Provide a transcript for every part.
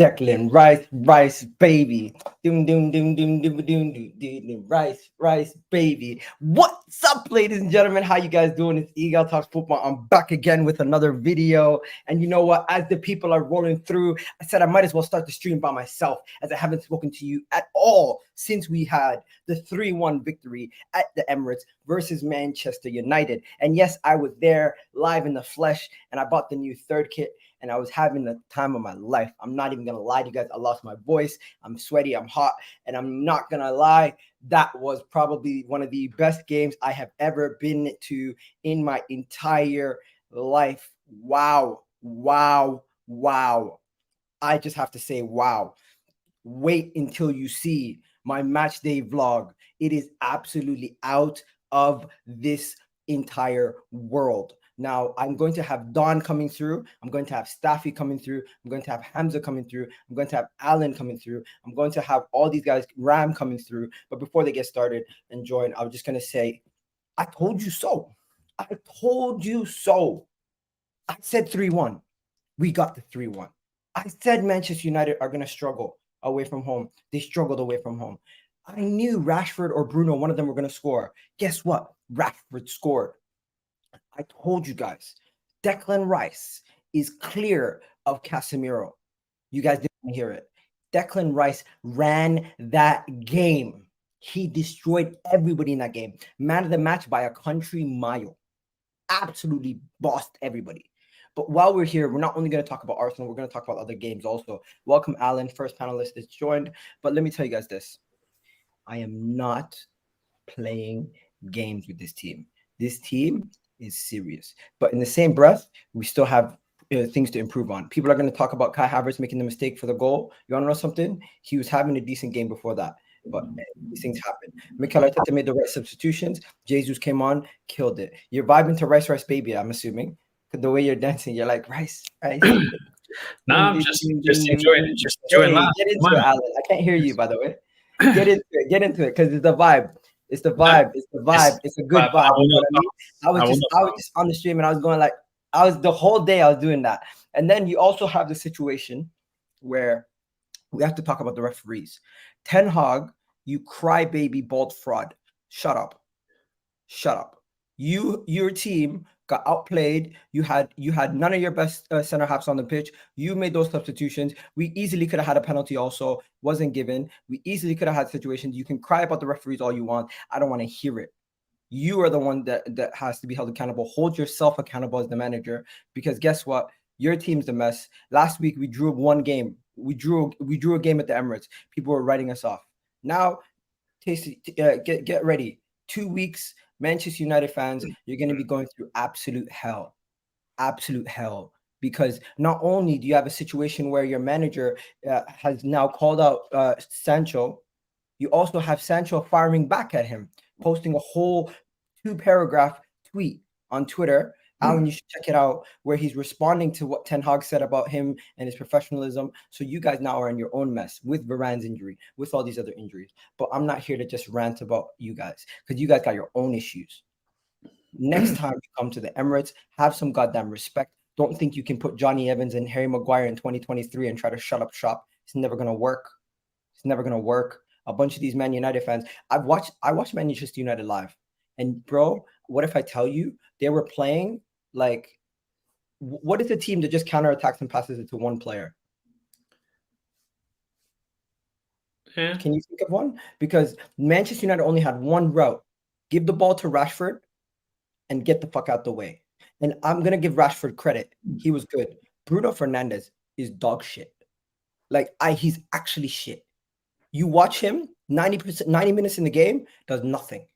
Declan Rice, baby. Doom, doom, doom, doom, doom, doom, doom, doom, Rice, baby. What's up, ladies and gentlemen? How you guys doing? It's Egal Talks Football. I'm back again with another video. And you know what? As the people are rolling through, I said I might as well start the stream by myself, as I haven't spoken to you at all since we had the 3-1 victory at the Emirates versus Manchester United. And yes, I was there live in the flesh, and I bought the new third kit. And I was having the time of my life. I'm not even going to lie to you guys. I lost my voice. I'm sweaty. I'm hot. And I'm not going to lie. That was probably one of the best games I have ever been to in my entire life. Wow. Wow. Wow. I just have to say, wow. Wait until you see my match day vlog. It is absolutely out of this entire world. Now, I'm going to have Don coming through. I'm going to have Staffy coming through. I'm going to have Hamza coming through. I'm going to have Alan coming through. I'm going to have all these guys, Ram coming through. But before they get started and join, I was just going to say, I told you so. I told you so. I said 3-1. We got the 3-1. I said Manchester United are going to struggle away from home. They struggled away from home. I knew Rashford or Bruno, one of them were going to score. Guess what? Rashford scored. I told you guys, Declan Rice is clear of Casemiro. You guys didn't hear it. Declan Rice ran that game. He destroyed everybody in that game. Man of the match by a country mile. Absolutely bossed everybody. But while we're here, we're not only going to talk about Arsenal, we're going to talk about other games also. Welcome, Alan, first panelist that's joined. But let me tell you guys this. I am not playing games with this team. This team is serious. But in the same breath, we still have things to improve on. People are going to talk about Kai Havertz making the mistake for the goal. You want to know something? He was having a decent game before that. But these things happen. Mikel Arteta made the right substitutions. Jesus came on, killed it. You're vibing to Rice Baby, I'm assuming. The way you're dancing, you're like, Rice. No, I'm just enjoying it. Just enjoying that. Get into it, Alan. I can't hear you, by the way. Get into it, because it's the vibe. It's the vibe. It's the vibe. It's a good vibe. You know what I mean? I was just on the stream, and I was going like, the whole day I was doing that. And then you also have the situation where we have to talk about the referees. Ten Hag, you crybaby bald fraud. Shut up. Your team got outplayed. You had none of your best center halves on the pitch. You made those substitutions. We easily could have had a penalty also. Wasn't given. We easily could have had situations. You can cry about the referees all you want. I don't want to hear it. You are the one that has to be held accountable. Hold yourself accountable as the manager, because guess what? Your team's the mess. Last week we drew one game. We drew a game at the Emirates. People were writing us off. Now, get ready. 2 weeks. Manchester United fans, you're going to be going through absolute hell, because not only do you have a situation where your manager has now called out Sancho, you also have Sancho firing back at him, posting a whole 2-paragraph tweet on Twitter. Alan, you should check it out, where he's responding to what Ten Hag said about him and his professionalism. So you guys now are in your own mess with Varane's injury, with all these other injuries. But I'm not here to just rant about you guys, because you guys got your own issues. Next time you come to the Emirates, have some goddamn respect. Don't think you can put Johnny Evans and Harry Maguire in 2023 and try to shut up shop. It's never going to work. A bunch of these Man United fans. I watched Manchester United live. And bro, what if I tell you they were playing like, what is a team that just counterattacks and passes it to one player? Yeah. Can you think of one? Because Manchester United only had one route. Give the ball to Rashford and get the fuck out the way. And I'm going to give Rashford credit. He was good. Bruno Fernandes is dog shit. He's actually shit. You watch him, 90 minutes in the game, does nothing.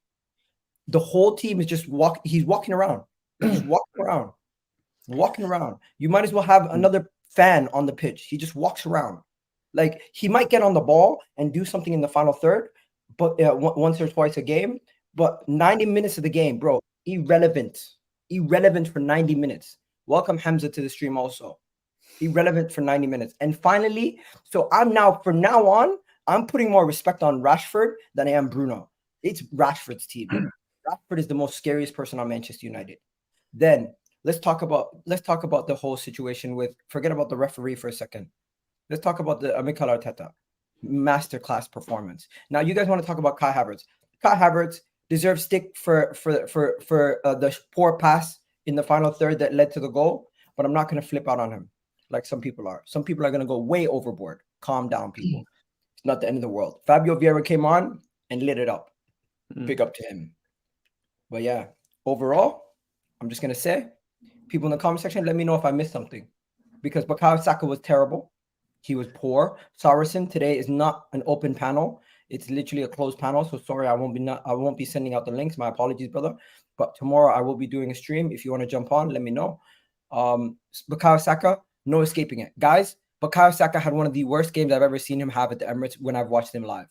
The whole team is just he's walking around. He's walking around. You might as well have another fan on the pitch. He just walks around. Like, he might get on the ball and do something in the final third, but once or twice a game. But 90 minutes of the game, bro, irrelevant for 90 minutes. Welcome Hamza to the stream also. Irrelevant for 90 minutes. And finally, so from now on, I'm putting more respect on Rashford than I am Bruno. It's Rashford's team. Rashford is the most scariest person on Manchester United. Then let's talk about the whole situation with, forget about the referee for a second. Let's talk about the Mikel Arteta masterclass performance. Now, you guys want to talk about Kai Havertz. Kai Havertz deserves stick for the poor pass in the final third that led to the goal, but I'm not going to flip out on him like some people are. Some people are going to go way overboard. Calm down, people. It's not the end of the world. Fabio Vieira came on and lit it up. Big up to him. But yeah, overall, I'm just going to say, people in the comment section, let me know if I missed something. Because Bukayo Saka was terrible. He was poor. Saracen today is not an open panel. It's literally a closed panel. So sorry, I won't be sending out the links. My apologies, brother. But tomorrow I will be doing a stream. If you want to jump on, let me know. Bukayo Saka, no escaping it. Guys, Bukayo Saka had one of the worst games I've ever seen him have at the Emirates when I've watched him live.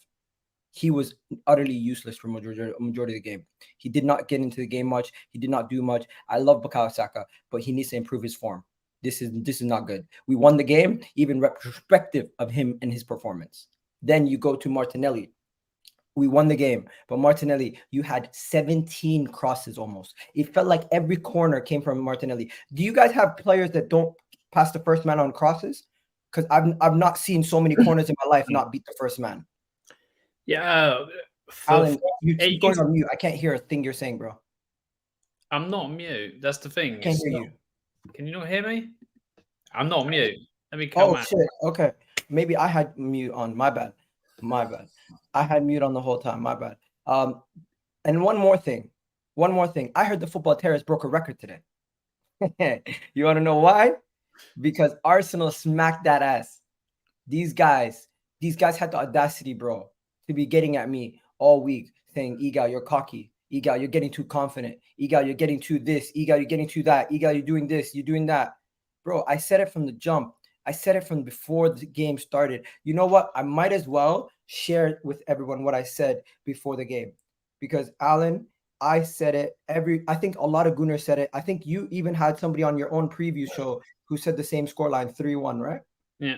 He was utterly useless for majority of the game. He did not get into the game much. He did not do much. I love Bukayo Saka, but he needs to improve his form. This is not good. We won the game, even retrospective of him and his performance. Then you go to Martinelli. We won the game, but Martinelli, you had 17 crosses almost. It felt like every corner came from Martinelli. Do you guys have players that don't pass the first man on crosses? Because I've not seen so many corners in my life not beat the first man. Yeah. Alan, you keep going on mute. I can't hear a thing you're saying, bro. I'm not on mute. That's the thing. I can't hear you. Can you not hear me? I'm not on mute. Let me come out. Shit. Okay. Maybe I had mute on. My bad. I had mute on the whole time. My bad. And one more thing. I heard the Football Terrorists broke a record today. You want to know why? Because Arsenal smacked that ass. These guys had the audacity, bro, to be getting at me all week saying, Egal, you're cocky. Egal, you're getting too confident. Egal, you're getting too this. Egal, you're getting too that. Egal, you're doing this. You're doing that. Bro, I said it from the jump. I said it from before the game started. You know what? I might as well share with everyone what I said before the game. Because, Alan, I said it. I think a lot of Gunners said it. I think you even had somebody on your own preview show who said the same scoreline, 3-1, right? Yeah.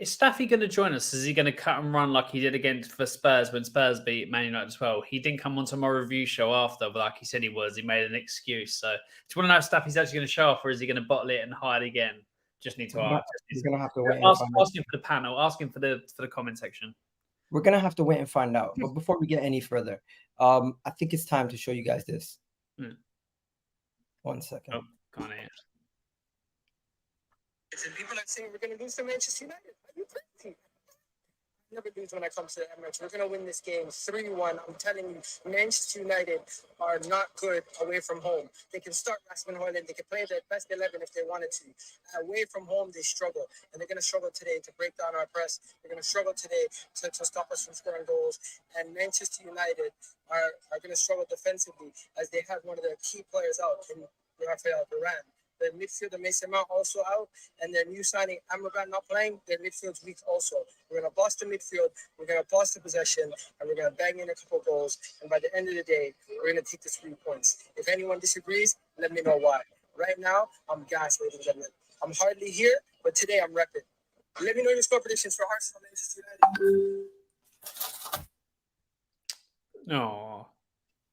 Is Staffy going to join us? Is he going to cut and run like he did against for Spurs when Spurs beat Man United as well? He didn't come onto my review show after, but like he said he was. He made an excuse. So do you want to know if Staffy's actually going to show up or is he going to bottle it and hide again? Just need to ask. He's going to have to wait. Ask him for the panel. Ask him for the comment section. We're going to have to wait and find out. But before we get any further, I think it's time to show you guys this. 1 second. Oh, can't hear. And people are saying we're going to lose to Manchester United. Are you crazy? Never lose when I come to the Emirates. We're going to win this game 3-1. I'm telling you, Manchester United are not good away from home. They can start Rasmus Haaland. They can play their best 11 if they wanted to. Away from home, they struggle. And they're going to struggle today to break down our press. They're going to struggle today to stop us from scoring goals. And Manchester United are going to struggle defensively as they have one of their key players out in Rafael Varane. Their midfield, the Mason Mount, also out, and their new signing, Amrabat, not playing. Their midfield's weak also. We're going to boss the midfield, we're going to boss the possession, and we're going to bang in a couple goals. And by the end of the day, we're going to take the 3 points. If anyone disagrees, let me know why. Right now, I'm gassed, ladies and gentlemen. I'm hardly here, but today I'm repping. Let me know your score predictions for Arsenal, Manchester United.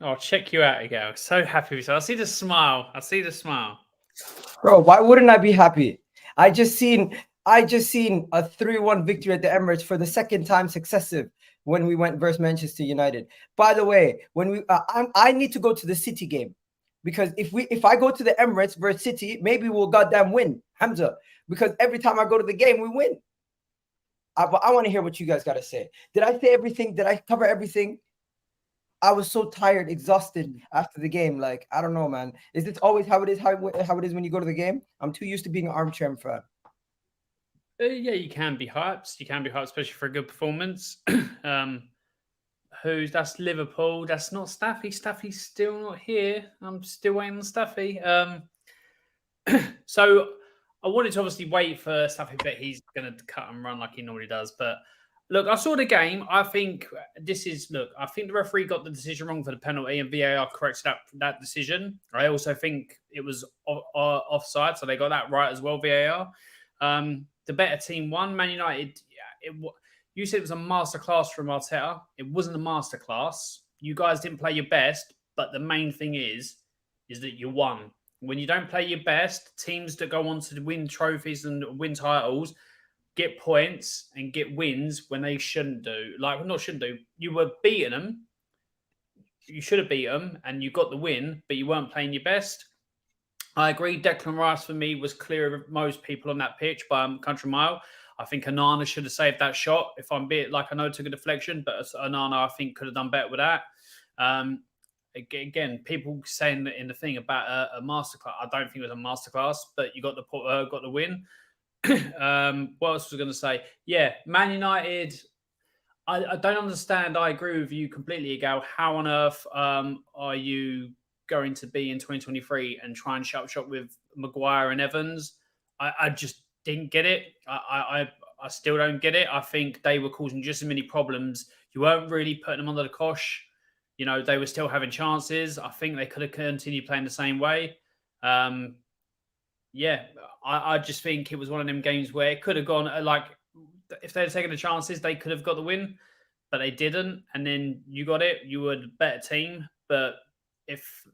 Oh, check you out, Egal. So happy with you. I see the smile. Bro, why wouldn't I be happy? I just seen a 3-1 victory at the Emirates for the second time successive when we went versus Manchester United. By the way, when I need to go to the City game because if I go to the Emirates versus City, maybe we'll goddamn win, Hamza. Because every time I go to the game, we win. But I want to hear what you guys got to say. Did I say everything? Did I cover everything? I was so tired, exhausted after the game. Like, I don't know, man. Is this always how it is when you go to the game? I'm too used to being an armchair fan. Yeah, you can be hyped. Especially for a good performance. That's Liverpool. That's not Staffy. Staffy's still not here. I'm still waiting on Staffy. So I wanted to obviously wait for Staffy, but he's going to cut and run like he normally does. But look, I saw the game. I think the referee got the decision wrong for the penalty and VAR corrected that decision. I also think it was offside, so they got that right as well, VAR. The better team won. Man United, you said it was a masterclass from Arteta. It wasn't a masterclass. You guys didn't play your best, but the main thing is that you won. When you don't play your best, teams that go on to win trophies and win titles get points and get wins when they shouldn't do. Like, not shouldn't do. You were beating them. You should have beat them and you got the win, but you weren't playing your best. I agree. Declan Rice for me was clear of most people on that pitch by a country mile. I think Onana should have saved that shot. If I'm being like, I know it took a deflection, but Onana I think could have done better with that. Again, people saying that in the thing about a masterclass. I don't think it was a masterclass, but you got the win. What else was I going to say? Yeah, Man United. I don't understand. I agree with you completely, Egal. How on earth are you going to be in 2023 and try and shut shop with Maguire and Evans? I just didn't get it. I still don't get it. I think they were causing just as many problems. You weren't really putting them under the cosh. You know, they were still having chances. I think they could have continued playing the same way. Yeah, I just think it was one of them games where it could have gone, like, if they had taken the chances, they could have got the win, but they didn't. And then you got it. You were the better team. But if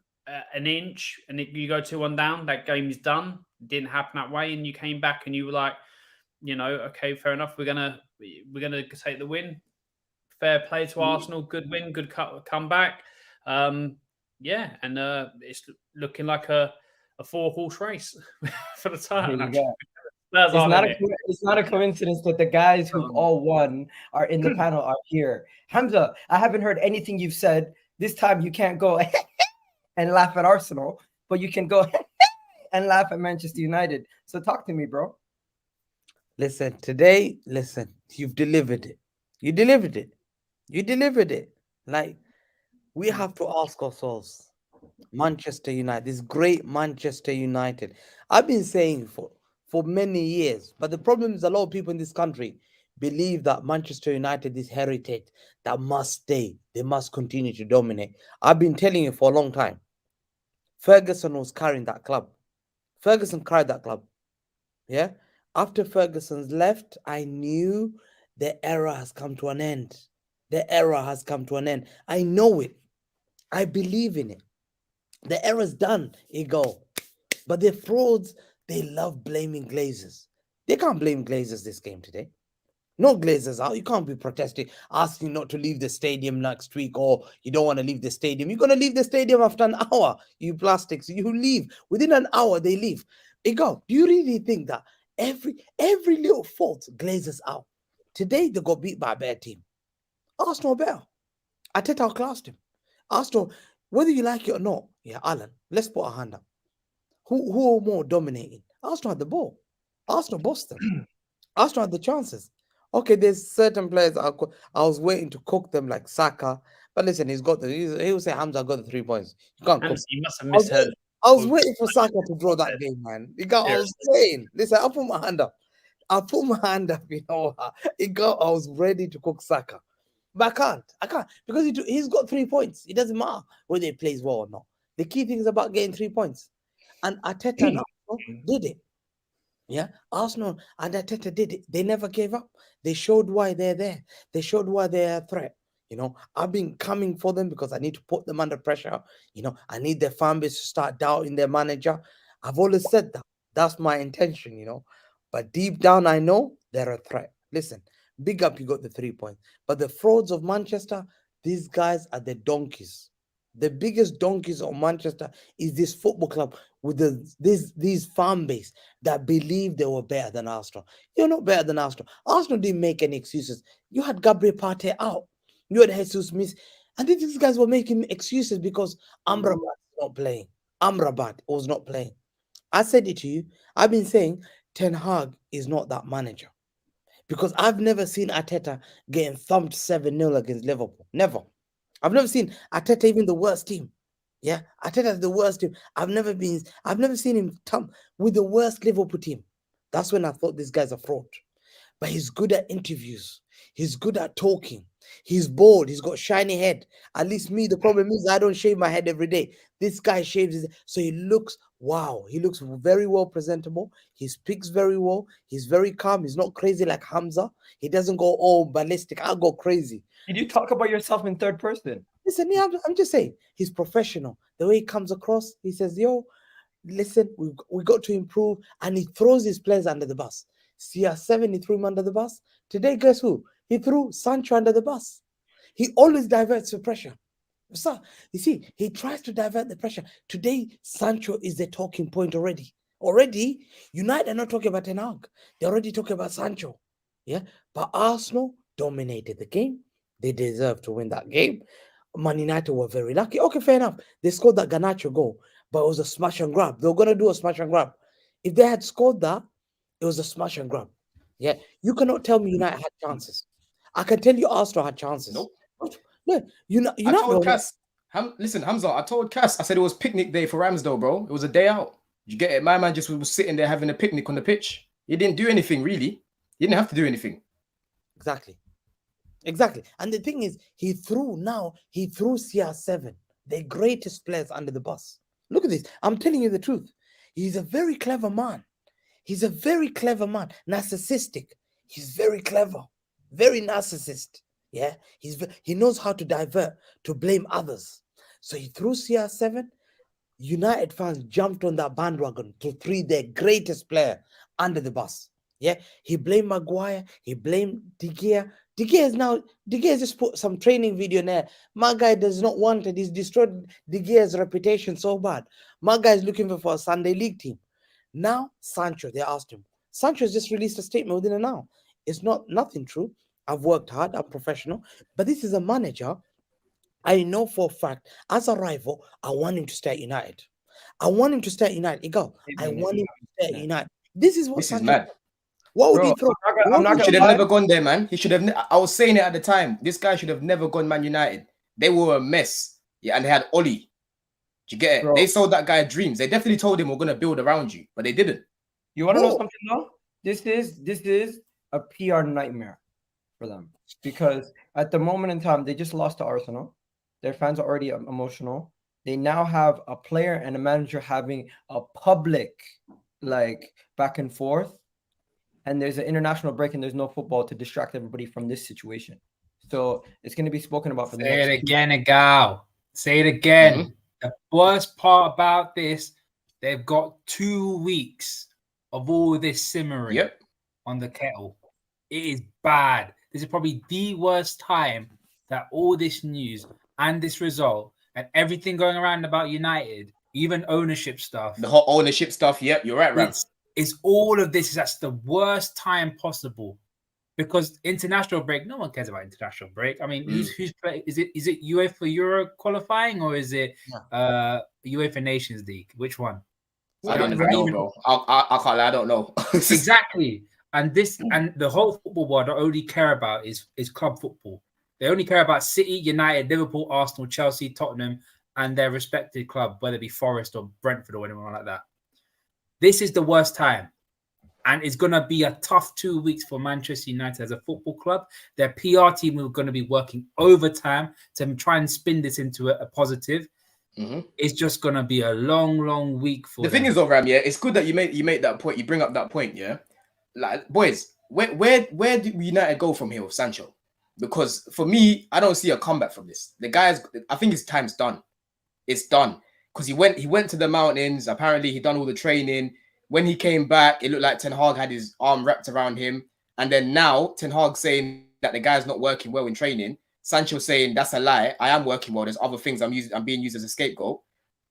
an inch and you go 2-1 down, that game is done. It didn't happen that way. And you came back and you were like, you know, okay, fair enough. We're gonna take the win. Fair play to Arsenal. Good win. Good comeback. Yeah, and it's looking like a 4-horse race for the title. It's not a coincidence that the guys who've all won are in the panel are here. Hamza, I haven't heard anything you've said. This time you can't go and laugh at Arsenal, but you can go and laugh at Manchester United. So talk to me, bro. Listen, today, you've delivered it. You delivered it. You delivered it. Like, we have to ask ourselves, Manchester United, this great Manchester United. I've been saying for many years, but the problem is a lot of people in this country believe that Manchester United is heritage that must stay. They must continue to dominate. I've been telling you for a long time. Ferguson was carrying that club. Ferguson carried that club. Yeah? After Ferguson's left, I knew the era has come to an end. The era has come to an end. I know it. I believe in it. The era's done, Egal. But the frauds, they love blaming Glazers. They can't blame Glazers this game today. No Glazers out. You can't be protesting, asking not to leave the stadium next week, or you don't want to leave the stadium. You're going to leave the stadium after an hour, you plastics. You leave. Within an hour, they leave. Egal, do you really think that every little fault Glazers out? Today, they got beat by a bad team. Arsenal better. Arteta outclassed him. Arsenal, whether you like it or not, yeah, Alan, let's put our hand up. Who are more dominating? Arsenal had the ball. Arsenal bossed them. Arsenal had the chances. Okay, there's certain players I was waiting to cook them like Saka. But listen, he will say Hamza got the 3 points. You can't cook. You must have misheard. I was waiting for Saka to draw that game, man. I was saying, listen, I'll put my hand up. You know what? I was ready to cook Saka. But I can't. Because he's got 3 points. It doesn't matter whether he plays well or not. The key thing is about getting 3 points. And Arteta and Arsenal did it. Yeah, Arsenal and Arteta did it. They never gave up. They showed why they're there. They showed why they're a threat. You know, I've been coming for them because I need to put them under pressure. You know, I need their fan base to start doubting their manager. I've always said that. That's my intention, you know. But deep down, I know they're a threat. Listen, big up, you got the 3 points. But the frauds of Manchester, these guys are the donkeys. The biggest donkeys of Manchester is this football club with these fan base that believe they were better than Arsenal. You're not better than Arsenal. Arsenal didn't make any excuses. You had Gabriel Partey out. You had Jesus Smith. And these guys were making excuses because Amrabat was not playing. Amrabat was not playing. I said it to you. I've been saying Ten Hag is not that manager. Because I've never seen Arteta getting thumped 7-0 against Liverpool. Never. I've never seen Arteta, even the worst team. Yeah, Arteta is the worst team. I've never seen him thump with the worst Liverpool team. That's when I thought this guy's a fraud. But he's good at interviews. He's good at talking. He's bold. He's got shiny head. At least me, the problem is I don't shave my head every day. This guy shaves his head. So he looks, wow. He looks very well presentable. He speaks very well. He's very calm. He's not crazy like Hamza. He doesn't go all ballistic. I'll go crazy. Did you talk about yourself in third person? Listen, yeah, I'm just saying, he's professional. The way he comes across, he says, yo, listen, we got to improve, and he throws his players under the bus. CR7, he threw him under the bus. Today, guess who? He threw Sancho under the bus. He always diverts the pressure. So, you see, he tries to divert the pressure. Today, Sancho is the talking point already. Already, United are not talking about Ten Hag. They're already talking about Sancho. Yeah, but Arsenal dominated the game. They deserved to win that game. Man United were very lucky. Okay, fair enough. They scored that Garnacho goal, but it was a smash and grab. They were going to do a smash and grab. If they had scored that, it was a smash and grab. Yeah, you cannot tell me United had chances. I can tell you Arsenal had chances. Nope. Yeah, I told Cass, listen, Hamza, I told Cass, I said it was picnic day for Ramsdale, bro. It was a day out. You get it? My man just was sitting there having a picnic on the pitch. He didn't do anything, really. He didn't have to do anything. Exactly. And the thing is, he threw CR7, the greatest players, under the bus. Look at this. I'm telling you the truth. He's a very clever man. Narcissistic. He's very clever. Very narcissist. Yeah. He knows how to divert, to blame others. So he threw CR7. United fans jumped on that bandwagon to throw their greatest player under the bus. Yeah. He blamed Maguire. He blamed De Gea. De Gea just put some training video in there. My guy does not want it. He's destroyed De Gea's reputation so bad. My guy is looking for a Sunday League team. Now, Sancho, they asked him. Sancho's just released a statement within an hour. It's nothing true. I've worked hard. I'm professional. But this is a manager. I know for a fact, as a rival, I want him to stay at United. Egal. I want him to stay at United. This is mad. What would he throw? He should have never gone there, man. He should have. I was saying it at the time. This guy should have never gone Man United. They were a mess. Yeah, and they had Oli. Do you get it? Bro. They sold that guy dreams. They definitely told him we're gonna build around you, but they didn't. You want to know something though? This is a PR nightmare for them, because at the moment in time they just lost to Arsenal. Their fans are already emotional. They now have a player and a manager having a public back and forth. And there's an international break and there's no football to distract everybody from this situation. So it's going to be spoken about for the next. Say it again, Egal. Say it again. Mm-hmm. The worst part about this, they've got 2 weeks of all this simmering on the kettle. It is bad. This is probably the worst time that all this news and this result and everything going around about United, even ownership stuff. The whole ownership stuff. Yep, you're right, Ram. Is all of this, that's the worst time possible, because international break, no one cares about international break. I mean, who's playing? Is it UEFA Euro qualifying, or is it UEFA Nations League? Which one? I don't even know, bro. I can't lie, I don't know. Exactly. And the whole football world only care about is club football. They only care about City, United, Liverpool, Arsenal, Chelsea, Tottenham, and their respective club, whether it be Forest or Brentford or anyone like that. This is the worst time. And it's going to be a tough 2 weeks for Manchester United as a football club. Their PR team are going to be working overtime to try and spin this into a positive. Mm-hmm. It's just going to be a long, long week for them. Thing is, though, Ram, it's good that you made that point. You bring up that point, yeah? Like, boys, where do United go from here with Sancho? Because for me, I don't see a comeback from this. I think his time's done. It's done. Because he went to the mountains. Apparently, he done all the training. When he came back, it looked like Ten Hag had his arm wrapped around him. And then now, Ten Hag saying that the guy's not working well in training. Sancho saying that's a lie. I am working well. There's other things I'm being used as a scapegoat.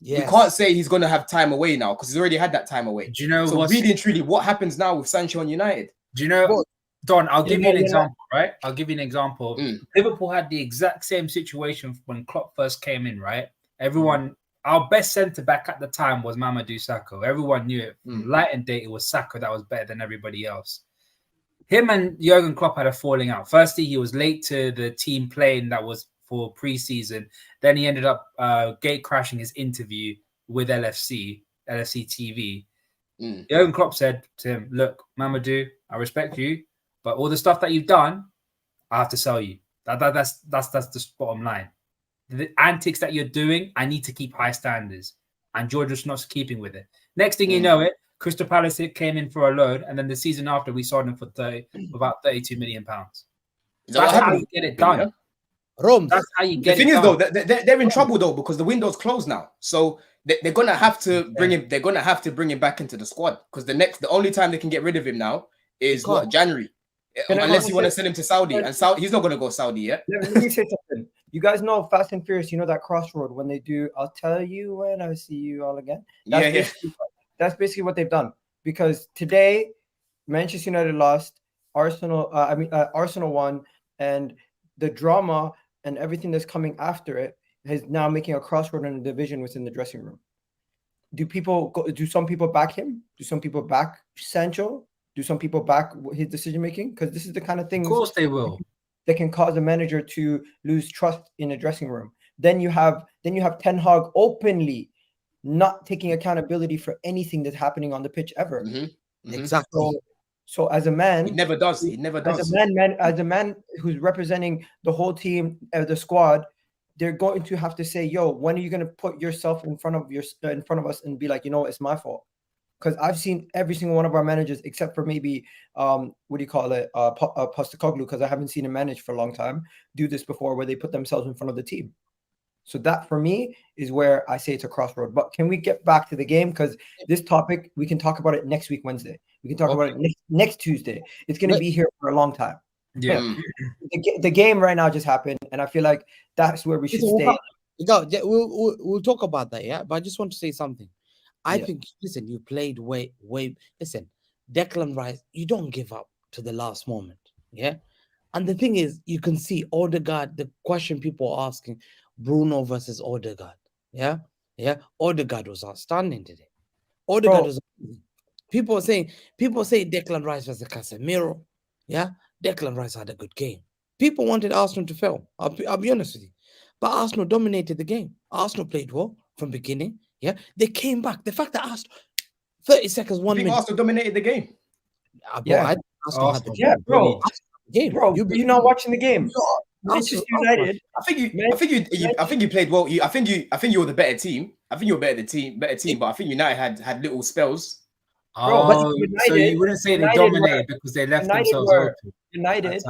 Yes. You can't say he's going to have time away now because he's already had that time away. Do you know so really and truly, what happens now with Sancho and United? Do you know, Don, I'll give you an example, right? I'll give you an example. Liverpool had the exact same situation when Klopp first came in, right? Everyone... Our best centre-back at the time was Mamadou Sakho. Everyone knew it. Light and day, it was Sakho that was better than everybody else. Him and Jurgen Klopp had a falling out. Firstly, he was late to the team playing that was for pre-season. Then he ended up gate crashing his interview with LFC TV. Jurgen Klopp said to him, look, Mamadou, I respect you, but all the stuff that you've done, I have to sell you. That's the bottom line. The antics that you're doing, I need to keep high standards. And George's not keeping with it. Next thing you know it, Crystal Palace came in for a loan, and then the season after we sold him for about £32 million. That's how you get it done. Rome. That's how you get it done. The thing is, though, they're in trouble, though, because the window's closed now. So they're gonna have to bring him. They're gonna have to bring him back into the squad because the only time they can get rid of him now is what, January, unless you want to send him to Saudi, and Saudi he's not gonna go Saudi yet. Let me say something. You guys know Fast and Furious. You know that crossroad when they do. I'll tell you when I see you all again. That's basically what they've done. Because today, Manchester United lost. Arsenal won, and the drama and everything that's coming after it is now making a crossroad in a division within the dressing room. Do some people back him? Do some people back Sancho? Do some people back his decision making? Because this is the kind of thing. Of course they will. That can cause a manager to lose trust in a dressing room. Then you have Ten Hag openly not taking accountability for anything that's happening on the pitch ever. Exactly. So as a man, he never does. As a man who's representing the whole team, the squad, they're going to have to say, "Yo, when are you going to put yourself in front of us and be like, you know, it's my fault." Because I've seen every single one of our managers, except for maybe Postecoglou, because I haven't seen him manage for a long time, do this before, where they put themselves in front of the team. So that for me is where I say it's a crossroad. But can we get back to the game? Because this topic, we can talk about it next week, Wednesday. We can talk about it next Tuesday. It's going to be here for a long time. Yeah. The game right now just happened, and I feel like that's where we should stay. We'll talk about that, yeah. But I just want to say something. I think, listen, you played way. Listen, Declan Rice, you don't give up to the last moment, yeah. And the thing is, you can see Odegaard. The question people are asking: Bruno versus Odegaard, yeah. Odegaard was outstanding today. Odegaard was. People say Declan Rice versus Casemiro, yeah. Declan Rice had a good game. People wanted Arsenal to fail. I'll be honest with you, but Arsenal dominated the game. Arsenal played well from beginning. Yeah, they came back. The fact that Arsenal 30 seconds, 1 minute. Arsenal dominated the game. Bro, you're not watching the game. Manchester United. I think you played well. I think you were the better team. I think you were better team. But I think United had little spells. So you wouldn't say they dominated because they left themselves open. United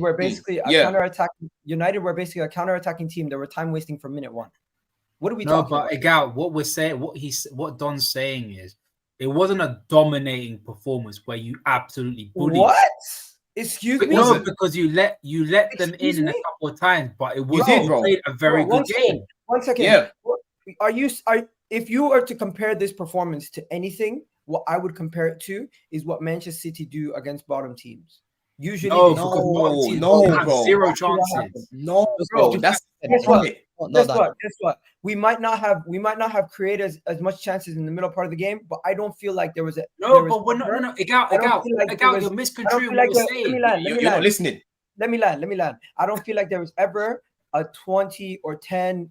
were basically a counter-attacking. United were basically a counter-attacking team that were time wasting from minute one. What are we talking about? Egal, what we're saying, what Don's saying is, it wasn't a dominating performance where you absolutely bullied. What? Excuse me? No, because you let them in a couple of times, but it was played a very good game. 1 second. Yeah. If you were to compare this performance to anything, what I would compare it to is what Manchester City do against bottom teams. Usually, bro. Zero chances. No, bro. Guess what? We might not have created as much chances in the middle part of the game, but I don't feel like there was a No. Egal, you're misconstruing what we're saying. You're not listening. Let me land. I don't feel like there was ever a 20 or 10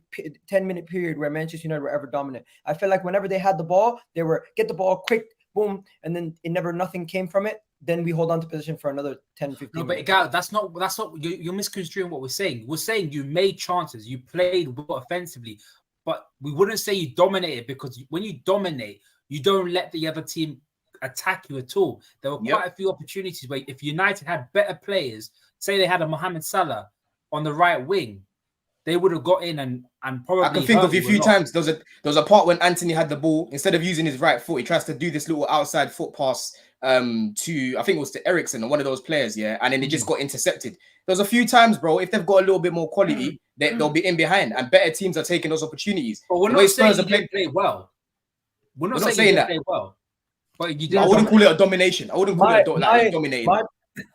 minute period where Manchester United were ever dominant. I feel like whenever they had the ball, they were get the ball quick, boom, and then nothing came from it. Then we hold on to position for another 10, 15 No, but Egal, that's not you're misconstruing what we're saying. We're saying you made chances, you played well offensively, but we wouldn't say you dominated, because when you dominate, you don't let the other team attack you at all. There were quite a few opportunities where if United had better players, say they had a Mohamed Salah on the right wing, they would have got in and probably. I can think of a few times. There was a part when Anthony had the ball. Instead of using his right foot, he tries to do this little outside foot pass to, I think it was to Ericsson or one of those players, yeah, and then it just got intercepted. There's a few times, bro, if they've got a little bit more quality, they'll be in behind, and better teams are taking those opportunities. But we're not saying you didn't play well. We're not saying that. Play well. But you did. I wouldn't call it a domination. I wouldn't call it like dominating.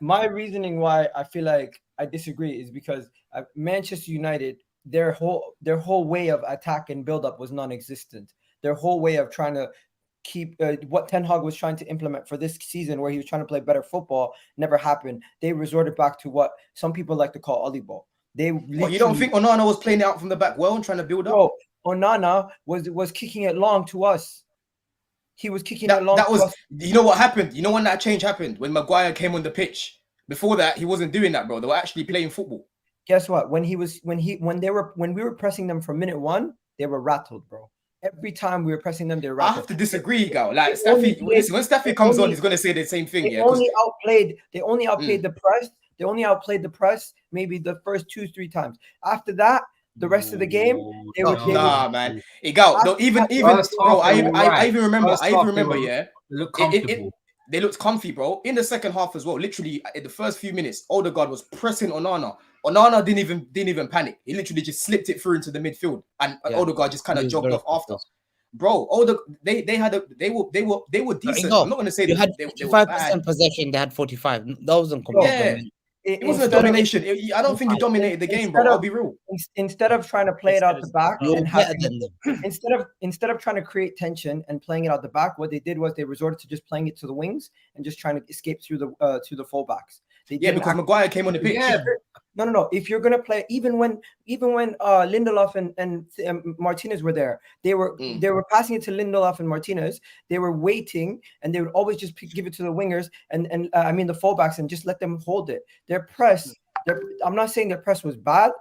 My reasoning why I feel like I disagree is because Manchester United, their whole way of attack and build up was non-existent. Their whole way of trying to keep what Ten Hag was trying to implement for this season, where he was trying to play better football, never happened. They resorted back to what some people like to call Ollie ball. You don't think Onana was playing it out from the back well and trying to build up? Bro, Onana was kicking it long to us. He was kicking it long. That was, you know what happened? You know when that change happened? When Maguire came on the pitch. Before that, he wasn't doing that, bro. They were actually playing football. Guess what? When we were pressing them from minute one, they were rattled, bro. Every time we were pressing them, they were rattled. I have to disagree, Gal. Like Staffy, when Staffy comes on, he's gonna say the same thing. They only outplayed the press. They only outplayed the press maybe the first 2-3 times. After that, The rest of the game, they were. Nah, man. Egal. No, even bro. I even remember. Yeah. They look comfortable. They looked comfy, bro. In the second half as well. Literally, in the first few minutes, Odegaard was pressing Onana. Onana didn't even panic. He literally just slipped it through into the midfield, and Odegaard just kind of jogged off after. Bro, they were decent. I'm not gonna say they had they 55% possession. They had 45. That wasn't complete. It wasn't a domination. I don't think you dominated the game, bro. I'll be real. Instead of trying to play it out the back and having, instead of trying to create tension and playing it out the back, what they did was they resorted to just playing it to the wings and just trying to escape through the fullbacks. Because Maguire came on the pitch. Yeah. No. If you're gonna play, even when Lindelof and Martinez were there, they were passing it to Lindelof and Martinez. They were waiting, and they would always just give it to the wingers and the fullbacks and just let them hold it. Their press. I'm not saying their press was bad.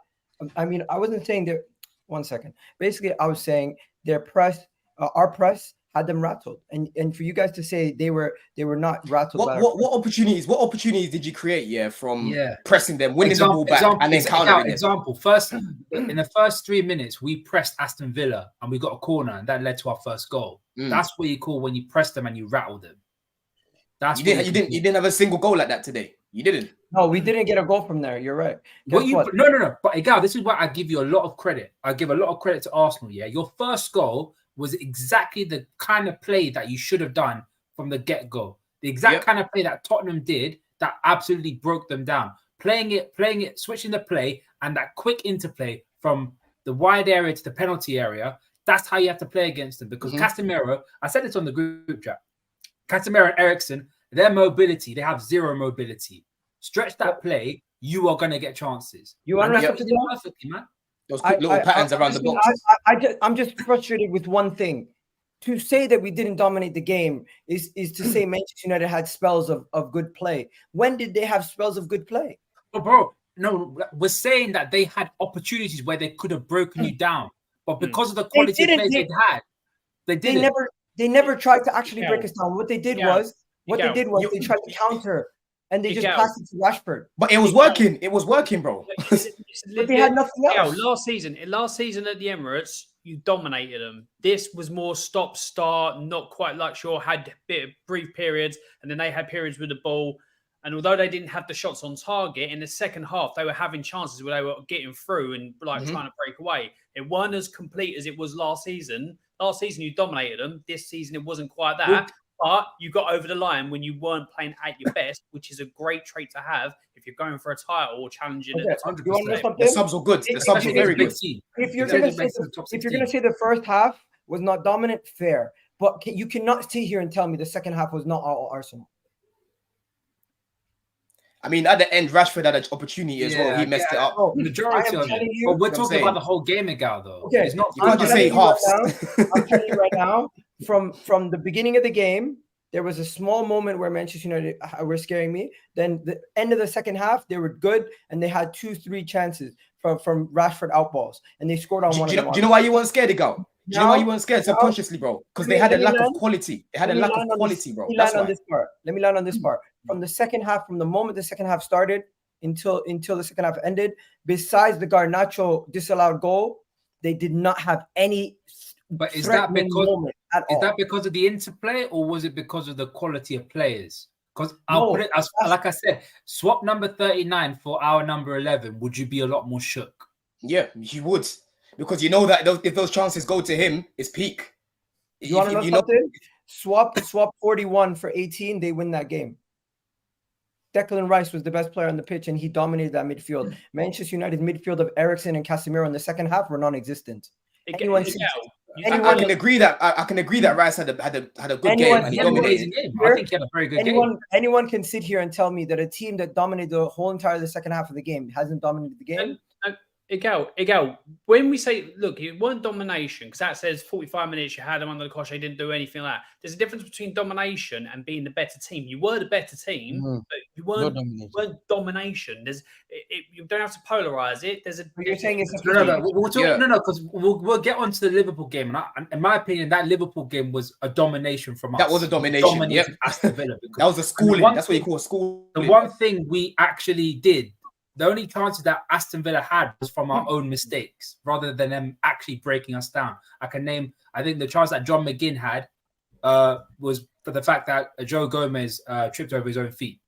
I wasn't saying that. One second. Basically, I was saying their press, our press, had them rattled, and for you guys to say they were not rattled. What opportunities did you create? From pressing them, winning the ball back, and then countering. Example: first in the first 3 minutes, we pressed Aston Villa and we got a corner, and that led to our first goal. That's what you call when you press them and you rattle them. That's you didn't have a single goal like that today. You didn't. No, we didn't get a goal from there. You're right. No. But Egal, this is why I give you a lot of credit. I give a lot of credit to Arsenal. Yeah, your first goal was exactly the kind of play that you should have done from the get-go. The exact kind of play that Tottenham did that absolutely broke them down. Playing it, switching the play, and that quick interplay from the wide area to the penalty area, that's how you have to play against them. Because Casemiro, I said this on the group chat, Casemiro and Eriksen, their mobility, they have zero mobility. Stretch that play, you are going to get chances. You want to perfectly, man. Those quick little patterns around the box. I'm just frustrated with one thing. To say that we didn't dominate the game is to say Manchester United had spells of good play. When did they have spells of good play? Oh, bro, no, we're saying that they had opportunities where they could have broken you down, but because of the quality of play they never tried to actually break us down. What they did was they tried to counter. And they just passed it to Rashford. But it was working. It was working, bro. But they had nothing else. Last season at the Emirates, you dominated them. This was more stop-start, not quite like Shaw had brief periods, and then they had periods with the ball. And although they didn't have the shots on target, in the second half, they were having chances where they were getting through and trying to break away. It wasn't as complete as it was last season. Last season, you dominated them. This season, it wasn't quite that. But you got over the line when you weren't playing at your best, which is a great trait to have if you're going for a title or challenging it. 100%. The subs were good. The subs were very good. If you're going to say the first half was not dominant, fair. But you cannot sit here and tell me the second half was not all Arsenal. I mean, at the end, Rashford had an opportunity as well. He messed it up. Majority of it. But we're talking about the whole game, Egal, though. Okay. It's not. You can't just say halves. I'm telling you right now, from the beginning of the game, there was a small moment where Manchester United were scaring me. Then the end of the second half, they were good, and they had 2-3 chances from Rashford outballs, and they scored on one. Do you know why you weren't scared, Egal? Do you know why you weren't scared subconsciously, bro? Because they had a lack of quality. They had a lack of quality, bro. Let me land on this part. From the moment the second half started until the second half ended, besides the Garnacho disallowed goal, they did not have any. But is that because of the interplay, or was it because of the quality of players? Because put it as like I said, swap number 39 for our number 11. Would you be a lot more shook? Yeah, you would, because you know that if those chances go to him, it's peak. You want to know something? Swap 41 for 18. They win that game. Declan Rice was the best player on the pitch, and he dominated that midfield. Manchester United midfield of Eriksen and Casemiro in the second half were non-existent. I can agree that Rice had a good game. And he dominated. I think he had a very good game. Anyone can sit here and tell me that a team that dominated the whole entire the second half of the game hasn't dominated the game. Egal, when we say, look, it weren't domination, because that says 45 minutes, you had them under the cosh, they didn't do anything like that. There's a difference between domination and being the better team. You were the better team, but you weren't domination. You don't have to polarize it. You're saying it's because we'll get onto the Liverpool game. And in my opinion, that Liverpool game was a domination from us. That was a domination. Yep. Aston Villa. That was a schooling. That's what you call a school. The one thing we actually did the only chances that Aston Villa had was from our own mistakes, rather than them actually breaking us down. I can name, I think the chance that John McGinn had was for the fact that Joe Gomez tripped over his own feet.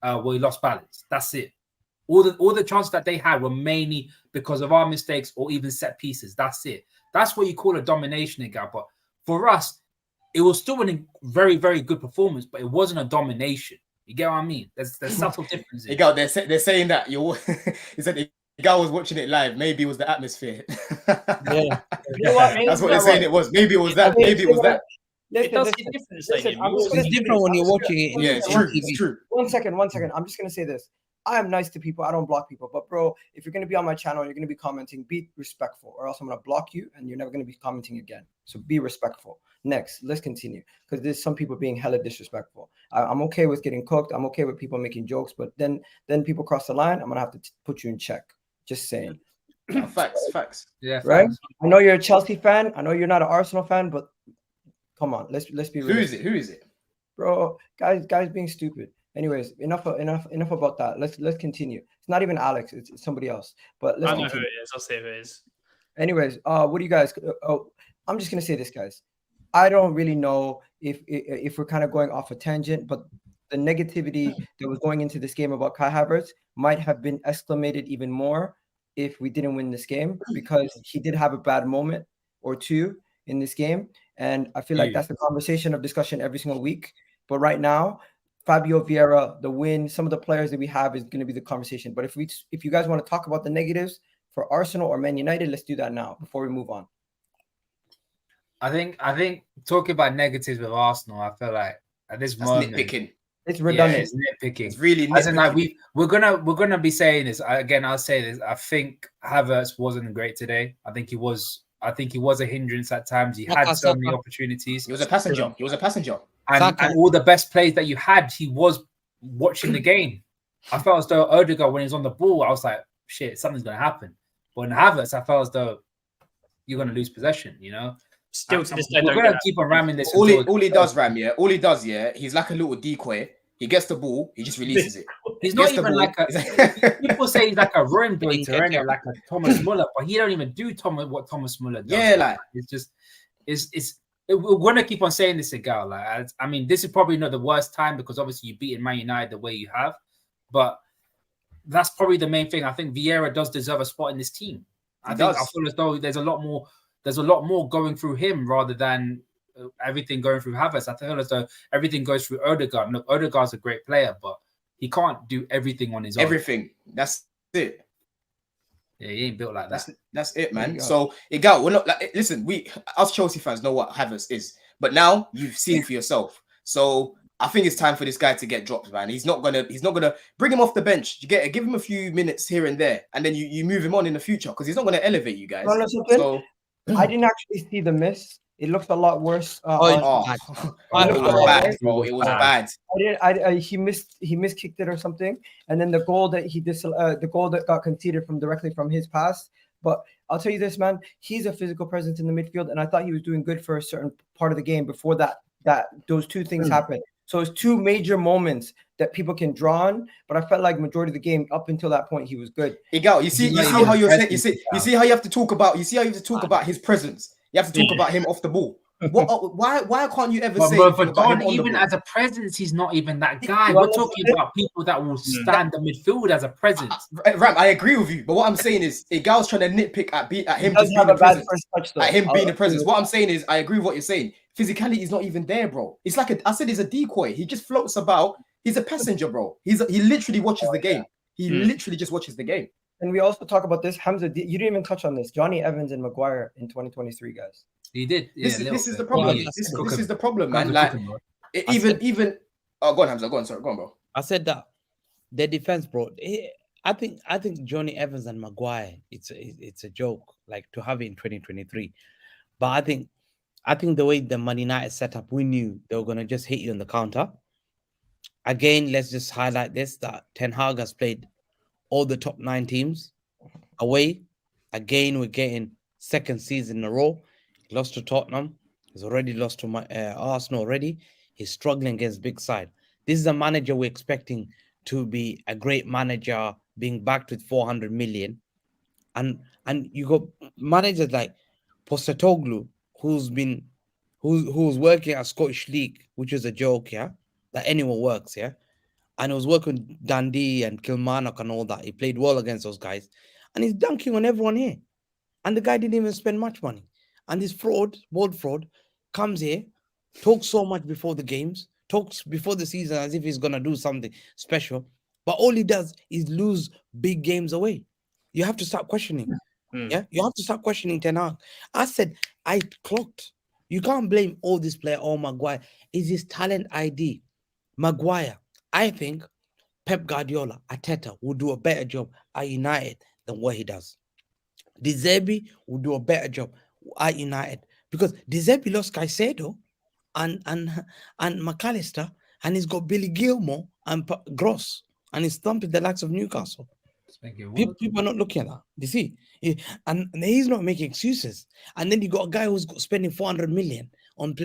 Well, he lost balance. That's it. All the chances that they had were mainly because of our mistakes or even set pieces. That's it. That's what you call a domination, Egal. But for us, it was still a very, very good performance, but it wasn't a domination. You get what I mean? There's subtle differences. Egal, they're saying that he said Egal was watching it live. Maybe it was the atmosphere. Yeah. You know what, That's what they're saying it was. Maybe it was that. Maybe it was that. It does get different. It's different when you're watching it. Yeah, it's true. It's true. One second. I'm just gonna say this. I am nice to people. I don't block people. But bro, if you're gonna be on my channel, you're gonna be commenting, be respectful, or else I'm gonna block you and you're never gonna be commenting again. So be respectful. Next, let's continue, because there's some people being hella disrespectful. I'm okay with getting cooked. I'm okay with people making jokes, but then people cross the line. I'm gonna have to put you in check. Just saying. Facts. Yeah, right. facts. I know you're a Chelsea fan. I know you're not an Arsenal fan, but come on, let's be real. Who is it? Bro, guys being stupid. Anyways, enough about that. Let's continue. It's not even Alex, it's somebody else. But let's I know continue. who it is. I'll say who it is. Anyways, what do you guys? I'm just gonna say this, guys. I don't really know if we're kind of going off a tangent, but the negativity that was going into this game about Kai Havertz might have been exclamated even more if we didn't win this game, because he did have a bad moment or two in this game, and I feel like that's the conversation of discussion every single week. But right now, Fabio Vieira, the win, some of the players that we have is going to be the conversation. But if you guys want to talk about the negatives for Arsenal or Man United, let's do that now before we move on. I think talking about negatives with Arsenal, I feel like at this moment nitpicking. It's redundant. It's nitpicking. It's really nitpicking. As in, like, we're gonna be saying this again. I'll say this. I think Havertz wasn't great today. I think he was a hindrance at times. He had so many opportunities. He was a passenger. And all the best plays that you had, he was watching the game. I felt as though Odegaard, when he was on the ball, I was like, shit, something's gonna happen. But in Havertz, I felt as though you're gonna lose possession. You know. Still to this day, we're gonna keep on ramming this. All he does, he's like a little decoy. He gets the ball, he just releases it. He's not even like a. People say he's like a run doiter, like a Thomas Muller, but he don't even do what Thomas Muller does. Yeah, like we're gonna keep on saying this, Egal. Like, I mean, this is probably not the worst time because obviously you beat Man United the way you have, but that's probably the main thing. I think Vieira does deserve a spot in this team. I feel as though there's a lot more going through him rather than everything going through Havertz. I feel as though everything goes through Odegaard. Look, Odegaard's a great player, but he can't do everything on his own. Everything. That's it. Yeah, he ain't built like that. That's it, man. So, Egal, we're not like, listen, us Chelsea fans know what Havertz is, but now you've seen for yourself. So I think it's time for this guy to get dropped, man. He's not gonna bring him off the bench. You give him a few minutes here and there, and then you move him on in the future because he's not gonna elevate you guys. So I didn't actually see the miss. It looked a lot worse. It was bad, bro. It was bad. He miskicked it or something, and then the goal that got conceded directly from his pass. But I'll tell you this, man, he's a physical presence in the midfield, and I thought he was doing good for a certain part of the game before those two things happened. So it's two major moments that people can draw on, but I felt like majority of the game up until that point he was good. Egal, you see how you're saying, you see how you have to talk about his presence. You have to talk about him off the ball. Why can't you ever say but Don, even as a presence, he's not even that guy. We're talking about people that will stand the midfield as a presence. Ram, I agree with you, but what I'm saying is Egal's trying to nitpick at him just being a presence. At him being a presence. What I'm saying is I agree with what you're saying. Physicality is not even there, bro. It's like I said, he's a decoy. He just floats about. He's a passenger, bro. He literally watches the game. He literally just watches the game. And we also talk about this. Hamza, you didn't even touch on this. Johnny Evans and Maguire in 2023, guys. He did. Yeah, this is the problem. This is the problem, man. Like even. Oh, go on, Hamza. Go on, sorry. Go on, bro. I said that their defense, bro. I think Johnny Evans and Maguire. It's a joke, like to have it in 2023. But I think the way the Man United set up, we knew they were gonna just hit you on the counter. Again, let's just highlight this: that Ten Hag has played all the top 9 teams away. Again, we're getting second season in a row. He lost to Tottenham. He's already lost to Arsenal already. He's struggling against big side. This is a manager we're expecting to be a great manager being backed with 400 million, and you got managers like Postecoglou, who's working at Scottish League, which is a joke, yeah, that anyone works, yeah, and he was working with Dundee and Kilmarnock and all that. He played well against those guys, and he's dunking on everyone here. And the guy didn't even spend much money. And this bold fraud, comes here, talks so much before the games, talks before the season as if he's gonna do something special, but all he does is lose big games away. You have to start questioning. Yeah, you have to start questioning Ten Hag. I said, I clocked. You can't blame all this player. Oh, Maguire is his talent ID. Maguire, I think Pep Guardiola, Arteta will do a better job at United than what he does. De Zerbi will do a better job at United because De Zerbi lost Caicedo and McAllister, and he's got Billy Gilmore and Gross, and he's thumping the likes of Newcastle. People are not looking at that. You see, and he's not making excuses. And then you got a guy who's spending 400 million on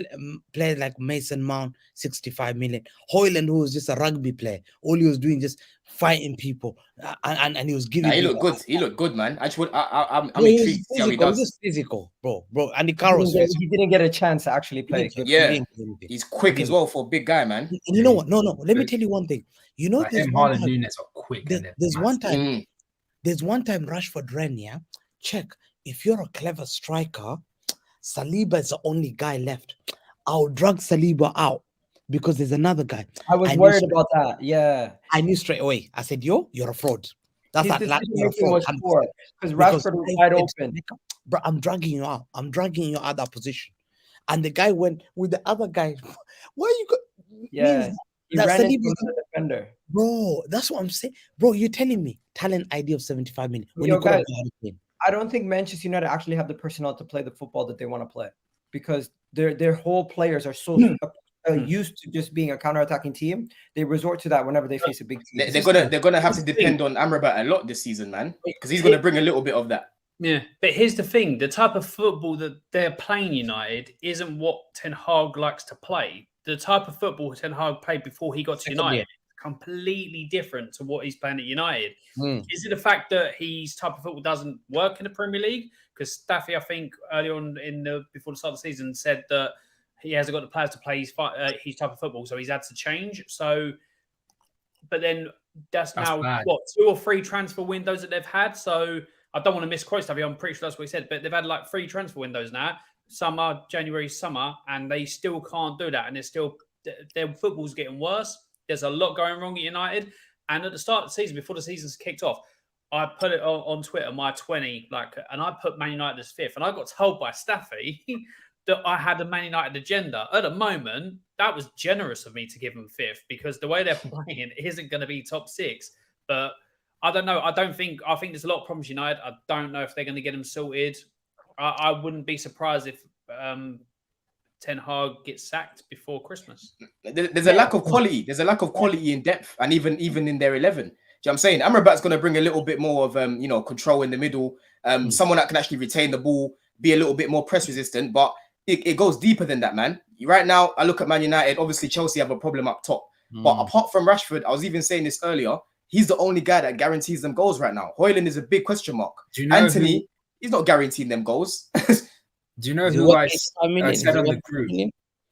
players like Mason Mount, 65 million. Hoyland, who was just a rugby player, all he was doing just fighting people, and he was giving. He looked good. He looked good, man. I'm intrigued to see how he does. Just physical, bro. And the Carlos, he didn't get a chance to actually play. Yeah, he's quick as well for a big guy, man. And you know what? No. Let me tell you one thing. You know, Haaland Nunes are quick. There's one time. There's one time Rashford ran, yeah. Check. If you're a clever striker, Saliba is the only guy left. I'll drag Saliba out because there's another guy. I was worried about that. Yeah. I knew straight away. I said, you're a fraud. That's that. You're a fraud. Because Rashford was wide open. Bro, I'm dragging you out. I'm dragging you out that position. And the guy went with the other guy. Why you go? Yeah. He ran into the defender. Bro, that's what I'm saying. Bro, you're telling me talent ID of 75 million. I don't think Manchester United actually have the personnel to play the football that they want to play because their whole players are so used to just being a counter-attacking team. They resort to that whenever they face a big team. They're gonna have to depend on Amrabat a lot this season, man, because he's gonna bring a little bit of that. Yeah, but here's the thing: the type of football that they're playing United isn't what Ten Hag likes to play. The type of football Ten Hag played before he got to United is completely different to what he's playing at United. Is it the fact that his type of football doesn't work in the Premier League? Because Staffy, I think, early on before the start of the season, said that he hasn't got the players to play his type of football, so he's had to change. So, but then that's now bad. What, 2 or 3 transfer windows that they've had. So I don't want to misquote Staffy. I'm pretty sure that's what he said, but they've had like 3 transfer windows now. Summer, January, summer, and they still can't do that. And their football's getting worse. There's a lot going wrong at United. And at the start of the season, before the season's kicked off, I put it on Twitter, my 20, and I put Man United as 5th. And I got told by Staffy that I had a Man United agenda. At the moment, that was generous of me to give them 5th because the way they're playing isn't going to be top 6. But I don't know. I think there's a lot of problems United. I don't know if they're going to get them sorted. I wouldn't be surprised if Ten Hag gets sacked before Christmas. There's a lack of quality. There's a lack of quality in depth, and even in their 11. Do you know what I'm saying? Amrabat's going to bring a little bit more of control in the middle. Someone that can actually retain the ball, be a little bit more press resistant. But it goes deeper than that, man. Right now, I look at Man United. Obviously, Chelsea have a problem up top. But apart from Rashford, I was even saying this earlier. He's the only guy that guarantees them goals right now. Hoyland is a big question mark. Do you know Anthony? He's not guaranteeing them goals. Do you know who I said on the group?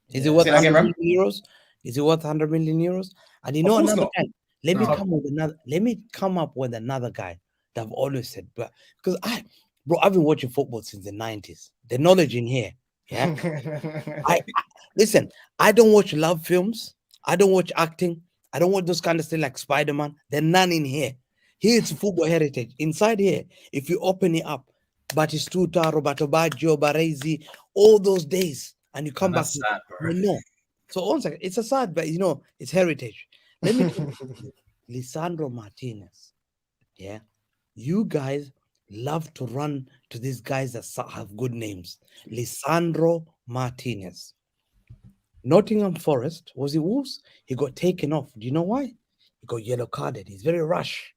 Is it worth 100 million euros? Is it worth 100 million euros? And you know another guy. Let me come up with another guy that I've always said, but because I've been watching football since the 90s. The knowledge in here, yeah. Listen. I don't watch love films. I don't watch acting. I don't watch those kind of stuff like Spider-Man. There's none in here. Here it's football heritage. Inside here, if you open it up, Batistuta, Roberto Baggio, Baresi, all those days, and you come back. Sad, no. So one second, it's a sad, but it's heritage. Let me tell you, Lisandro Martinez. Yeah, you guys love to run to these guys that have good names. Lisandro Martinez. Nottingham Forest, was it Wolves? He got taken off. Do you know why? He got yellow carded. He's very rash.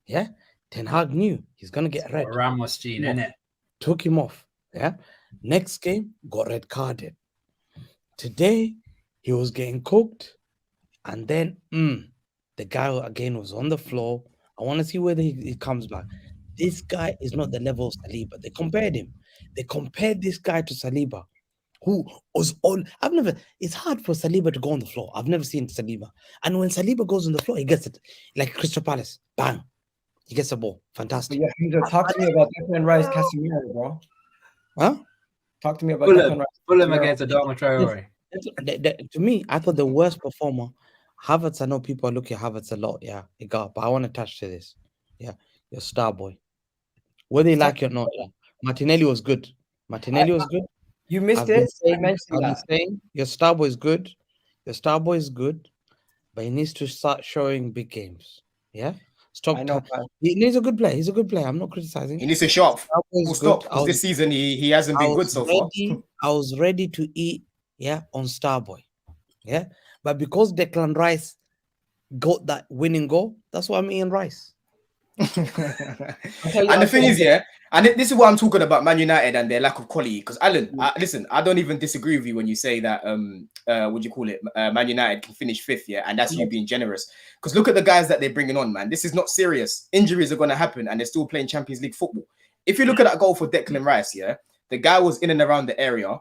Yeah. Ten Hag knew he's gonna get red. Ramos gene, innit? Took him off. Yeah. Next game, got red carded. Today, he was getting cooked. And then the guy again was on the floor. I want to see whether he comes back. This guy is not the level of Saliba. They compared him. They compared this guy to Saliba, who was on. It's hard for Saliba to go on the floor. I've never seen Saliba. And when Saliba goes on the floor, he gets it. Like Crystal Palace. Bang. He gets the ball. Fantastic. But yeah, talk to me about Declan Rice, Casemiro, bro. Huh? Talk to me about Declan Rice. Fulham against Adama Traore. To me, I thought the worst performer, Havertz. I know people are looking at Havertz a lot. Yeah, Egal. But I want to touch to this. Yeah, your star boy. Whether you like it or not, yeah. Martinelli was good. Martinelli was good. You missed I've been it. saying your star boy is good. Your star boy is good, but he needs to start showing big games. Yeah, stop. I know. He's a good player. He's a good player. I'm not criticizing. He needs to show up. Star boy is Full stop. good. Because this season he hasn't been good so far. I was ready to eat. Yeah, on Starboy. Yeah, but because Declan Rice got that winning goal, that's why I'm eating rice. And the thing is, yeah, and this is what I'm talking about, Man United and their lack of quality. Because Alan, listen, I don't even disagree with you when you say that what do you call it, Man United can finish 5th, yeah, and that's you being generous. Because look at the guys that they're bringing on, man. This is not serious. Injuries are going to happen, and they're still playing Champions League football. If you look at that goal for Declan Rice, yeah, the guy was in and around the area.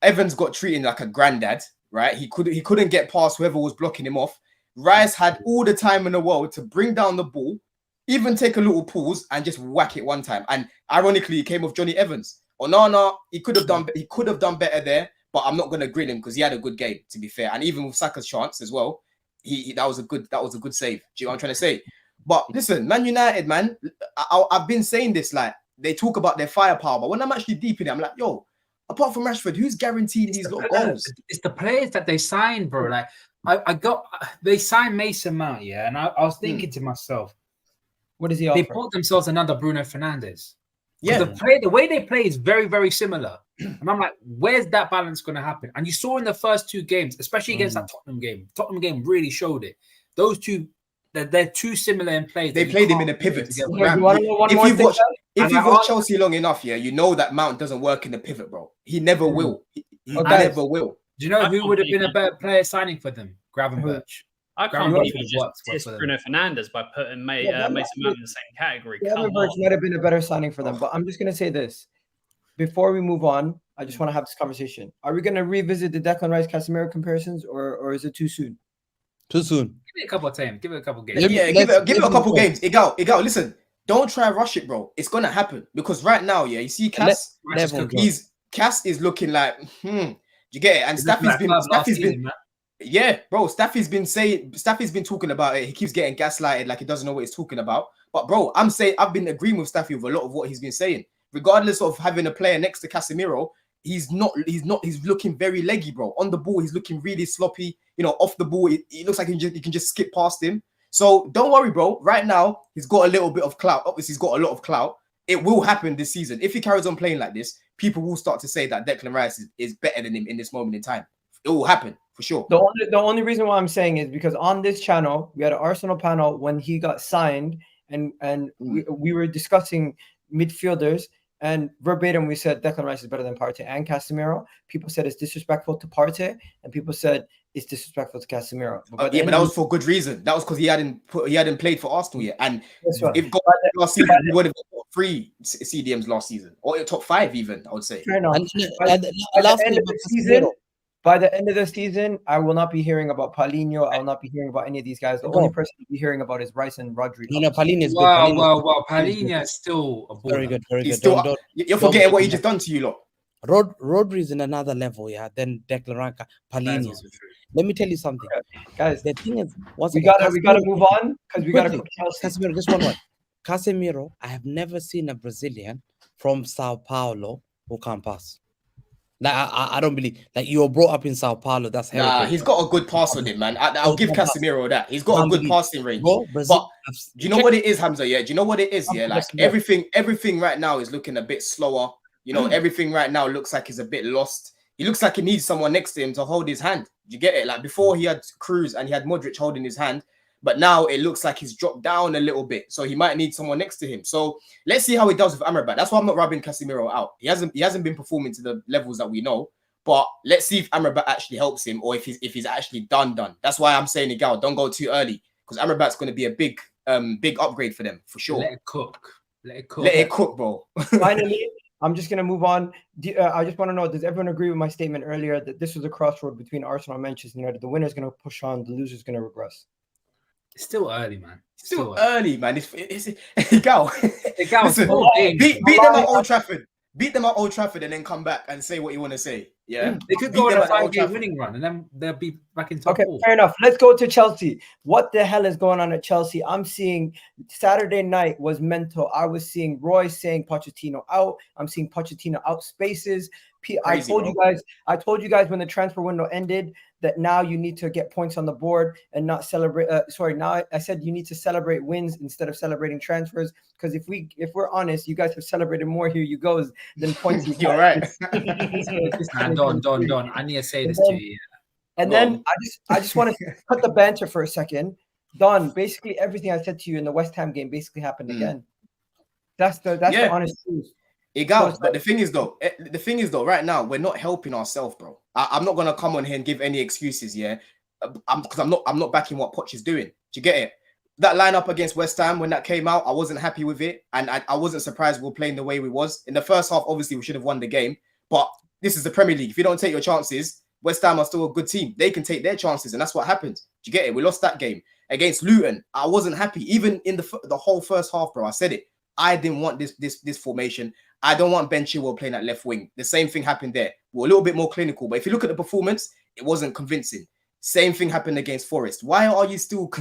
Evans got treated like a granddad, right? He couldn't get past whoever was blocking him off. Rice had all the time in the world to bring down the ball, even take a little pause and just whack it one time. And ironically, he came off Johnny Evans. Onana, he could have done better there, but I'm not gonna grill him because he had a good game, to be fair. And even with Saka's chance as well, that was a good save. Do you know what I'm trying to say? But listen, Man United, man, I've been saying this, like they talk about their firepower, but when I'm actually deep in it, I'm like, yo, apart from Rashford, who's guaranteed these little goals? It's the players that they signed, bro. Like they signed Mason Mount, yeah, and I was thinking to myself, what is he they offer? bought themselves another Bruno Fernandes. Yeah, the way they play is very, very similar. And I'm like, where's that balance going to happen? And you saw in the first 2 games, especially against that Tottenham game really showed it. Those two, they're too similar in play. They played him in a pivot. If you've watched Chelsea long enough, yeah, you know that Mount doesn't work in the pivot, bro. He never will. He never will. Do you know who would have been a better player signing for them? Gravenberch. I can't believe you just dissed Bruno Fernandes by putting Mason Mount in the same category. Gravenberch might have been a better signing for them, but I'm just going to say this. Before we move on, I just want to have this conversation. Are we going to revisit the Declan Rice Casemiro comparisons, or is it too soon? Too soon. Give it a couple of times. Give it a couple games. Yeah, give it a couple games. Egal, listen. Don't try and rush it, bro. It's gonna happen because right now, yeah, you see Cass. Cass is looking like, Do you get it? And Staffy's been, yeah, bro. Staffy's been talking about it. He keeps getting gaslighted, like he doesn't know what he's talking about. But bro, I've been agreeing with Staffy with a lot of what he's been saying. Regardless of having a player next to Casemiro, he's looking very leggy, bro. On the ball, he's looking really sloppy. You know, off the ball, it looks like he can just skip past him. So don't worry, bro. Right now, he's got a little bit of clout. Obviously, he's got a lot of clout. It will happen this season. If he carries on playing like this, people will start to say that Declan Rice is better than him in this moment in time. It will happen for sure. The only reason why I'm saying is because on this channel, we had an Arsenal panel when he got signed, and we were discussing midfielders, and verbatim we said Declan Rice is better than Partey and Casemiro. People said it's disrespectful to Partey, and people said it's disrespectful to Casemiro. But that was for good reason. That was because he hadn't played for Arsenal yet. And if last season, he would have got top 3 CDMs last season, or top 5 even, I would say. Fair enough. By the end of the season, I will not be hearing about Paulinho. I will not be hearing about any of these guys. The only person I'll be hearing about is Rice and Rodri. No, Paulinho is good. Paulinho is still a baller. Very good. You're forgetting what he just done to you lot. Rodri is in another level, yeah. Then Declan Rice, Paulinho. Let me tell you something, guys. The thing is, we gotta move on because we gotta. Casemiro, just one word. Casemiro, I have never seen a Brazilian from Sao Paulo who can't pass. Like I don't believe. Like you were brought up in Sao Paulo. That's nah. He's got a good pass on him, man. I'll give Casemiro that. He's got a good passing range. But do you know what it is, Hamza? Yeah. Do you know what it is? Yeah. Like everything right now is looking a bit slower. You know, everything right now looks like he's a bit lost. He looks like he needs someone next to him to hold his hand. Do you get it? Like before he had Cruz and he had Modric holding his hand, but now it looks like he's dropped down a little bit. So he might need someone next to him. So let's see how he does with Amrabat. That's why I'm not rubbing Casemiro out. He hasn't been performing to the levels that we know. But let's see if Amrabat actually helps him or if he's actually done. That's why I'm saying, Egal, don't go too early because Amrabat's going to be a big big upgrade for them for sure. Let it cook. Let it cook. Let it cook, bro. Finally, I'm just gonna move on. I just want to know: does everyone agree with my statement earlier that this was a crossroad between Arsenal and Manchester United? The winner's gonna push on, the loser's gonna regress. It's still early, man. Still early, man. It's Egal. Listen, beat them at Old Trafford. Beat them at Old Trafford and then come back and say what you want to say. Yeah, they could go on a 5-game winning run and then they'll be back in top four. Fair enough. Let's go to Chelsea. What the hell is going on at Chelsea? I'm seeing Saturday night was mental. I was seeing Roy saying Pochettino out. I'm seeing Pochettino out spaces. I told you guys when the transfer window ended that now you need to get points on the board and not celebrate. Now I said you need to celebrate wins instead of celebrating transfers. Because if we're honest, you guys have celebrated more here you goes than points. You're right. Don. I need to say this to you. And then I just want to cut the banter for a second. Don, basically everything I said to you in the West Ham game basically happened again. That's the honest truth. Egal, but the thing is though, right now we're not helping ourselves, bro. I'm not gonna come on here and give any excuses, because I'm not backing what Poch is doing. Do you get it? That lineup against West Ham when that came out, I wasn't happy with it, and I wasn't surprised we were playing the way we was in the first half. Obviously, we should have won the game, but this is the Premier League. If you don't take your chances, West Ham are still a good team. They can take their chances, and that's what happened. Do you get it? We lost that game against Luton. I wasn't happy, even in the whole first half, bro. I said it. I didn't want this formation. I don't want Ben Chilwell playing at left wing. The same thing happened there. We're a little bit more clinical, but if you look at the performance, it wasn't convincing. Same thing happened against Forest. Why are you still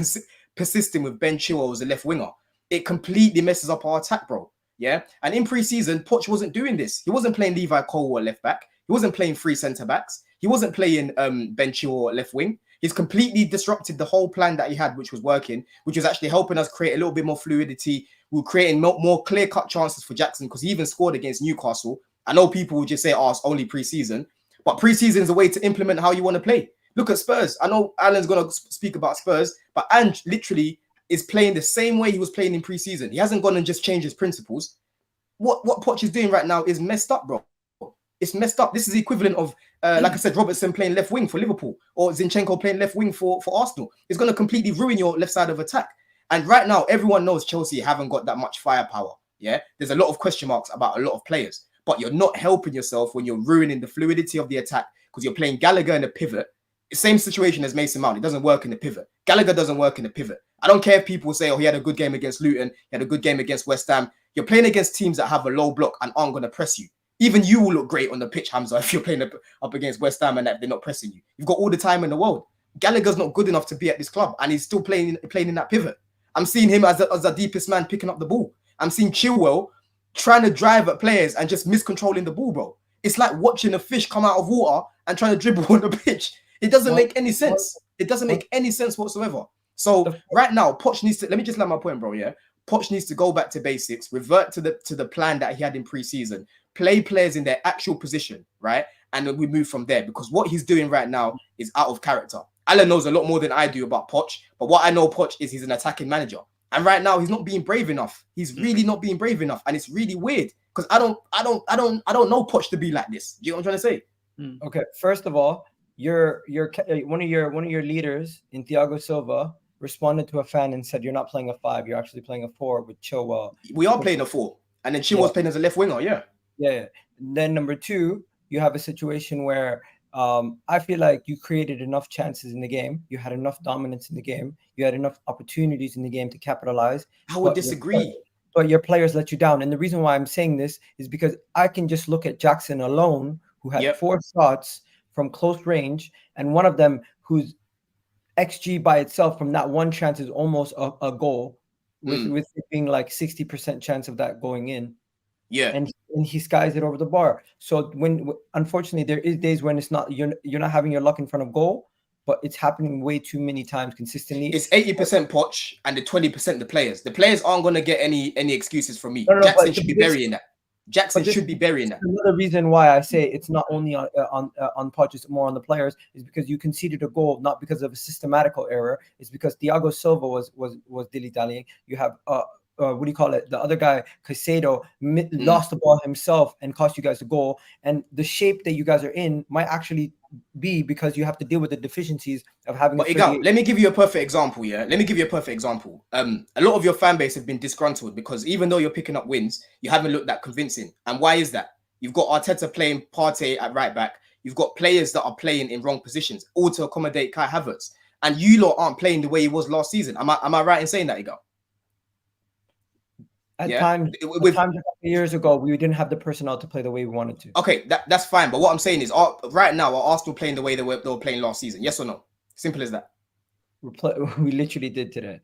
persisting with Ben Chilwell as a left winger? It completely messes up our attack, bro. Yeah, and in pre-season, Poch wasn't doing this. He wasn't playing Levi Colwill at left back. He wasn't playing 3 centre backs. He wasn't playing Ben Chilwell at left wing. He's completely disrupted the whole plan that he had, which was working, which was actually helping us create a little bit more fluidity. We're creating more clear-cut chances for Jackson because he even scored against Newcastle. I know people will just say, oh, it's only pre-season, but pre-season is a way to implement how you want to play. Look at Spurs. I know Alan's going to speak about Spurs, but Ange literally is playing the same way he was playing in pre-season. He hasn't gone and just changed his principles. What Poch is doing right now is messed up, bro. It's messed up. This is the equivalent of, like I said, Robertson playing left wing for Liverpool or Zinchenko playing left wing for Arsenal. It's going to completely ruin your left side of attack. And right now, everyone knows Chelsea haven't got that much firepower. Yeah, there's a lot of question marks about a lot of players, but you're not helping yourself when you're ruining the fluidity of the attack because you're playing Gallagher in the pivot. Same situation as Mason Mount. It doesn't work in the pivot. Gallagher doesn't work in the pivot. I don't care if people say, oh, he had a good game against Luton. He had a good game against West Ham. You're playing against teams that have a low block and aren't going to press you. Even you will look great on the pitch, Hamza, if you're playing up against West Ham and that they're not pressing you. You've got all the time in the world. Gallagher's not good enough to be at this club and he's still playing in that pivot. I'm seeing him as the deepest man picking up the ball. I'm seeing Chilwell trying to drive at players and just miscontrolling the ball, bro. It's like watching a fish come out of water and trying to dribble on the pitch. It doesn't make any sense. It doesn't make any sense whatsoever. So right now, Poch needs to, let me just land my point, bro, yeah? Poch needs to go back to basics, revert to the plan that he had in pre-season, play players in their actual position, right? And then we move from there because what he's doing right now is out of character. Alan knows a lot more than I do about Poch, but what I know Poch is he's an attacking manager. And right now he's not being brave enough. He's really not being brave enough. And it's really weird because I don't know Poch to be like this. Do you know what I'm trying to say? Okay, first of all, one of your leaders in Thiago Silva responded to a fan and said, you're not playing a 5, you're actually playing a 4 with Chilwell. We are playing a 4. And then Chilwell's playing as a left winger, yeah. Yeah. Then number 2, you have a situation where I feel like you created enough chances in the game. You had enough dominance in the game. You had enough opportunities in the game to capitalize. I would disagree. But your players let you down. And the reason why I'm saying this is because I can just look at Jackson alone, who had 4 shots from close range, and one of them whose XG by itself from that one chance is almost a goal, with it being like 60% chance of that going in. Yeah, and he skies it over the bar. So when unfortunately there is days when it's not you're not having your luck in front of goal, but it's happening way too many times consistently. It's 80% Poch and the 20% the players. The players aren't going to get any excuses from me. No, Jackson should be burying that. Jackson should be burying that. Another reason why I say it's not only on Poch, it's more on the players, is because you conceded a goal not because of a systematical error. It's because Thiago Silva was dilly-dallying. You have what do you call it? The other guy, Caicedo, lost the ball himself and cost you guys a goal. And the shape that you guys are in might actually be because you have to deal with the deficiencies of having. But Egal, let me give you a perfect example. Yeah, let me give you a perfect example. A lot of your fan base have been disgruntled because even though you're picking up wins, you haven't looked that convincing. And why is that? You've got Arteta playing Partey at right back. You've got players that are playing in wrong positions, all to accommodate Kai Havertz. And you lot aren't playing the way he was last season. Am I right in saying that, Egal? At times a couple years ago, we didn't have the personnel to play the way we wanted to. Okay, that's fine. But what I'm saying is, right now, are Arsenal playing the way they were playing last season? Yes or no? Simple as that. We literally did today.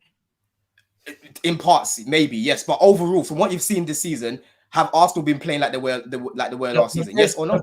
In parts, maybe yes, but overall, from what you've seen this season, have Arsenal been playing like they were last season? Yes or no?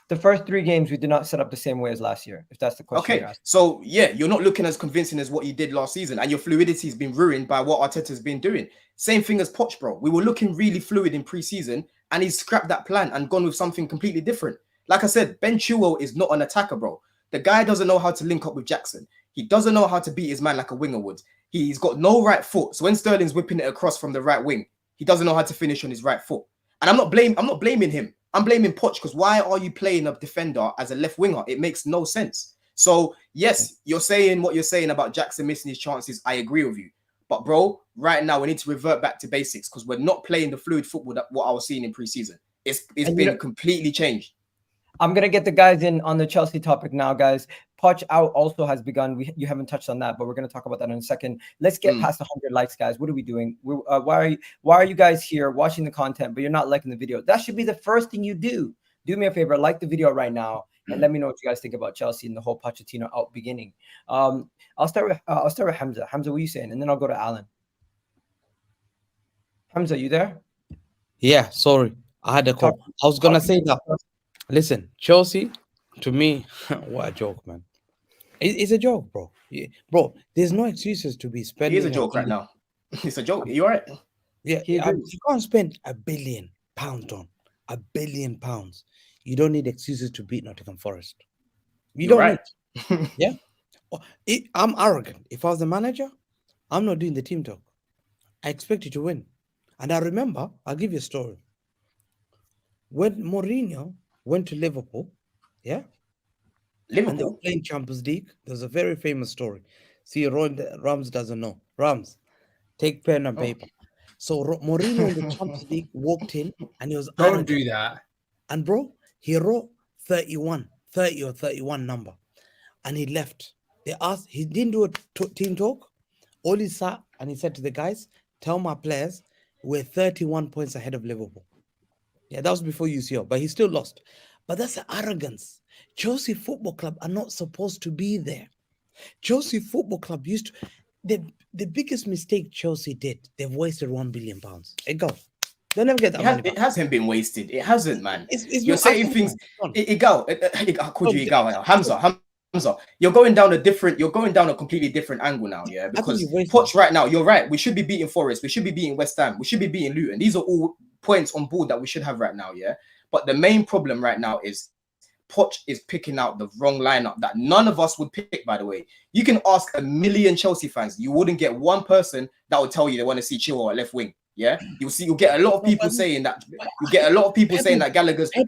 The first 3 games, we did not set up the same way as last year. If that's the question. Okay, so yeah, you're not looking as convincing as what you did last season, and your fluidity has been ruined by what Arteta's been doing. Same thing as Poch, bro. We were looking really fluid in pre-season, and he's scrapped that plan and gone with something completely different. Like I said, Ben Chilwell is not an attacker, bro. The guy doesn't know how to link up with Jackson. He doesn't know how to beat his man like a winger would. He's got no right foot. So when Sterling's whipping it across from the right wing, he doesn't know how to finish on his right foot. And I'm not blaming him. I'm blaming Poch, because why are you playing a defender as a left winger? It makes no sense. So yes, you're saying what you're saying about Jackson missing his chances. I agree with you. But bro, right now we need to revert back to basics, because we're not playing the fluid football that what I was seeing in pre-season. It's been completely changed. I'm gonna get the guys in on the Chelsea topic now, guys. Poch out also has begun. You haven't touched on that, but we're gonna talk about that in a second. Let's get past 100 likes, guys. What are we doing? Why are you guys here watching the content, but you're not liking the video? That should be the first thing you do. Do me a favor, like the video right now, and let me know what you guys think about Chelsea and the whole Pochettino out beginning. I'll start with Hamza. Hamza, what are you saying? And then I'll go to Alan. Hamza, you there? Yeah, sorry. I had a call. I was going to say that. Listen, Chelsea, to me, what a joke, man. It's a joke, bro. Yeah, bro, there's no excuses to be spending. It is a joke right now. It's a joke. You all right? Yeah, you can't spend £1 billion on £1 billion. You don't need excuses to beat Nottingham Forest. You don't need. Yeah? I'm arrogant. If I was the manager, I'm not doing the team talk. I expect you to win. And I remember, I'll give you a story. When Mourinho went to Liverpool, yeah? And they were playing Champions League. There's a very famous story. See, Rams doesn't know. Rams, take pen and paper. So Mourinho in the Champions League walked in and he was Don't do that. And bro, he wrote 30 or 31 number. And he left. They asked, he didn't do a team talk. All he sat and he said to the guys, tell my players we're 31 points ahead of Liverpool. Yeah, that was before UCL, but he still lost. But that's the arrogance. Chelsea Football Club are not supposed to be there. Chelsea Football Club used to... The biggest mistake Chelsea did, they've wasted £1 billion. Egal. They'll never get that money back. It hasn't been wasted. It hasn't, man. You're saying things... Egal. I called you Egal. Hamza, you're going down a completely different angle now, yeah? Because Poch right now, you're right. We should be beating Forest. We should be beating West Ham. We should be beating Luton. These are all points on board that we should have right now, yeah? But the main problem right now is Poch is picking out the wrong lineup that none of us would pick, by the way. You can ask 1 million Chelsea fans. You wouldn't get one person that would tell you they want to see Chilwell at left wing, yeah? You'll get a lot of people saying that. You get a lot of people saying that Gallagher should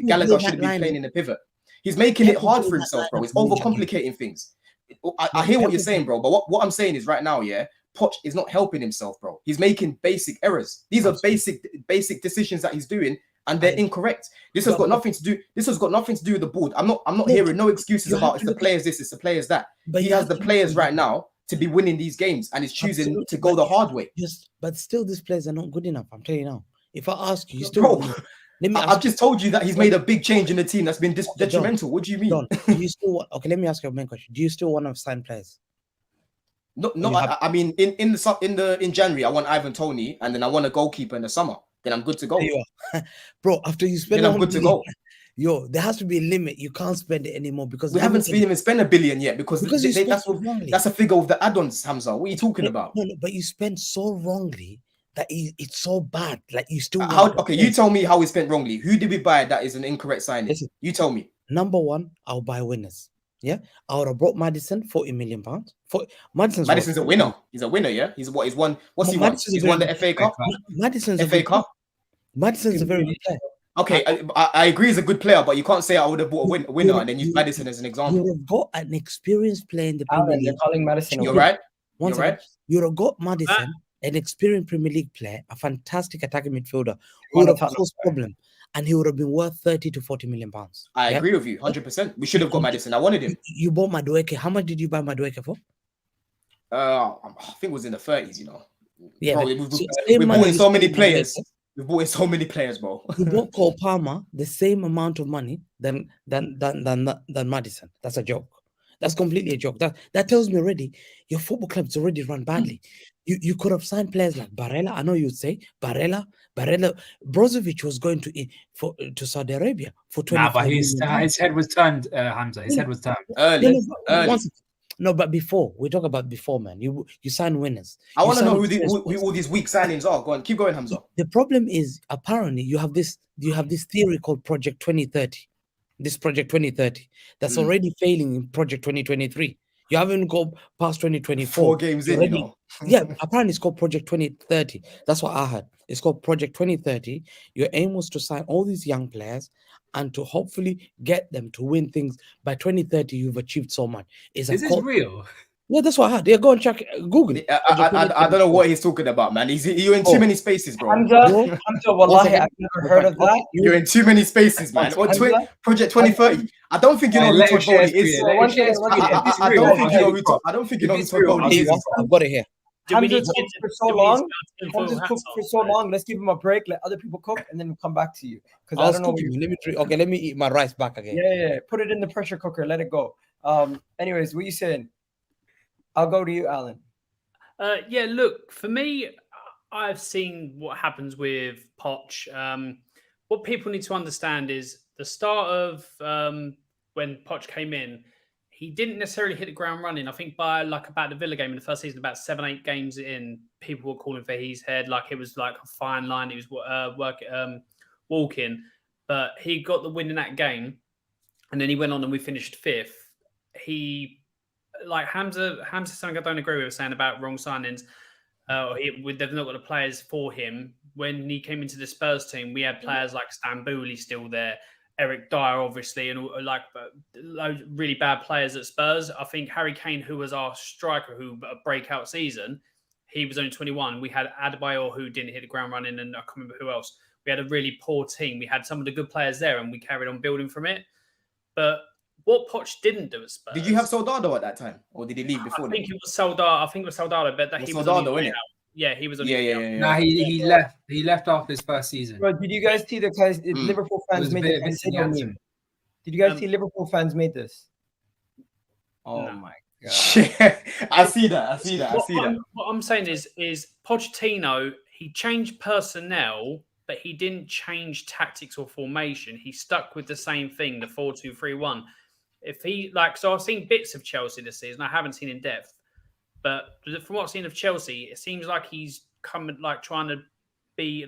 be playing in the pivot. He's making it hard for himself, bro. He's overcomplicating things. I hear what you're saying, bro. But what I'm saying is right now, yeah, Poch is not helping himself, bro. He's making basic errors. These are basic decisions that he's doing, and they're incorrect. This has got nothing to do. This has got nothing to do with the board. I'm not hearing no excuses about it's the players this, it's the players that. But he has the players right now to be winning these games, and he's choosing to go the hard way. Yes, but still, these players are not good enough. I'm telling you now. If I ask you, still. Bro, I've just told you that he's made a big change in the team that's been detrimental. What do you mean? Don, do you still okay? Let me ask you a main question. Do you still want to sign players? No. I mean, in January, I want Ivan Toney, and then I want a goalkeeper in the summer. Then I'm good to go, bro. After you spend, then I'm good to go. Yo, there has to be a limit. You can't spend it anymore because we haven't even spent $1 billion yet because that's a figure of the add-ons, Hamza. What are you talking about? No, but you spent so wrongly that it's so bad. Like you still. You tell me how we spent wrongly. Who did we buy that is an incorrect signing? Listen, you tell me. Number one, I'll buy winners. Yeah, I would have brought Maddison £40 million. Maddison's a winner. He's a winner. Yeah, he's won. What's he won? He's won the FA Cup. Maddison's FA Cup. Madison's a very good player. Okay, I agree he's a good player, but you can't say I would have bought a winner and then use Maddison as an example. You have got an experienced player in the Premier Alan, they're League. calling Madison. You're right. One You're second. right. You have got Maddison, an experienced Premier League player, a fantastic attacking midfielder who On would a have ton caused problem, and he would have been worth 30 to 40 million pounds. I agree with you 100%. We should have got Maddison. I wanted him. You bought Madueke. How much did you buy Madueke for? I think it was in the 30s, you know. Yeah, Bro, but we same bought money in you so many spent on players. Madueke, We bought in so many players, bro. you bought Cole Palmer the same amount of money than Maddison. That's a joke. That's completely a joke. That tells me already your football club's already run badly. You could have signed players like Barella. I know you'd say Barella. Brozovic was going to Saudi Arabia for 25 but million. his head was turned, Hamza. His head was turned. Early. No, but before we talk about before, man, you sign winners. I want to know who players. all these weak signings are. Go on, keep going, Hamza. The problem is apparently you have this theory called Project 2030. This Project 2030 that's already failing in Project 2023. You haven't got past 2024. 4 games in, you know. Yeah, apparently it's called Project 2030. That's what I heard. It's called Project 2030. Your aim was to sign all these young players and to hopefully get them to win things. By 2030, you've achieved so much. Is this real? Yeah, that's what I heard. Yeah, go and check Google it. I don't know what he's talking about, man. You're in too many spaces, bro. Hamza, wallahi, I've never heard of that. You're in too many spaces, man. What Project 2030? I don't think you know who Todd Bowley is. I don't think you know who Todd Bowley is. I've got it here. Hamza's cooked for so long. Hamza's cooked for so long. Let's give him a break. Let other people cook, and then we'll come back to you. Because I don't know. Let me eat my rice back again. Yeah. Put it in the pressure cooker. Let it go. Anyways, what you saying? I'll go to you, Alan. Yeah, look, for me, I've seen what happens with Poch. What people need to understand is the start of when Poch came in, he didn't necessarily hit the ground running. I think by about the Villa game in the first season, about 7-8 games in, people were calling for his head. Like it was like a fine line. He was walking, but he got the win in that game, and then he went on and we finished 5th. Like Hamza, something I don't agree with saying about wrong signings. They've not got the players for him. When he came into the Spurs team, we had players like Stambouli still there, Eric Dyer, obviously, and really bad players at Spurs. I think Harry Kane, who was our striker, who a breakout season, he was only 21. We had Adebayor, who didn't hit the ground running, and I can't remember who else. We had a really poor team. We had some of the good players there, and we carried on building from it. But what Poch didn't do at Spurs. Did you have Soldado at that time, or did he leave before? I think it was Soldado, but he was Soldado, isn't it? Yeah, he was on. Yeah. Nah, he left. He left after his first season. Bro, did you guys see the guys? Liverpool fans made this? Did you guys see Liverpool fans made this? Oh my god! I see that. What I'm saying is Pochettino. He changed personnel, but he didn't change tactics or formation. He stuck with the same thing, the 4-2-3-1. If he so I've seen bits of Chelsea this season. I haven't seen in depth. But from what I've seen of Chelsea, it seems like he's coming, trying to be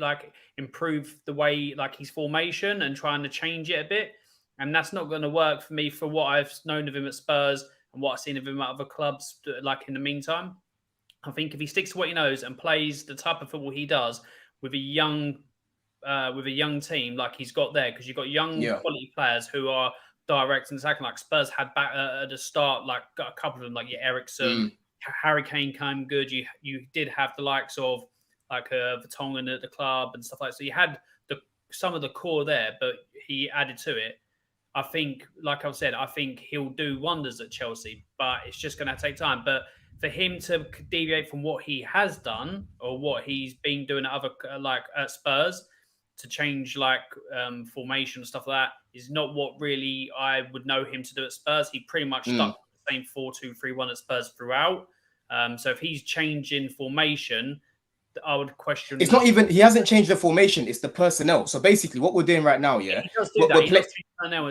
improve the way his formation and trying to change it a bit. And that's not going to work for me for what I've known of him at Spurs and what I've seen of him at other clubs. In the meantime, I think if he sticks to what he knows and plays the type of football he does with a young team like he's got there, because you've got young quality players who are direct and attacking. Like Spurs had back at the start, got a couple of them Ericsson. Harry Kane came good. You did have the likes of Vertonghen at the club and stuff like that. So you had some of the core there, but he added to it. I think, like I've said, I think he'll do wonders at Chelsea, but it's just going to take time. But for him to deviate from what he has done or what he's been doing at other at Spurs to change formation and stuff like that is not what really I would know him to do at Spurs. He pretty much stuck with the same 4-2-3-1 at Spurs throughout. So if he's changing formation, I would question. It's not even, he hasn't changed the formation, it's the personnel. So basically what we're doing right now, he does do that. He does change personnel.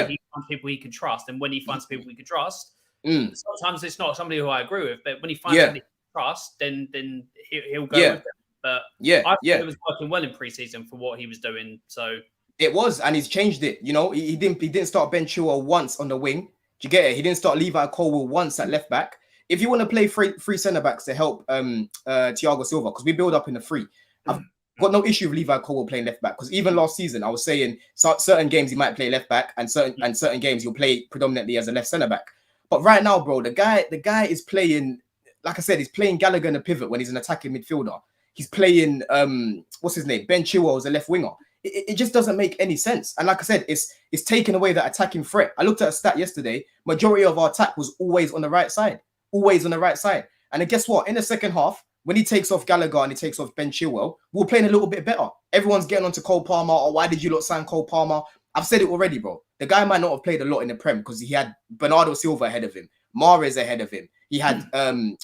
He finds people he can trust. And when he finds people he can trust, sometimes it's not somebody who I agree with, but when he finds somebody he can trust, then he'll go with them. But I think it was working well in pre-season for what he was doing. So it was, and he's changed it. You know, he didn't start Ben Chilwell once on the wing. Do you get it? He didn't start Levi Colwill once at left back. If you want to play three centre backs to help Thiago Silva, because we build up in the free, Got no issue with Levi Colwill playing left back because even last season I was saying certain games he might play left back and certain games he'll play predominantly as a left centre back. But right now, bro, the guy is playing, like I said, he's playing Gallagher in a pivot when he's an attacking midfielder. He's playing what's his name, Ben Chilwell as a left winger. It just doesn't make any sense. And like I said, it's taken away that attacking threat. I looked at a stat yesterday. Majority of our attack was always on the right side. Always on the right side. And then guess what? In the second half, when he takes off Gallagher and he takes off Ben Chilwell, we're playing a little bit better. Everyone's getting onto Cole Palmer. Or why did you not sign Cole Palmer? I've said it already, bro. The guy might not have played a lot in the Prem because he had Bernardo Silva ahead of him, Mahrez ahead of him. He had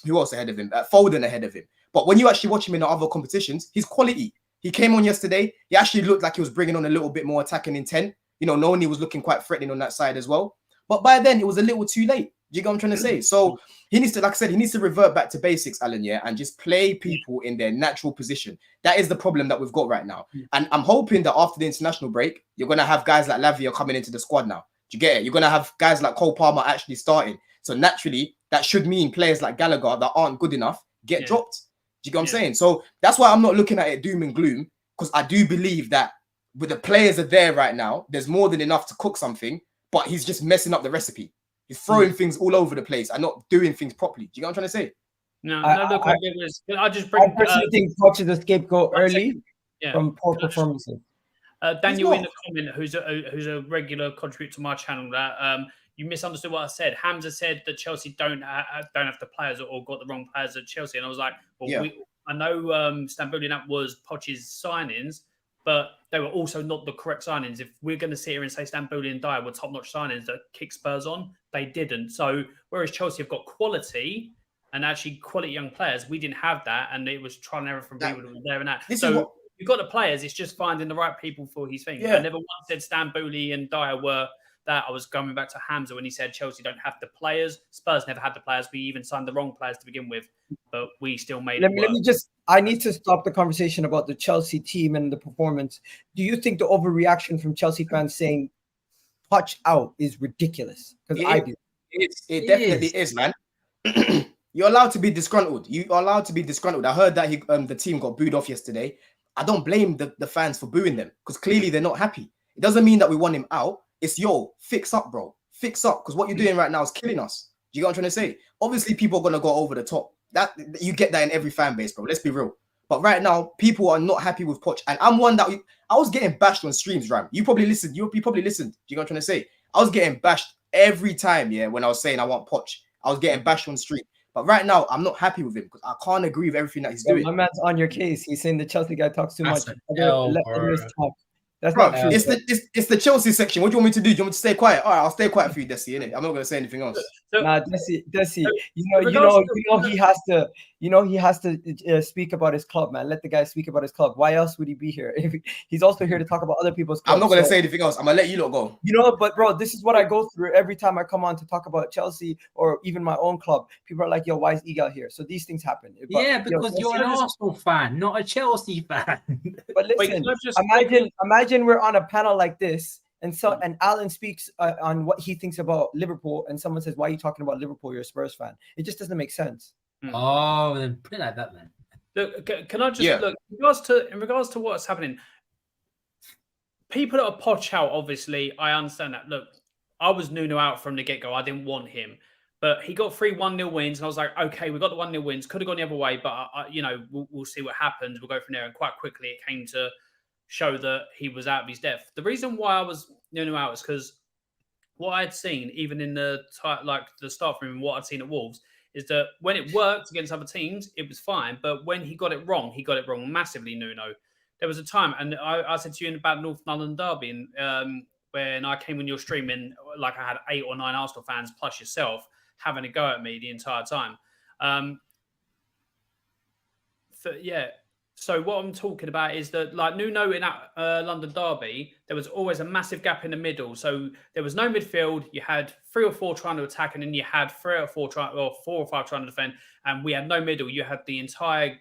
who else ahead of him? Foden ahead of him. But when you actually watch him in the other competitions, his quality. He came on yesterday. He actually looked like he was bringing on a little bit more attacking intent. You know, Noni was looking quite threatening on that side as well. But by then, it was a little too late. Do you get what I'm trying to say? So he needs to, like I said, he needs to revert back to basics, Alan, yeah, and just play people in their natural position. That is the problem that we've got right now. And I'm hoping that after the international break, you're going to have guys like Lavia coming into the squad now. Do you get it? You're going to have guys like Cole Palmer actually starting. So naturally, that should mean players like Gallagher that aren't good enough get dropped. Do you get what I'm saying? So that's why I'm not looking at it doom and gloom, because I do believe that with the players are there right now, there's more than enough to cook something, but he's just messing up the recipe. He's throwing things all over the place and not doing things properly. Do you get what I'm trying to say? No, look, I just I bring. personally think Poch is a scapegoat early from poor performances. Daniel in the comment, who's a regular contributor to my channel, that you misunderstood what I said. Hamza said that Chelsea don't have the players or got the wrong players at Chelsea, and I was like, well, I know Stambouli, that was Poch's signings, but they were also not the correct signings. If we're going to sit here and say Stambouli and Dyer were top-notch signings that kick Spurs on, they didn't. So whereas Chelsea have got quality and actually quality young players, we didn't have that, and it was trial and error from people that were there and that. So you've got the players, it's just finding the right people for his thing. I never once said Stambouli and Dyer were that. I was going back to Hamza when he said Chelsea don't have the players. Spurs never had the players. We even signed the wrong players to begin with, but we still made it work. I need to stop the conversation about the Chelsea team and the performance. Do you think the overreaction from Chelsea fans saying Poch out is ridiculous? Because I do. It definitely is, man. You're allowed to be disgruntled. You are allowed to be disgruntled. I heard that the team got booed off yesterday. I don't blame the fans for booing them because clearly they're not happy. It doesn't mean that we want him out. It's fix up, bro. Fix up, because what you're doing right now is killing us. Do you get what I'm trying to say? Obviously, people are gonna go over the top. That you get that in every fan base, bro. Let's be real. But right now, people are not happy with Poch, and I'm one that I was getting bashed on streams, Ram. You probably listened. You probably listened. Do you know what I'm trying to say? I was getting bashed every time, when I was saying I want Poch. I was getting bashed on stream. But right now, I'm not happy with him because I can't agree with everything that he's doing. My man's on your case. He's saying the Chelsea guy talks too much. That's bro, not true. It's the Chelsea section. What do you want me to do? Do you want me to stay quiet? All right, I'll stay quiet for you, Desi, innit? I'm not gonna say anything else. Nah, Desi, you know he has to speak about his club, man. Let the guy speak about his club. Why else would he be here? He's also here to talk about other people's clubs. I'm not gonna say anything else. I'm gonna let you lot go. You know, but bro, this is what I go through every time I come on to talk about Chelsea or even my own club. People are like, "Yo, why is Egal here?" So these things happen. But, because you're an Arsenal fan, not a Chelsea fan. But listen, imagine we're on a panel like this, and Alan speaks on what he thinks about Liverpool, and someone says, "Why are you talking about Liverpool? You're a Spurs fan." It just doesn't make sense. Oh, then put it like that, then. Look, can I just look in regards to what's happening? People that are Poch out, obviously, I understand that. Look, I was Nuno out from the get-go. I didn't want him. But he got 3 1-0 wins, and I was like, okay, we got the 1-0 wins. Could have gone the other way, but we'll see what happens. We'll go from there. And quite quickly, it came to show that he was out of his depth. The reason why I was Nuno out is because what I'd seen, even in the staff room, and what I'd seen at Wolves, is that when it worked against other teams, it was fine. But when he got it wrong massively. Nuno. There was a time, and I said to you about North London Derby, and when I came on your stream, and like I had 8 or 9 Arsenal fans plus yourself having a go at me the entire time. So what I'm talking about is that, like Nuno in that London Derby, there was always a massive gap in the middle. So there was no midfield. You had 3 or 4 trying to attack, and then you had 4 or 5 trying to defend. And we had no middle. You had the entire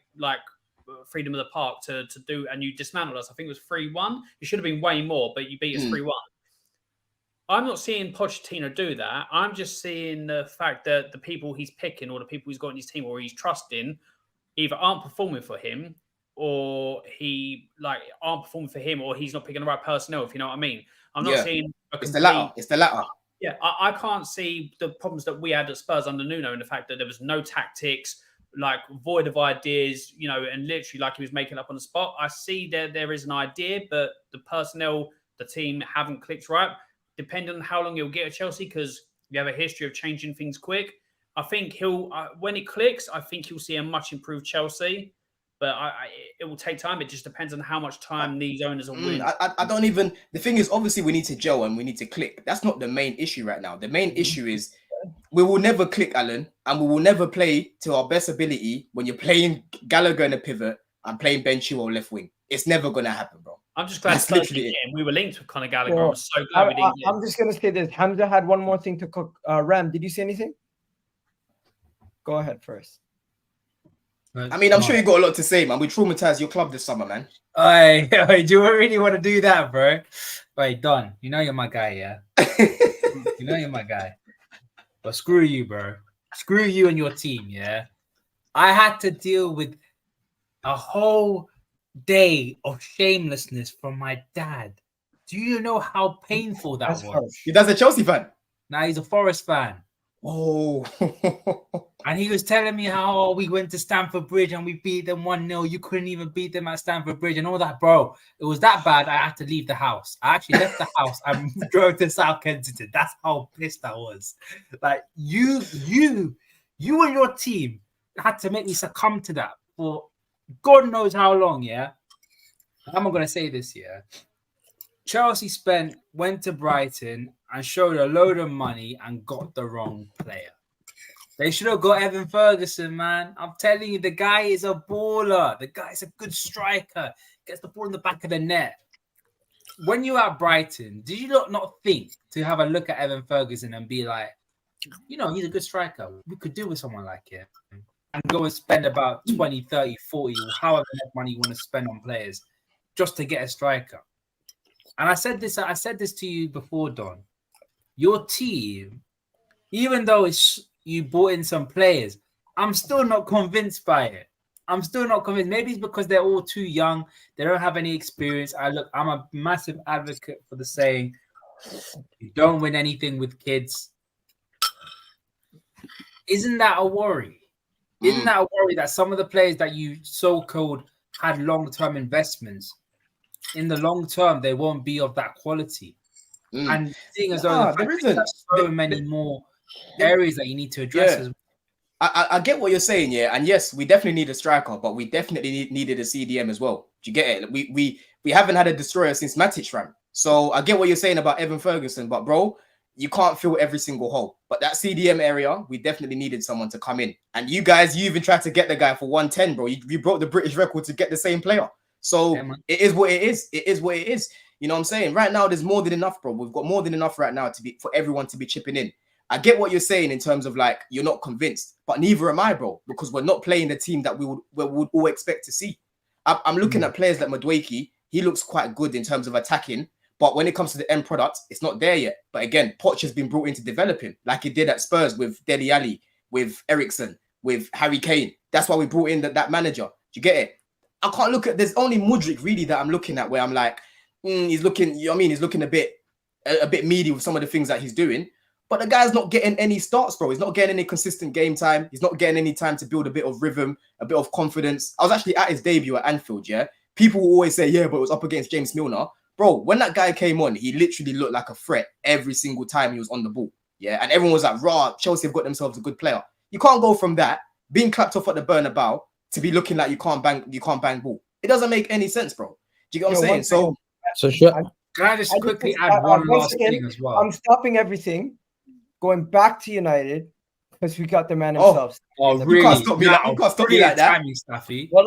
freedom of the park to do, and you dismantled us. I think it was 3-1. You should have been way more, but you beat us 3-1. I'm not seeing Pochettino do that. I'm just seeing the fact that the people he's picking or the people he's got in his team or he's trusting either aren't performing for him, or he aren't performing for him, or he's not picking the right personnel. If you know what I mean. I'm not Yeah. seeing It's the latter. It's the latter. Yeah, I can't see the problems that we had at Spurs under Nuno, and the fact that there was no tactics, void of ideas, and literally he was making up on the spot. I see there is an idea, but the personnel, the team haven't clicked right. Depending on how long he'll get at Chelsea, because we have a history of changing things quick. I think when it clicks, I think you'll see a much improved Chelsea. But it will take time. It just depends on how much time these owners are willing. I don't even. The thing is, obviously, we need to gel and we need to click. That's not the main issue right now. The main issue is we will never click, Alan, and we will never play to our best ability when you're playing Gallagher in a pivot and playing Ben Chilwell left wing. It's never going to happen, bro. I'm just glad we were linked with Conor Gallagher. Well, I'm so glad we didn't. I'm just going to say this. Hamza had one more thing to cook. Ram, did you say anything? Go ahead first. I mean, I'm sure you got a lot to say, man. We traumatized your club this summer, man. Hey, do you really want to do that, bro? Wait, Don, you know you're my guy, yeah? You know you're my guy. But screw you, bro. Screw you and your team, yeah? I had to deal with a whole day of shamelessness from my dad. Do you know how painful that was? Your dad's a Chelsea fan? Nah, he's a Forest fan. Oh. And he was telling me how we went to Stamford Bridge and we beat them 1-0. You couldn't even beat them at Stamford Bridge and all that, bro. It was that bad. I had to leave the house. I actually left the house and drove to South Kensington. That's how pissed I was. You and your team had to make me succumb to that for God knows how long, yeah? I'm not going to say this, yeah? Chelsea went to Brighton and showed a load of money and got the wrong player. They should have got Evan Ferguson, man. I'm telling you, the guy is a baller. The guy is a good striker. Gets the ball in the back of the net. When you were at Brighton, did you not think to have a look at Evan Ferguson and be like, he's a good striker. We could do with someone like him. And go and spend about 20, 30, 40, or however much money you want to spend on players just to get a striker. And I said this to you before, Don. Your team, even though you brought in some players, I'm still not convinced by it. I'm still not convinced. Maybe it's because they're all too young. They don't have any experience. I'm a massive advocate for the saying, you don't win anything with kids. Isn't that a worry? Isn't that a worry that some of the players that you so-called had long-term investments, in the long term, they won't be of that quality? And seeing as though there's so many more areas that you need to address. Yeah. I get what you're saying, yeah. And yes, we definitely need a striker, but we definitely needed a CDM as well. Do you get it? We haven't had a destroyer since Matic ran. So I get what you're saying about Evan Ferguson, but bro, you can't fill every single hole. But that CDM area, we definitely needed someone to come in. And you even tried to get the guy for 110, bro. You broke the British record to get the same player. So it is what it is. It is what it is. You know what I'm saying? Right now, there's more than enough, bro. We've got more than enough right now for everyone to be chipping in. I get what you're saying in terms of you're not convinced, but neither am I, bro, because we're not playing the team that we would all expect to see. I'm looking at players like Madueke. He looks quite good in terms of attacking, but when it comes to the end product, it's not there yet. But again, Poch has been brought in to develop him, like he did at Spurs with Dele Alli, with Eriksen, with Harry Kane. That's why we brought in that manager. Do you get it? I can't look at. There's only Mudryk really that I'm looking at where I'm like, he's looking. You know what I mean? He's looking a bit meaty with some of the things that he's doing. But the guy's not getting any starts, bro. He's not getting any consistent game time. He's not getting any time to build a bit of rhythm, a bit of confidence. I was actually at his debut at Anfield, yeah? People will always say, yeah, but it was up against James Milner. Bro, when that guy came on, he literally looked like a threat every single time he was on the ball, yeah? And everyone was like, rah, Chelsea have got themselves a good player. You can't go from that, being clapped off at the Bernabeu, to be looking like you can't bang ball. It doesn't make any sense, bro. Do you get what I'm saying? So sure. Can I just quickly add one last thing as well? I'm stopping everything, going back to United, because we got the man himself. Oh, really? You can't stop me like, that. Timing, Staffy. Well,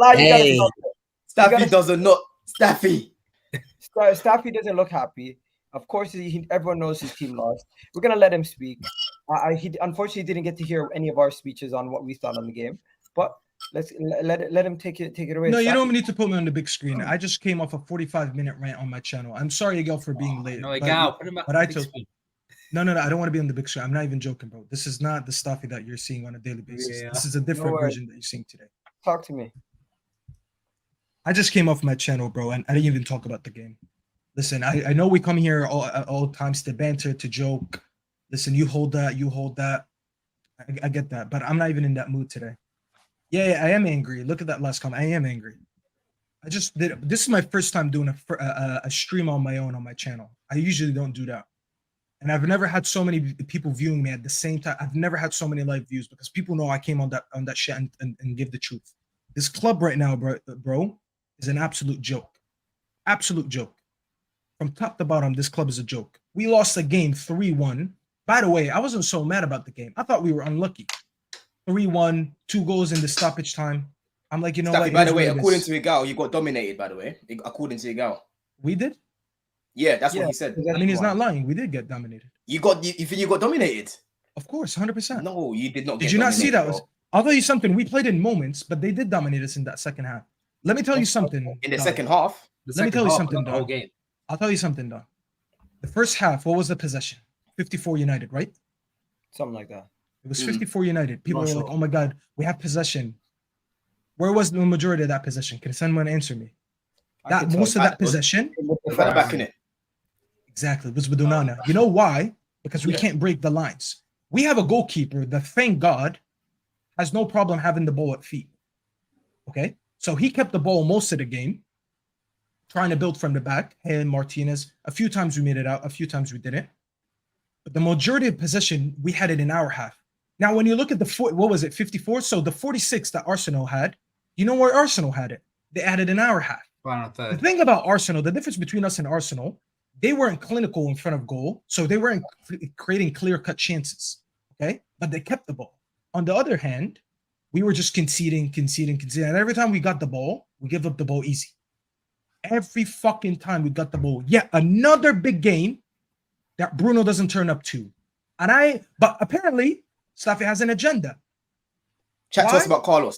Staffy doesn't know. Staffy doesn't look happy. Of course, everyone knows his team lost. We're gonna let him speak. He unfortunately didn't get to hear any of our speeches on what we thought on the game, but let's let him take it away. No, you don't need to put me on the big screen. I just came off a 45-minute rant on my channel. I'm sorry, Egal, for being late. No, Egal, put him up. But I told. No, I don't want to be on the big screen. I'm not even joking, bro. This is not the Staffy that you're seeing on a daily basis. Yeah. This is a different version that you're seeing today. Talk to me. I just came off my channel, bro, and I didn't even talk about the game. Listen, I know we come here all times to banter, to joke. Listen, you hold that, you hold that. I get that, but I'm not even in that mood today. Yeah, I am angry. Look at that last comment. I am angry. I just did. This is my first time doing a stream on my own on my channel. I usually don't do that, and I've never had so many people viewing me at the same time. I've never had so many live views because people know I came on that shit and give the truth. This club right now, bro, is an absolute joke. Absolute joke. From top to bottom, this club is a joke. We lost a game 3-1. By the way, I wasn't so mad about the game. I thought we were unlucky. 3-1, 2 goals in the stoppage time. I'm like, you know what? By the way, according to Egal, you got dominated, by the way. According to Egal. We did? Yeah, that's what he said. I mean, he's not lying. We did get dominated. You think you got dominated? Of course, 100%. No, you did not. Did you not see that? I'll tell you something. We played in moments, but they did dominate us in that second half. Let me tell you something. In the second half? Let me tell you something, the whole game. I'll tell you something, Don. The first half, what was the possession? 54 United, right? Something like that. It was 54 United. People were like, oh my God, we have possession. Where was the majority of that possession? Can someone answer me? That most of that possession. Back in it. Exactly. It was with Onana. You know why? Because we can't break the lines. We have a goalkeeper that, thank God, has no problem having the ball at feet. Okay? So he kept the ball most of the game, trying to build from the back. And Martinez, a few times we made it out, a few times we didn't. But the majority of possession, we had it in our half. Now, when you look at what was it, 54? So the 46 that Arsenal had, you know where Arsenal had it? They added in our half. The thing about Arsenal, the difference between us and Arsenal, they weren't clinical in front of goal, so they weren't creating clear-cut chances, okay? But they kept the ball. On the other hand, we were just conceding. And every time we got the ball, we give up the ball easy. Every fucking time we got the ball. Yeah, another big game that Bruno doesn't turn up to. But apparently, Staffy has an agenda. Chat to us about Carlos.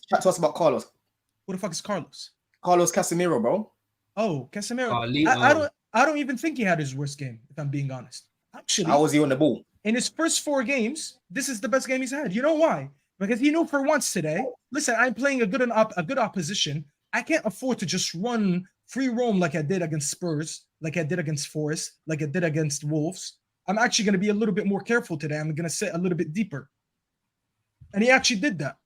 Who the fuck is Carlos? Carlos Casemiro, bro. Oh, Casemiro. I don't even think he had his worst game, if I'm being honest. Actually, how was he on the ball? In his first 4 games, this is the best game he's had. You know why? Because he knew for once today, listen, I'm playing a good opposition. I can't afford to just run free roam like I did against Spurs, like I did against Forest, like I did against Wolves. I'm actually going to be a little bit more careful today. I'm going to sit a little bit deeper. And he actually did that.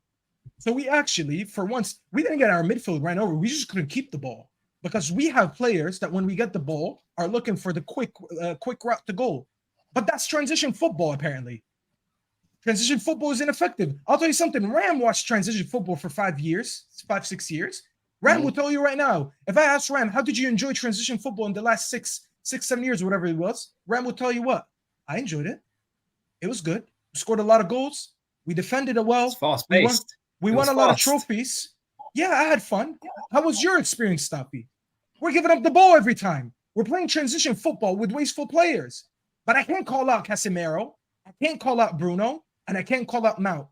So we actually, for once, we didn't get our midfield ran over. We just couldn't keep the ball. Because we have players that when we get the ball are looking for the quick route to goal. But that's transition football, apparently. Transition football is ineffective. I'll tell you something. Ram watched transition football for 5 years, 5-6 years. Ram will tell you right now, if I ask Ram, how did you enjoy transition football in the last 6-7 years, whatever it was? Ram will tell you what? I enjoyed it. It was good. We scored a lot of goals. We defended it well. It's fast-paced. We won a lot of trophies. Yeah, I had fun. How was your experience, Staffy? We're giving up the ball every time. We're playing transition football with wasteful players. But I can't call out Casemiro. I can't call out Bruno. And I can't call out Mount.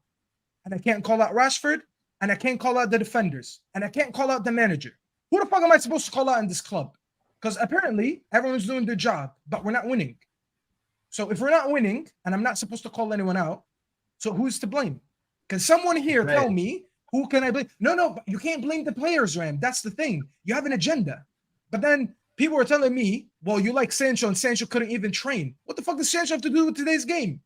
And I can't call out Rashford. And I can't call out the defenders. And I can't call out the manager. Who the fuck am I supposed to call out in this club? Because apparently everyone's doing their job, but we're not winning. So if we're not winning, and I'm not supposed to call anyone out, so who's to blame? Can someone here tell me who can I blame? No, you can't blame the players, Ram. That's the thing. You have an agenda. But then people are telling me, well, you like Sancho, and Sancho couldn't even train. What the fuck does Sancho have to do with today's game?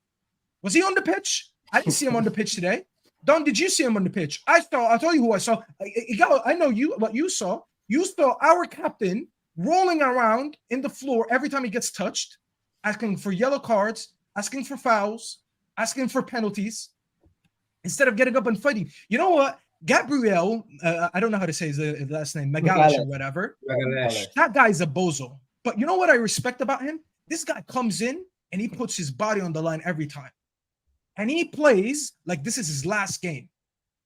Was he on the pitch? I didn't see him on the pitch today. Don, did you see him on the pitch? I'll tell you who I saw. I know what you saw. You saw our captain rolling around in the floor every time he gets touched, asking for yellow cards, asking for fouls, asking for penalties, instead of getting up and fighting. You know what? Gabriel, I don't know how to say his last name, Magalish or whatever. That guy's a bozo. But you know what I respect about him? This guy comes in and he puts his body on the line every time. And he plays like this is his last game.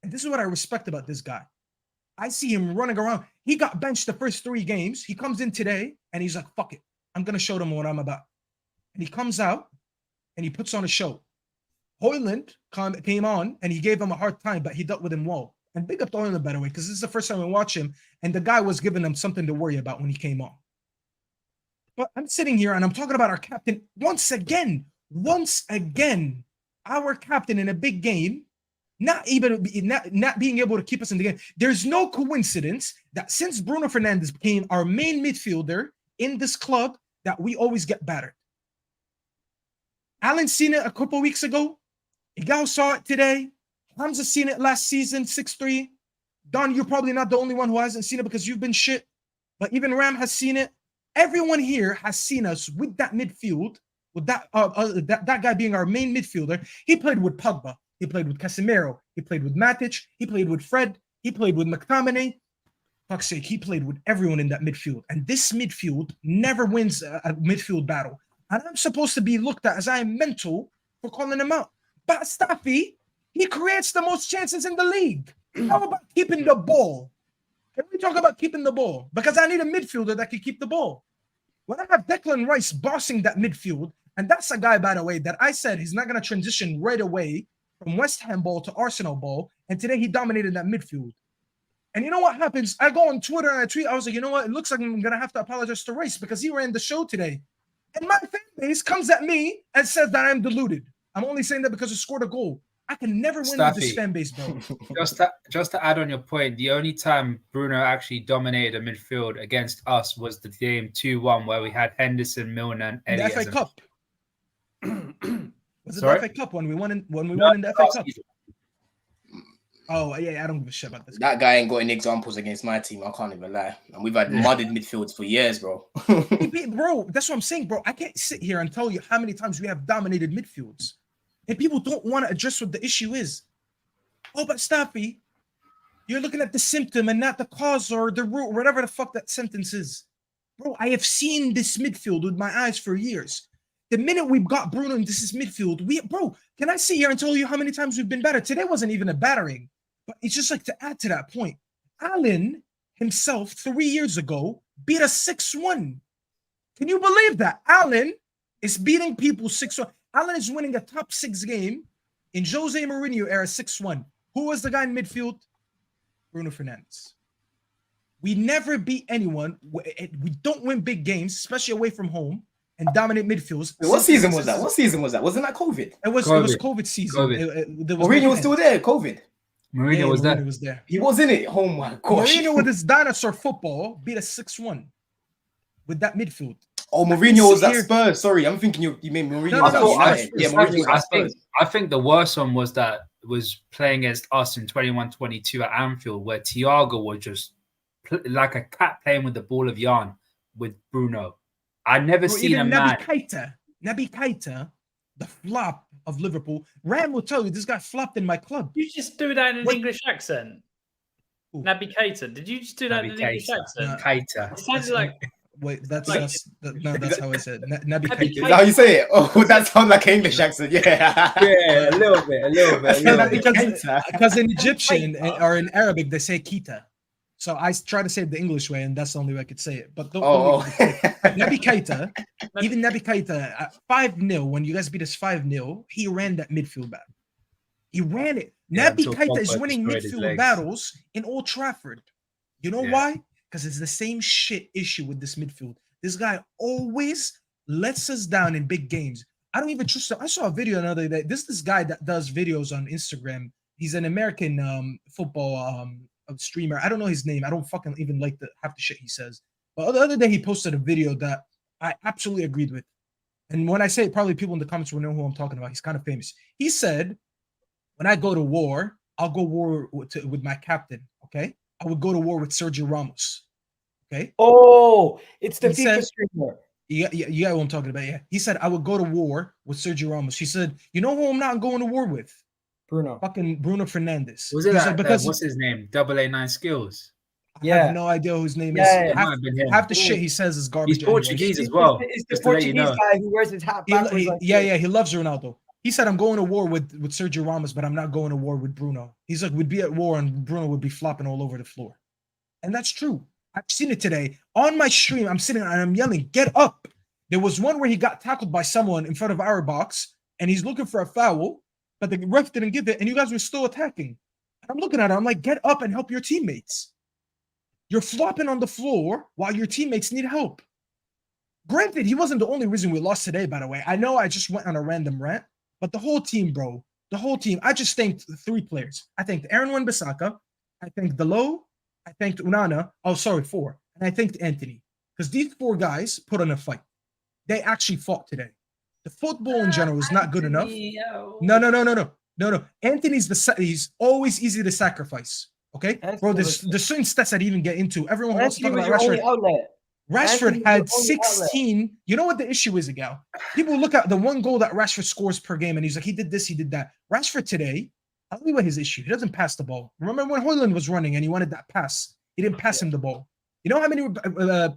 And this is what I respect about this guy. I see him running around. He got benched the first 3 games. He comes in today and he's like, fuck it. I'm going to show them what I'm about. And he comes out and he puts on a show. Haaland came on and he gave him a hard time, but he dealt with him well. And big up to Haaland, by the way, because this is the first time we watch him. And the guy was giving him something to worry about when he came on. But I'm sitting here and I'm talking about our captain once again, our captain in a big game not being able to keep us in the game. There's no coincidence that since Bruno Fernandes became our main midfielder in this club, that we always get battered. Alan seen it a couple weeks ago. Egal saw it today. Hamza seen it last season, 6-3. Don, you're probably not the only one who hasn't seen it because you've been shit. But even Ram has seen it. Everyone here has seen us with that midfield, with that guy being our main midfielder. He played with Pogba. He played with Casemiro. He played with Matic. He played with Fred. He played with McTominay. Fuck's sake, he played with everyone in that midfield. And this midfield never wins a midfield battle. And I'm supposed to be looked at as I am mental for calling him out. But Staffy, he creates the most chances in the league. How about keeping the ball? Can we talk about keeping the ball? Because I need a midfielder that can keep the ball. When I have Declan Rice bossing that midfield, and that's a guy, by the way, that I said he's not going to transition right away from West Ham ball to Arsenal ball, and today he dominated that midfield. And you know what happens? I go on Twitter and I tweet, I was like, you know what? It looks like I'm going to have to apologize to Rice because he ran the show today. And my fan base comes at me and says that I'm deluded. I'm only saying that because he scored a goal. I can never win with this fan base, bro. Just to add on your point, the only time Bruno actually dominated a midfield against us was the game 2-1 where we had Henderson, Milner, and Elliott. The FA Cup. Was it Sorry? the FA Cup when we won in the FA Cup? Oh yeah, I don't give a shit about this. That guy ain't got any examples against my team. I can't even lie. And we've had mudded midfields for years, bro. Bro, that's what I'm saying, bro. I can't sit here and tell you how many times we have dominated midfields. And people don't want to address what the issue is. Oh, but Staffy, you're looking at the symptom and not the cause or the root, whatever the fuck that sentence is. Bro, I have seen this midfield with my eyes for years. The minute we've got Bruno in this midfield, bro, can I sit here and tell you how many times we've been better? Today wasn't even a battering, but it's just like to add to that point. Alan himself 3 years ago beat us 6-1. Can you believe that? Alan is beating people 6-1. Alan is winning a top 6 game in Jose Mourinho era 6-1. Who was the guy in midfield? Bruno Fernandes. We never beat anyone. We don't win big games, especially away from home, and dominate midfields. What season was that? What season was that? Wasn't that COVID? It was COVID season. Mourinho was still there, COVID. Mourinho was there. Was there. He was in it. Oh my gosh. Mourinho with his dinosaur football beat us 6-1 with that midfield. Oh, Mourinho was at Spurs. Sorry, I'm thinking you made Mourinho. I think the worst one was playing against us in 21-22 at Anfield, where Thiago was just like a cat playing with the ball of yarn with Bruno. I never seen a man. Naby Keita, the flop of Liverpool. Ram will tell you this guy flopped in my club. You just do that in an English accent. Ooh. Naby Keita. Did you just do that in an English accent? Keita. It sounded like. Wait, that's how I said. Naby Keita. Is that how you say it? Oh, that sounds like an English accent. Yeah. Yeah, a little bit. Because in Egyptian or in Arabic, they say Keita. So I try to say it the English way, and that's the only way I could say it. But Naby Keita, even Naby Keita, at 5-0, when you guys beat us 5-0, he ran that midfield battle. He ran it. Yeah, Naby Keita is winning midfield battles in Old Trafford. You know why? Because it's the same shit issue with this midfield. This guy always lets us down in big games. I don't even trust him. I saw a video another day. This guy that does videos on Instagram. He's an American football streamer. I don't know his name. I don't fucking even like half the shit he says. But the other day he posted a video that I absolutely agreed with. And when I say it, probably people in the comments will know who I'm talking about. He's kind of famous. He said, when I go to war, I'll go war with my captain, okay? I would go to war with Sergio Ramos, okay? Oh, it's the FIFA streamer. Yeah, what I'm talking about, yeah. He said, I would go to war with Sergio Ramos. He said, you know who I'm not going to war with? Bruno. Fucking Bruno Fernandes. Was it that, what's his name? 889 Skills. I have no idea who his name is. Half the shit he says is garbage. He's Portuguese as well. It's the Portuguese guy who wears his hat backwards. He loves Ronaldo. He said, I'm going to war with Sergio Ramos, but I'm not going to war with Bruno. He's like, we'd be at war and Bruno would be flopping all over the floor. And that's true. I've seen it today. On my stream, I'm sitting and I'm yelling, get up. There was one where he got tackled by someone in front of our box and he's looking for a foul, but the ref didn't give it and you guys were still attacking. And I'm looking at him, I'm like, get up and help your teammates. You're flopping on the floor while your teammates need help. Granted, he wasn't the only reason we lost today, by the way. I know I just went on a random rant, but the whole team, bro, The whole team. I just thanked 3 players. I thanked Aaron Wan-Bissaka. I thanked Delo. I thanked Unana. Oh, sorry, 4. And I thanked Anthony. Because these 4 guys put on a fight. They actually fought today. The football in general is not good enough. No. Anthony's he's always easy to sacrifice. Okay, bro. There's certain stats I didn't even get into. Everyone wants to talk about Rashford. Rashford had 16. You know what the issue is, Egal? People look at the 1 goal that Rashford scores per game, and he's like, he did this, he did that. Rashford today, I'll tell you what his issue. He doesn't pass the ball. Remember when Haaland was running and he wanted that pass? He didn't pass him the ball. You know how many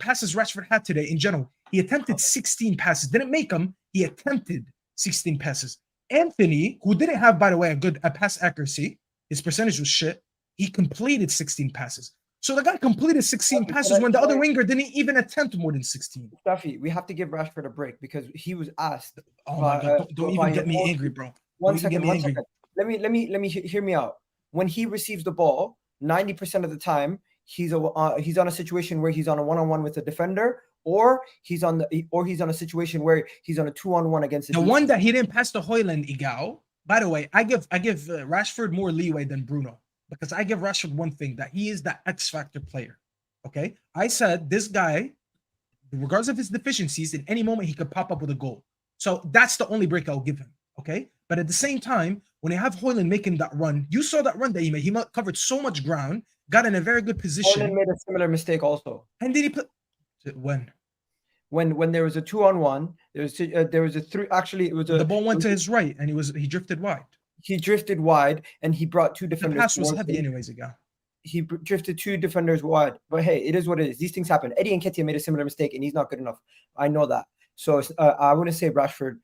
passes Rashford had today in general? He attempted 16 passes. Didn't make them. He attempted 16 passes. Anthony, who didn't have, by the way, a pass accuracy, his percentage was shit. He completed 16 passes. So the guy completed 16 passes when the other winger didn't even attempt more than 16. Stuffy, we have to give Rashford a break because he was asked. Oh my God! Don't even get me angry, bro. One second. Let me hear me out. When he receives the ball, 90% of the time he's on a situation where he's on a 1-on-1 with a defender, or he's on a situation where he's on a 2-on-1 against the one that he didn't pass to Haaland, Egal. By the way, I give Rashford more leeway than Bruno. Because I give Rashford one thing, that he is that X factor player. Okay, I said this guy, regardless of his deficiencies, in any moment he could pop up with a goal. So that's the only break I'll give him. Okay, but at the same time, when you have Haaland making that run, you saw that run that he made. He covered so much ground, got in a very good position. Haaland made a similar mistake also. And did he play when? When there was a 2-on-1, there was a 3. Actually, it was the ball went to his right, and he drifted wide. He drifted wide, and he brought 2 defenders. The pass was heavy anyways, Egal. He drifted 2 defenders wide. But hey, it is what it is. These things happen. Eddie Nketiah made a similar mistake, and he's not good enough. I know that. So I wouldn't say Rashford.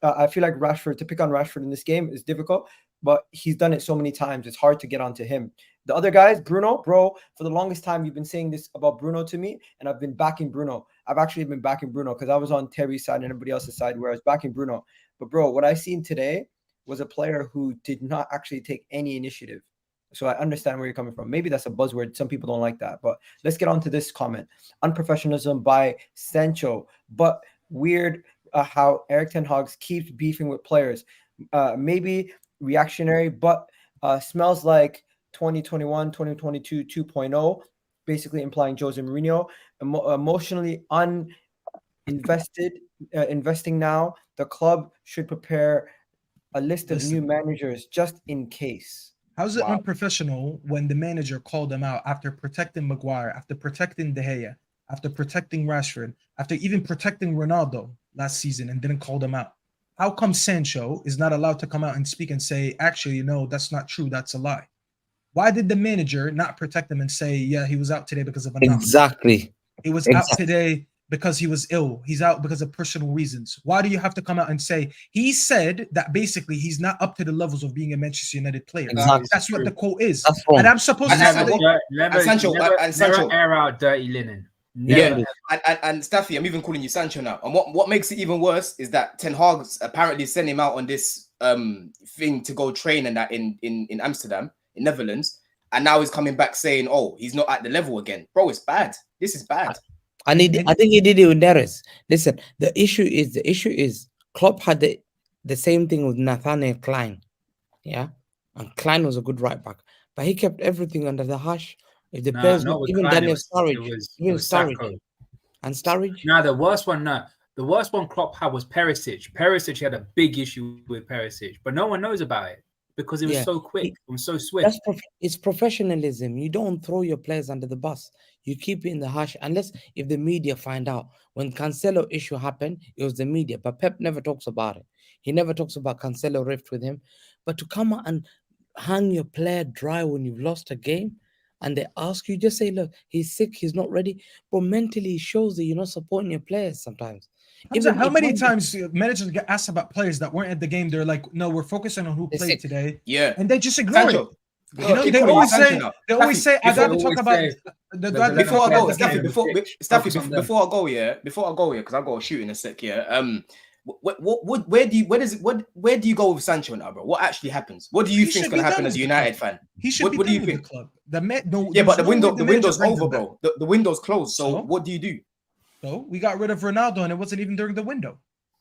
I feel like Rashford, to pick on Rashford in this game is difficult, but he's done it so many times. It's hard to get onto him. The other guys, Bruno, bro, for the longest time, you've been saying this about Bruno to me, and I've been backing Bruno. I've actually been backing Bruno because I was on Terry's side and everybody else's side where I was backing Bruno. But, bro, what I seen today was a player who did not actually take any initiative. So I understand where you're coming from. Maybe that's a buzzword. Some people don't like that. But let's get on to this comment. Unprofessionalism by Sancho. But weird how Erik ten Hag keeps beefing with players. Maybe reactionary, but smells like 2021, 2022 2.0, basically implying Jose Mourinho. Emotionally investing now. The club should prepare a list of new managers just in case. How's it unprofessional when the manager called him out after protecting Maguire, after protecting De Gea, after protecting Rashford, after even protecting Ronaldo last season, and didn't call them out? How come Sancho is not allowed to come out and speak and say, actually, no, that's not true, that's a lie? Why did the manager not protect him and say, yeah, he was out today because of a knock? Exactly. He was out today because he was ill. He's out because of personal reasons. Why do you have to come out and say, he said that basically he's not up to the levels of being a Manchester United player? Exactly. That's what the quote is. And I'm supposed to say Sancho air out dirty linen. Never. Yeah, and Staffy, I'm even calling you Sancho now. And what makes it even worse is that Ten Hag apparently sent him out on this thing to go train and that in Amsterdam, in Netherlands, and now he's coming back saying, "Oh, he's not at the level again." Bro, it's bad. This is bad. And I think he did it with Neres. Listen, the issue is Klopp had the same thing with Nathaniel Klein, yeah, and Klein was a good right back, but he kept everything under the hush. If the players, even Klein, Daniel Sturridge, and Sturridge. No, the worst one Klopp had was Perisic. Perisic had a big issue with Perisic, but no one knows about it because it was so quick, it was so swift. It's professionalism. You don't throw your players under the bus. You keep it in the hush, unless if the media find out. When Cancelo issue happened, it was the media, but Pep never talks about it. He never talks about Cancelo rift with him. But to come out and hang your player dry when you've lost a game, and they ask you, just say, look, he's sick, he's not ready. But mentally, it shows that you're not supporting your players sometimes. How many times managers get asked about players that weren't at the game? They're like, no, we're focusing on who played today. Yeah. And they just ignore it. You know, they always say, I got to talk about before I go, Staffy, before I go, because I've got to shoot in a sec here. Where do you go with Sancho now, bro? What actually happens? What do you think is going to happen as a United fan? He should be done with the club. But the window's over, bro. The window's closed. So what do you do? So we got rid of Ronaldo, and it wasn't even during the window.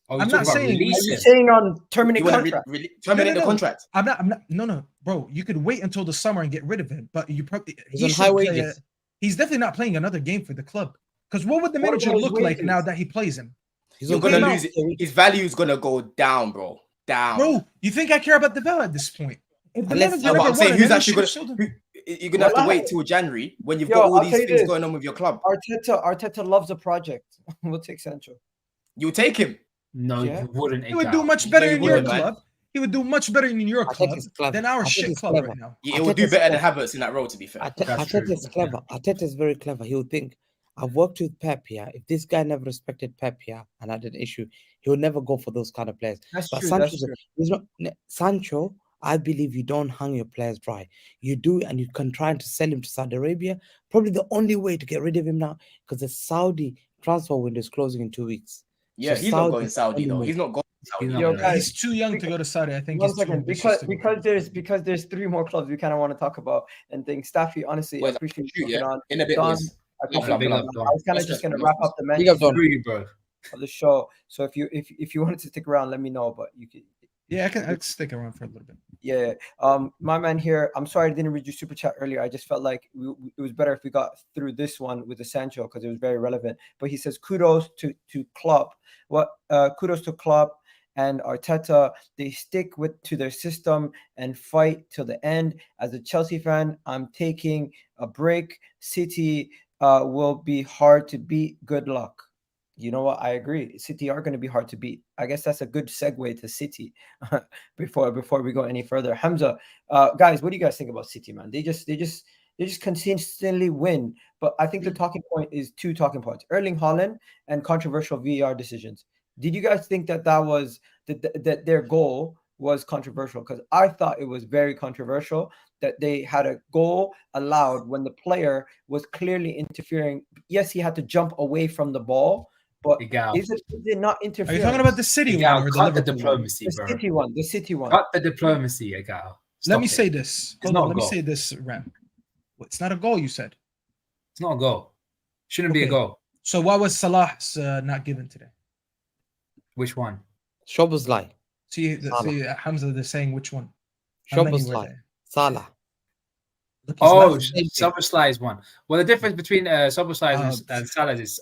Oh, I'm you're not talking about saying- Are you releasing. saying on terminate You want to contract? terminate No. the contract? I'm not. No, bro. You could wait until the summer and get rid of him, but you probably He's he on should high play wages. he's definitely not playing another game for the club. Because what would the What manager about his look like wages? now that he plays him? He's You're on gonna came lose out- it. His value is gonna go down, bro. Down. Bro, you think I care about the Bell at this point? If the Unless- manager No, but never I'm saying won, who's then actually he gonna- should've showed him. You're gonna have to Well, wait till January when you've Yo, got all I'll these tell you things this. going on with your club. Arteta loves a project. We'll take Sancho. You take him. No, Yeah. you wouldn't. He would Egal. do much better No, he in your wouldn't, man. club. He would do much better in your club Arteta's clever. than our Arteta's shit club clever. right now. It will do Arteta's better than clever. Havertz in that role, to be fair. That's true. Arteta's clever. Arteta's very clever. He would think, I've worked with Pep here. If this guy never respected Pep here and had an issue, he would never go for those kind of players. That's But true. Sancho's, That's true. he's not, Sancho, I believe you don't hang your players dry. You do, and you can try to sell him to Saudi Arabia. Probably the only way to get rid of him now, because the Saudi transfer window is closing in 2 weeks. Yeah, So he's not Saudi going Saudi though. only He's not going Saudi. He's not Yo, gonna- guys, He's too young to go to Saudi. I think One he's too second, ambitious to go. because there's 3 more clubs we kind of want to talk about and things. Staffy, honestly, I Boys, appreciate shoot, you yeah. on. In a bit, Don, boys. I Big up, big up, Don. was kind of Respect, just gonna respect. wrap up the Big up, mention Don. Screw you, bro. of the show. So if you wanted to stick around, let me know. But you could. Yeah, I can stick around for a little bit. Yeah. My man here. I'm sorry I didn't read your super chat earlier. I just felt like it was better if we got through this one with the Sancho because it was very relevant. But he says kudos to Klopp. Kudos to Klopp and Arteta. They stick to their system and fight till the end. As a Chelsea fan, I'm taking a break. City will be hard to beat. Good luck. You know what? I agree. City are going to be hard to beat. I guess that's a good segue to City before we go any further. Hamza, guys, what do you guys think about City, man? They just consistently win. But I think the talking point is 2 talking points: Erling Haaland and controversial VAR decisions. Did you guys think that was that their goal was controversial? Because I thought it was very controversial that they had a goal allowed when the player was clearly interfering. Yes, he had to jump away from the ball. But Egal. is it not Are interference? you talking about the City Egal, one or the cut the Liverpool one? diplomacy, the bro. City one? The City one. Cut the diplomacy, Egal. Let Stop me it. say this. Hold not on, a let me goal. say this, Ram. It's not a goal, you said. It's not a goal. Shouldn't be a Okay. goal. So why was Salah's not given today? Which one? Szoboszlai. See, Hamza, they're saying which one? How many were Szoboszlai. there? Salah. Look, he's Oh, laughing. Szoboszlai is one. Well, the difference between Szoboszlai Oh. and Salah is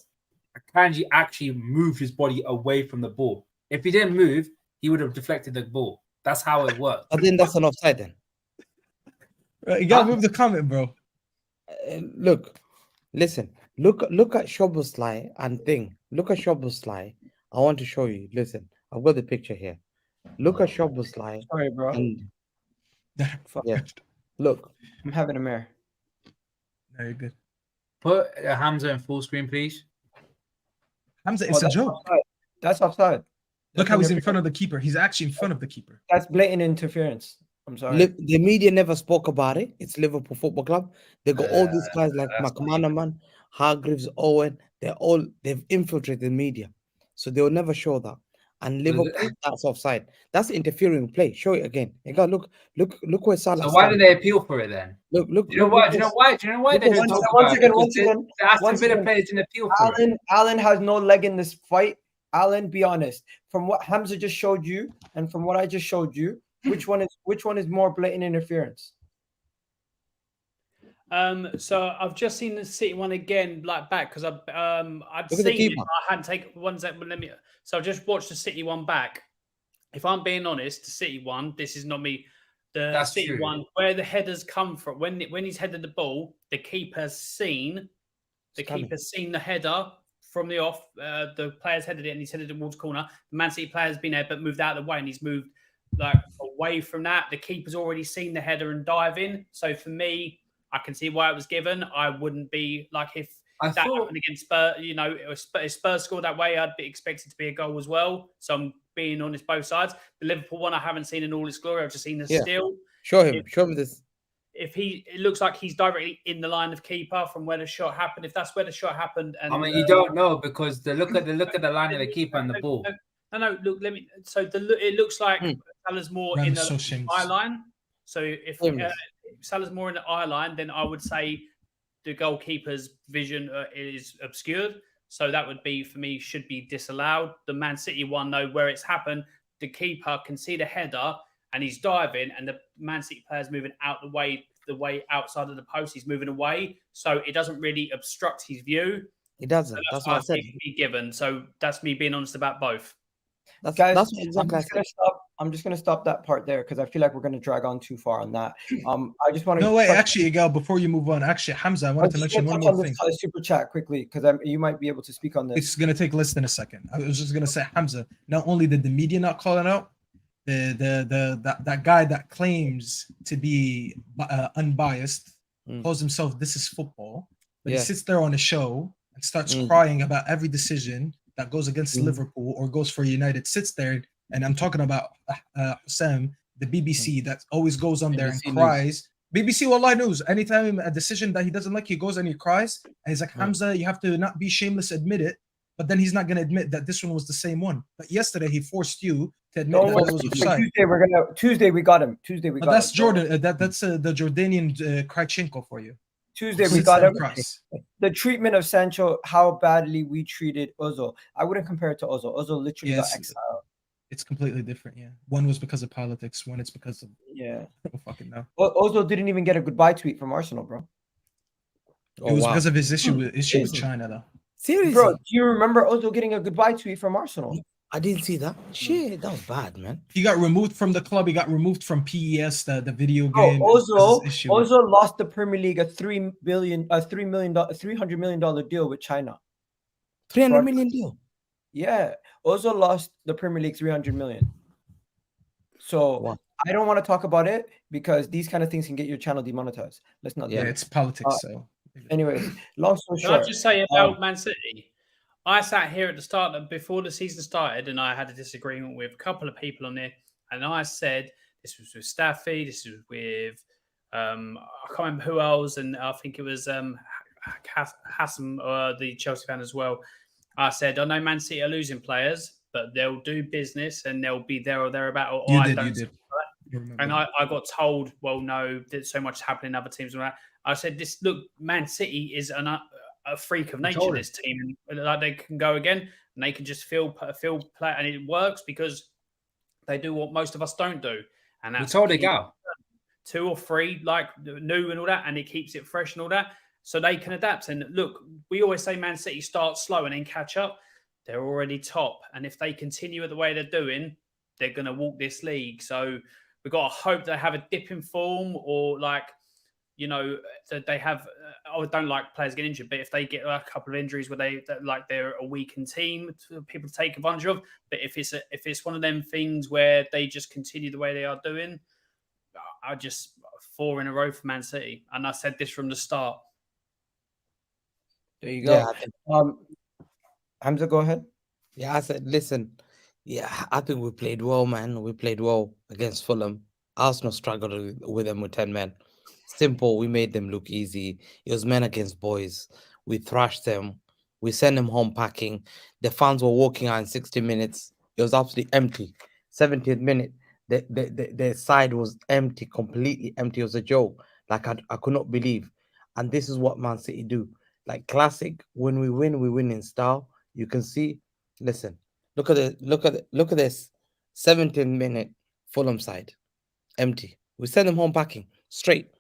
Akanji actually moved his body away from the ball. If he didn't move, he would have deflected the ball. That's how it works. I think that's an offside then. Right, you gotta move the comment, bro. Look, listen. Look at Szoboszlai and thing. Look at Szoboszlai. I want to show you. Listen, I've got the picture here. Look at Szoboszlai Sorry, bro. and Fuck. yeah. Look. I'm having a mare. No, you're good. Put Hamza in full screen, please. Hamza, it's a that's joke. offside. That's offside. Look how he's in front of the keeper. He's actually in front of the keeper. That's blatant interference. I'm sorry. The media never spoke about it. It's Liverpool Football Club. They got all these guys like that's McManaman, Hargreaves, Owen. They've infiltrated the media, so they will never show that. And Liverpool, that's offside. That's interfering play. Show it again. You got look where Salah. So why did they appeal for it then? Look? Do you know why? Do you know why? Do you know why they One don't talk second, about one it? second, The Aston one Villa second. players didn't appeal for it. Alan has no leg in this fight. Alan, be honest. From what Hamza just showed you, and from what I just showed you, which one is more blatant interference? So I've just seen the City one again, like back because I'd Look at the seen it. keeper. But I hadn't taken one second. Let me. So I've just watched the City one back. If I'm being honest, the City one, this is not me. The That's City true. one, where the headers come from, when he's headed the ball, the keeper's seen the header from the off. The player's headed it and he's headed towards corner. The Man City player's been there but moved out of the way and he's moved like away from that. The keeper's already seen the header and dive in. So for me, I can see why it was given. I wouldn't be like if that happened against Spurs, if Spurs scored that way, I'd be expected to be a goal as well. So I'm being honest, both sides. The Liverpool one I haven't seen in all its glory. I've just seen the still. Show him this. If it looks like he's directly in the line of keeper from where the shot happened. If that's where the shot happened, and I mean, you don't know because look at the line of the keeper and the ball. No. Look, let me. So it looks like Salah's more Ram in is the so shameless. eye line. So if Salah's more in the eye line, then I would say the goalkeeper's vision is obscured. So that would be, for me, should be disallowed. The Man City one, though, where it's happened, the keeper can see the header and he's diving, and the Man City player's moving out the way outside of the post. He's moving away, so it doesn't really obstruct his view. It doesn't. So That's what I said. Be given. So that's me being honest about both. Guys, That's exactly. I'm just gonna stop that part there because I feel like we're gonna drag on too far on that. I just want to. No, wait, actually, Egal, before you move on, actually, Hamza, I wanted to mention one more thing. Super chat quickly because you might be able to speak on this. It's gonna take less than a second. I was just gonna say, Hamza, not only did the media not call it out, that guy that claims to be unbiased calls himself "This is football," but he sits there on a show and starts crying about every decision that goes against Liverpool or goes for United. Sits there, and I'm talking about Sam, the BBC that always goes on there and cries. BBC Wallahi News. Anytime a decision that he doesn't like, he goes and he cries. And he's like, Hamza, you have to not be shameless, admit it. But then he's not going to admit that this one was the same one. But yesterday he forced you to admit that it was offside. Tuesday we got him. That's Jordan. That's the Jordanian Krajchenko for you. Tuesday we got him. The treatment of Sancho, how badly we treated Ozil. I wouldn't compare it to Ozil. Ozil literally got exiled. It's completely different, yeah. One was because of politics, one it's because of I don't fucking know. Ozil didn't even get a goodbye tweet from Arsenal, bro. It was because of his issue with China, though. Seriously, bro, do you remember Ozil getting a goodbye tweet from Arsenal? I didn't see that. Shit, that was bad, man. He got removed from the club. He got removed from PES, the video game. Ozil lost the Premier League a $300 million deal with China. $300 million deal. Yeah, Ozil lost the Premier League $300 million. So I don't want to talk about it because these kind of things can get your channel demonetized. Let's not. Yeah, it's politics. So, anyways, long story short, short. I just say about Man City? I sat here at the start before the season started, and I had a disagreement with a couple of people on there, and I said this was with Staffy, this was with I can't remember who else, and I think it was Hassan, the Chelsea fan as well. I said, I know Man City are losing players, but they'll do business and they'll be there or thereabout. Or you did. And I got told, well, no, there's so much happening in other teams. And that. I said, Man City is a freak of nature, this team. And like they can go again and they can just feel play. And it works because they do what most of us don't do. And that's told Egal 2 or 3, like new and all that. And it keeps it fresh and all that. So they can adapt. And look, we always say Man City start slow and then catch up. They're already top. And if they continue the way they're doing, they're going to walk this league. So we've got to hope they have a dip in form or that they have, I don't like players getting injured, but if they get a couple of injuries where they're a weakened team, people to take advantage of. But if it's one of them things where they just continue the way they are doing, I just 4 in a row for Man City. And I said this from the start. There you go. Yeah, Hamza, go ahead. Yeah, I said, listen, I think we played well, man. We played well against Fulham. Arsenal struggled with them with 10 men. Simple, we made them look easy. It was men against boys. We thrashed them. We sent them home packing. The fans were walking out in 60 minutes. It was absolutely empty. 70th minute, the side was empty, completely empty. It was a joke. Like I could not believe. And this is what Man City do. Like classic, when we win in style. You can see. Listen, look at this. 17th minute Fulham side, empty. We send them home packing straight.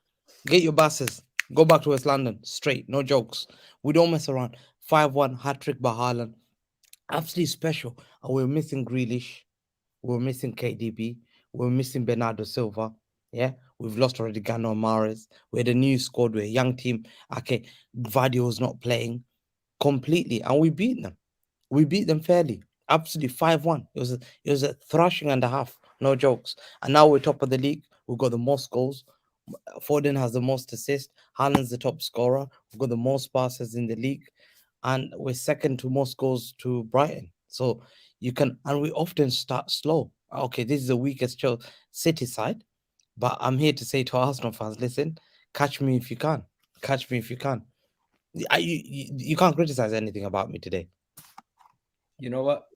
Get your buses. Go back to West London straight. No jokes. We don't mess around. 5-1 Hattrick by Haaland. Absolutely special. And we're missing Grealish. We're missing KDB. We're missing Bernardo Silva. Yeah, we've lost already Gano Mahrez. We're the new squad. We're a young team. Okay, Vadio's not playing completely, and we beat them. We beat them fairly, absolutely 5-1. It was a thrashing and a half, no jokes. And now we're top of the league. We've got the most goals. Foden has the most assists. Haaland's the top scorer. We've got the most passes in the league, and we're second to most goals to Brighton. So and we often start slow. Okay, this is the weakest City side. But I'm here to say to Arsenal fans, listen, catch me if you can. Catch me if you can. You can't criticize anything about me today. You know what?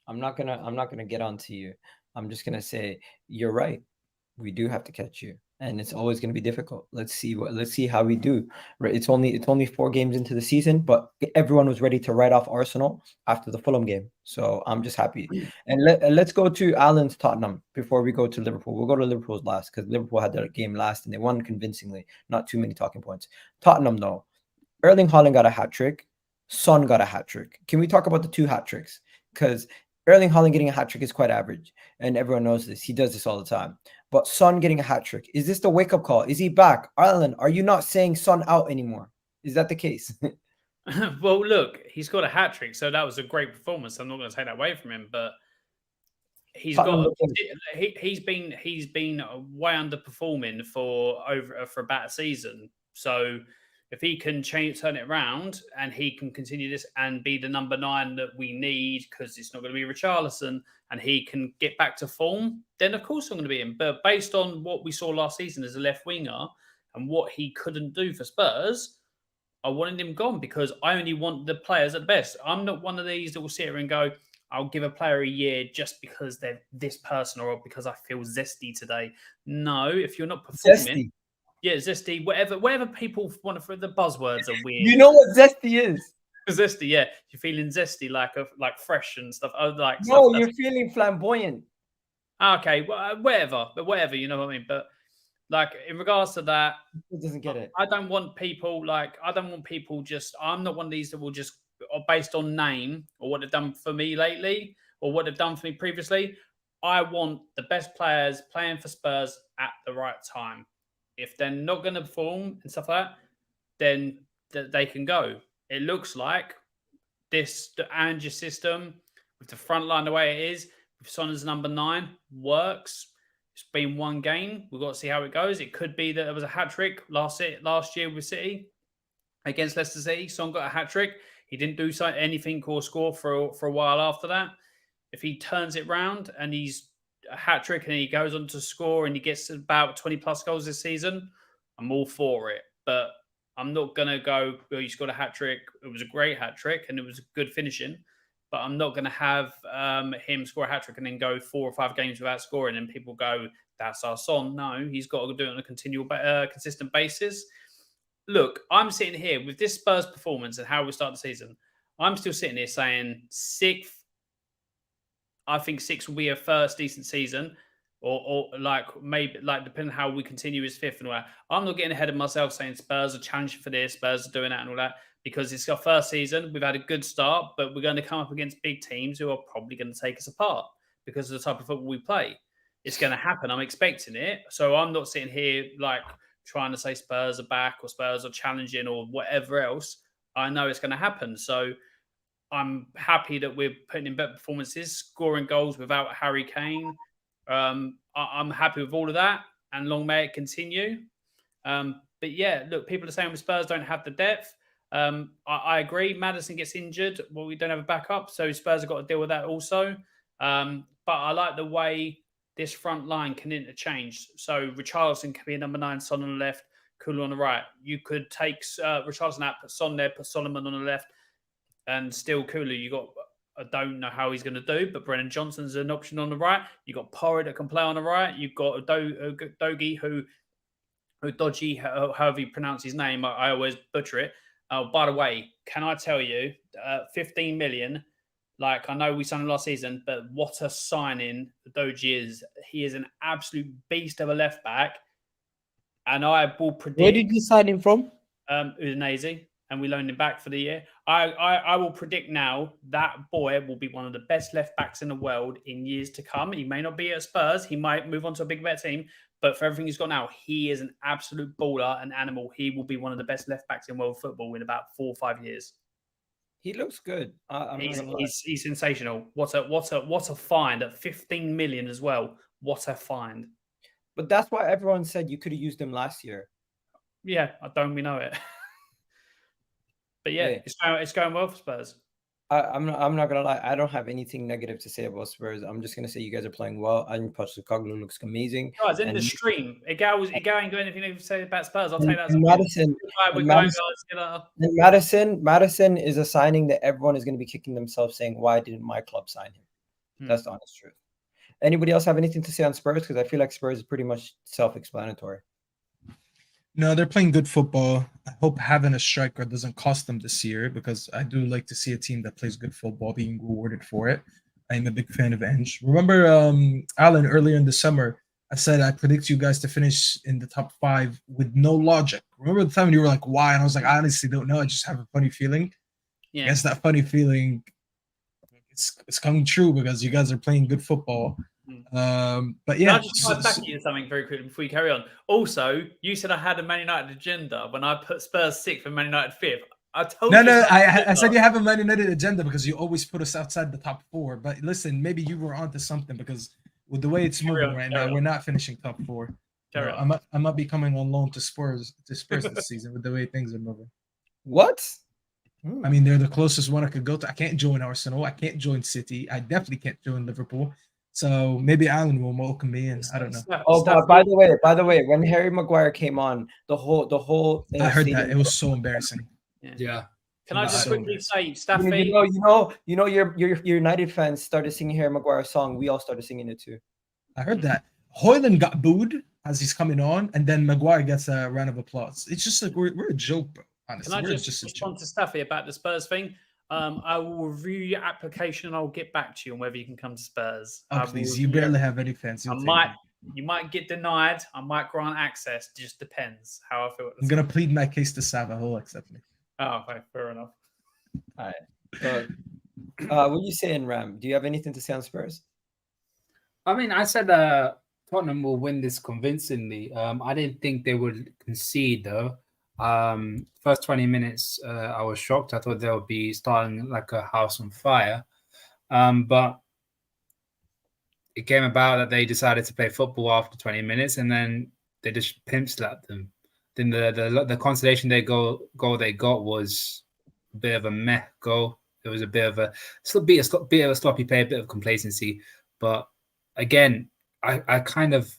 I'm not gonna get on to you. I'm just gonna say you're right. We do have to catch you. and it's always going to be difficult. Let's see how we do. Right, it's only 4 games into the season, but everyone was ready to write off Arsenal after the Fulham game. So I'm just happy. And let's go to Alan's Tottenham before we go to Liverpool. We'll go to Liverpool's last because Liverpool had their game last and they won convincingly. Not too many talking points. Tottenham though, Erling Haaland got a hat trick. Son got a hat trick. Can we talk about the 2 hat tricks? Because Erling Haaland getting a hat trick is quite average, and everyone knows this. He does this all the time. But Son getting a hat trick, is this the wake-up call? Is he back? Ireland, are you not saying Son out anymore? Is that the case? Well, look, he's got a hat trick, so that was a great performance. I'm not going to take that away from him, but he's been way underperforming for about a season. So if he can turn it around and he can continue this and be the number 9 that we need, because it's not going to be Richarlison, and he can get back to form, then of course I'm going to be him. But based on what we saw last season as a left winger and what he couldn't do for Spurs, I wanted him gone because I only want the players at the best. I'm not one of these that will sit here and go, I'll give a player a year just because they're this person or because I feel zesty today. No, if you're not performing... Zesty. Yeah, zesty, whatever people want to, the buzzwords are weird. You know what zesty is? Zesty, yeah. You're feeling zesty, like fresh and stuff. Oh, like no, you're feeling flamboyant. Okay, well, whatever, you know what I mean? But like in regards to that, it doesn't get it. I don't want people just, I'm not one of these that will just, based on name or what they've done for me lately or what they've done for me previously. I want the best players playing for Spurs at the right time. If they're not going to perform and stuff like that, then they can go. It looks like the Ange system with the front line the way it is, with Son as number 9, works. It's been 1 game. We've got to see how it goes. It could be that there was a hat trick last year with City against Leicester City. Son got a hat trick. He didn't do anything or score for a while after that. If he turns it round and he's a hat trick and he goes on to score and he gets about 20 plus goals this season, I'm all for it. But I'm not going to go, well, you scored a hat trick. It was a great hat trick and it was good finishing. But I'm not going to have him score a hat trick and then go 4 or 5 games without scoring and people go, that's our Son. No, he's got to do it on a consistent basis. Look, I'm sitting here with this Spurs performance and how we start the season. I'm still sitting here saying 6th. I think 6 will be a first decent season, or like maybe like depending on how we continue as 5th and all that. I'm not getting ahead of myself saying Spurs are challenging for this, Spurs are doing that and all that, because it's our first season. We've had a good start, but we're going to come up against big teams who are probably going to take us apart because of the type of football we play. It's going to happen. I'm expecting it. So I'm not sitting here like trying to say Spurs are back or Spurs are challenging or whatever else. I know it's going to happen. So I'm happy that we're putting in better performances, scoring goals without Harry Kane. I'm happy with all of that, and long may it continue. But yeah, look, people are saying Spurs don't have the depth. I agree. Maddison gets injured. Well, we don't have a backup, so Spurs have got to deal with that also. But I like the way this front line can interchange. So Richarlison can be a number 9, Son on the left, Kulu on the right. You could take Richarlison out, put Son there, put Solomon on the left, and still Kulu. You got, I don't know how he's going to do, but Brennan Johnson's an option on the right. You got Porro that can play on the right. You've got Dogi who Dodgy, however you pronounce his name. I always butcher it. Oh, by the way, can I tell you, 15 million. Like, I know we signed him last season, but what a signing Doji is. He is an absolute beast of a left back. And I will predict... Where did you sign him from? Udinese, and we loaned him back for the year. I will predict now that boy will be one of the best left backs in the world in years to come. He may not be at Spurs. He might move on to a big, better team. But for everything he's got now, he is an absolute baller, an animal. He will be one of the best left backs in world football in about 4 or 5 years. He looks good. He's sensational. What a find at 15 million as well. What a find. But that's why everyone said you could have used him last year. Yeah, I don't we know it. But yeah, it's going well for Spurs. I'm not gonna lie. I don't have anything negative to say about Spurs. I'm just gonna say you guys are playing well. I think Pochettino looks amazing. Guys, in the stream, Egal ain't got anything to say about Spurs. I'll take that. Madison is a signing that everyone is going to be kicking themselves, saying, "Why didn't my club sign him?" That's the honest truth. Anybody else have anything to say on Spurs? Because I feel like Spurs is pretty much self-explanatory. No, they're playing good football. I hope having a striker doesn't cost them this year because I do like to see a team that plays good football being rewarded for it. I'm a big fan of Enge. Remember, Alan, earlier in the summer, I said I predict you guys to finish in the top 5 with no logic. Remember the time when you were like, why? And I was like, I honestly don't know. I just have a funny feeling. Yeah. I guess that funny feeling it's coming true because you guys are playing good football. But yeah, Can I just come back to you something very quickly before you carry on? Also, you said I had a Man United agenda when I put Spurs 6th and Man United 5th. I told you. No. I said you have a Man United agenda because you always put us outside the top 4. But listen, maybe you were onto something because with the way it's moving right now, we're not finishing top 4. I might be coming on loan to Spurs this season with the way things are moving. What? I mean, they're the closest one I could go to. I can't join Arsenal. I can't join City. I definitely can't join Liverpool. So maybe Alan will welcome me in. I don't know. Oh, by the way, when Harry Maguire came on, the whole I heard that. It was so embarrassing. Yeah. Can I just quickly say, Staffy? You know, your United fans started singing Harry Maguire's song. We all started singing it too. I heard that. Hoyland got booed as he's coming on, and then Maguire gets a round of applause. It's just like we're a joke, bro. Honestly, Can I just respond to Staffy about the Spurs thing? I will review your application and I'll get back to you on whether you can come to Spurs. Oh, please, you barely have any fans. You might get denied. I might grant access. It just depends how I feel. I'm gonna plead my case to Sava. He'll accept me. Oh, okay, fair enough. All right. What are you saying, Ram? Do you have anything to say on Spurs? I mean, I said Tottenham will win this convincingly. I didn't think they would concede though. First 20 minutes, I was shocked. I thought they'll be starting like a house on fire. But it came about that they decided to play football after 20 minutes, and then they just pimp slapped them. Then the consolation goal they got was a bit of a meh goal. It was a bit of a sloppy play, a bit of complacency. But again, I kind of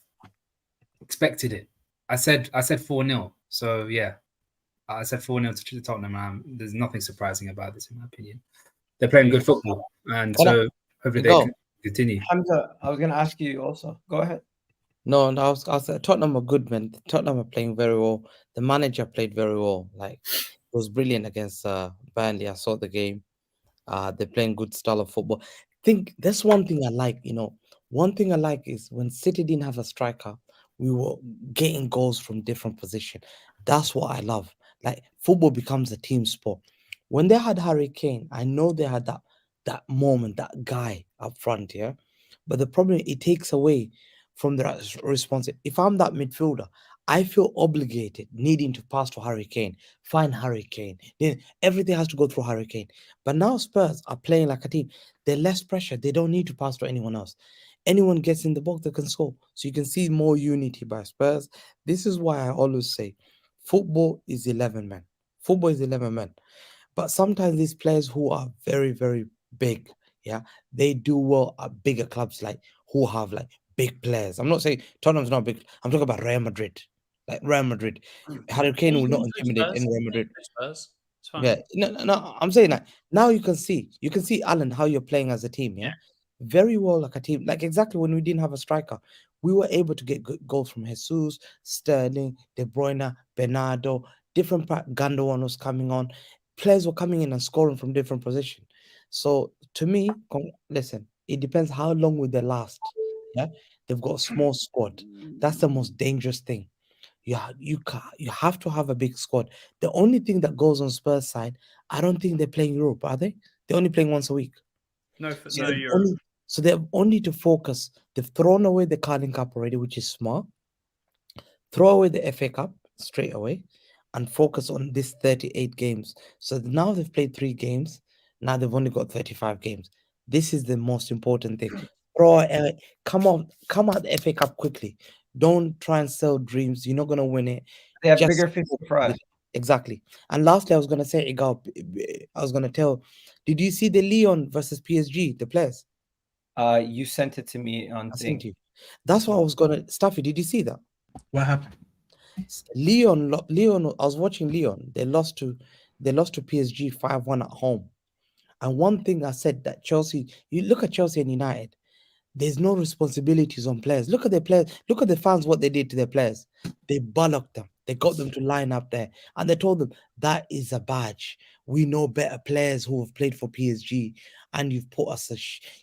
expected it. I said 4-0. So yeah, I said 4-0 to Tottenham. There's nothing surprising about this, in my opinion. They're playing good football, and so hopefully they can continue. Hamza, I was going to ask you also. Go ahead. No, I was Tottenham are good, man. Tottenham are playing very well. The manager played very well. Like, it was brilliant against Burnley. I saw the game. They're playing good style of football. I think that's one thing I like. One thing I like is when City didn't have a striker, we were getting goals from different positions. That's what I love. Like, football becomes a team sport. When they had Harry Kane, I know they had that moment, that guy up front, yeah. But the problem, it takes away from the response. If I'm that midfielder, I feel obligated, needing to pass to Harry Kane, find Harry Kane. Then everything has to go through Harry Kane. But now Spurs are playing like a team. They're less pressure. They don't need to pass to anyone else. Anyone gets in the box, they can score. So you can see more unity by Spurs. This is why I always say football is 11 men. Football is 11 men. But sometimes these players who are very, very big, yeah, they do well at bigger clubs like who have like big players. I'm not saying Tottenham's not big. I'm talking about Real Madrid. Like Real Madrid. Harry Kane will not intimidate in Real Madrid. Yeah, no. I'm saying that now you can see Alan how you're playing as a team. Yeah, very well like a team. Like exactly when we didn't have a striker, we were able to get good goals from Jesus, Sterling, De Bruyne, Bernardo. Different Gundogan was coming on. Players were coming in and scoring from different positions. So to me, listen, it depends how long will they last. Yeah, they've got a small squad. That's the most dangerous thing. You have to have a big squad. The only thing that goes on Spurs side, I don't think they're playing Europe, are they? They're only playing once a week. No Europe. So they're only to focus. They've thrown away the Carling Cup already, which is smart. Throw away the FA Cup straight away and focus on this 38 games. So now they've played 3 games. Now they've only got 35 games. This is the most important thing. Come out the FA Cup quickly. Don't try and sell dreams. You're not going to win it. They have bigger fish to fry. Exactly. And lastly, I was going to say, Egal, I was going to tell, did you see the Lyon versus PSG, the players? You sent it to me on thing. That's what I was going to... Staffy, did you see that? What happened? Lyon, I was watching Lyon. They lost to PSG 5-1 at home. And one thing I said that Chelsea, you look at Chelsea and United, there's no responsibilities on players. Look at their players. Look at the fans, what they did to their players. They bollocked them. They got them to line up there. And they told them, that is a badge. We know better players who have played for PSG. And you've put us,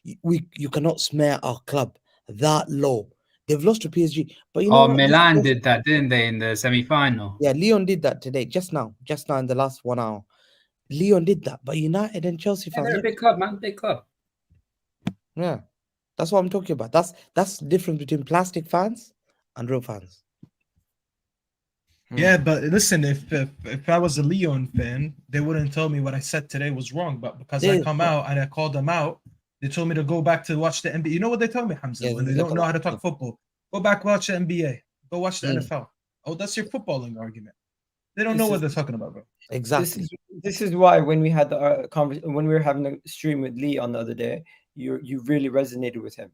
you cannot smear our club that low. They've lost to PSG. But you know Oh, what? Milan did that, didn't they, in the semi-final? Yeah, Leon did that today, just now in the last 1 hour. Leon did that. But United and Chelsea Yeah, fans. they're a big club, man. Big club. Yeah. That's what I'm talking about. That's the difference between plastic fans and real fans. Yeah, but listen, if I was a Leon fan, they wouldn't tell me what I said today was wrong. But because I come out and I called them out, they told me to go back to watch the NBA. You know what they tell me, Hamza? When they don't know how to talk football, go back, watch the NBA. Go watch the NFL. Oh, that's your footballing argument. They don't know what they're talking about, bro. Exactly. This is why when we had the conversation, when we were having a stream with Lee on the other day, you really resonated with him.